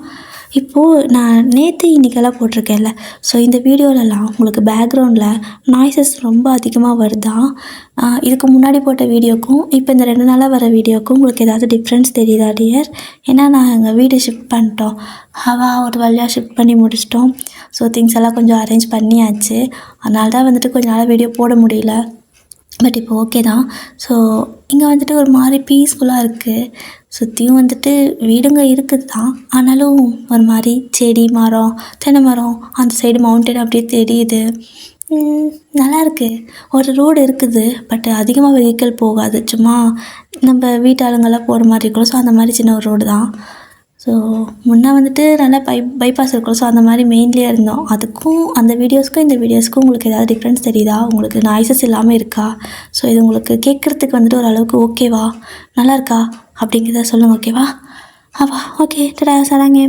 [SPEAKER 1] இப்போது நான் நேற்று இன்றைக்கெல்லாம் போட்டிருக்கேன்ல, ஸோ இந்த வீடியோலலாம் உங்களுக்கு பேக்ரவுண்டில் நாய்ஸஸ் ரொம்ப அதிகமாக வருதா? இதுக்கு முன்னாடி போட்ட வீடியோக்கும் இப்போ இந்த 2 நாளாக வர வீடியோக்கும் உங்களுக்கு ஏதாவது டிஃப்ரென்ஸ் தெரியுதா டியர்? ஏன்னா நான் எங்கள் வீடு ஷிஃப்ட் பண்ணிட்டோம், ஒரு வழியாக ஷிஃப்ட் பண்ணி முடிச்சிட்டோம். ஸோ திங்ஸ் எல்லாம் கொஞ்சம் அரேஞ்ச் பண்ணியாச்சு, அதனால தான் வந்துட்டு கொஞ்ச நாளாக வீடியோ போட முடியல. பட் இப்போ ஓகே தான். ஸோ இங்கே வந்துட்டு ஒரு மாதிரி பீஸ்ஃபுல்லாக இருக்குது. சுற்றியும் வந்துட்டு வீடுங்க இருக்குது தான், ஆனாலும் ஒரு மாதிரி செடி மரம் தென்னை மரம் அந்த சைடு மவுண்டன் அப்படியே தெரியுது. நல்லா இருக்கு. ஒரு ரோடு இருக்குது. பட் அதிகமாக வெஹிக்கிள் போகாது. சும்மா நம்ம வீட்டாளுங்கெல்லாம் போகிற மாதிரி இருக்கும். ஸோ அந்த மாதிரி சின்ன ஒரு ரோடு தான். ஸோ முன்னே வந்துட்டு நல்லா பைபாஸ் இருக்கும். ஸோ அந்த மாதிரி மெயின்லேயே இருந்தோம். அதுக்கும் அந்த வீடியோஸ்க்கும் இந்த வீடியோஸ்க்கும் உங்களுக்கு ஏதாவது டிஃப்ரென்ஸ் தெரியுதா? உங்களுக்கு நாய்ஸஸ் இல்லாமல் இருக்கா? ஸோ இது உங்களுக்கு கேட்குறதுக்கு வந்துட்டு ஓரளவுக்கு ஓகேவா, நல்லா இருக்கா அப்படிங்கிறத சொல்லுங்கள். ஓகேவா? ஓகே டடா சராங்க.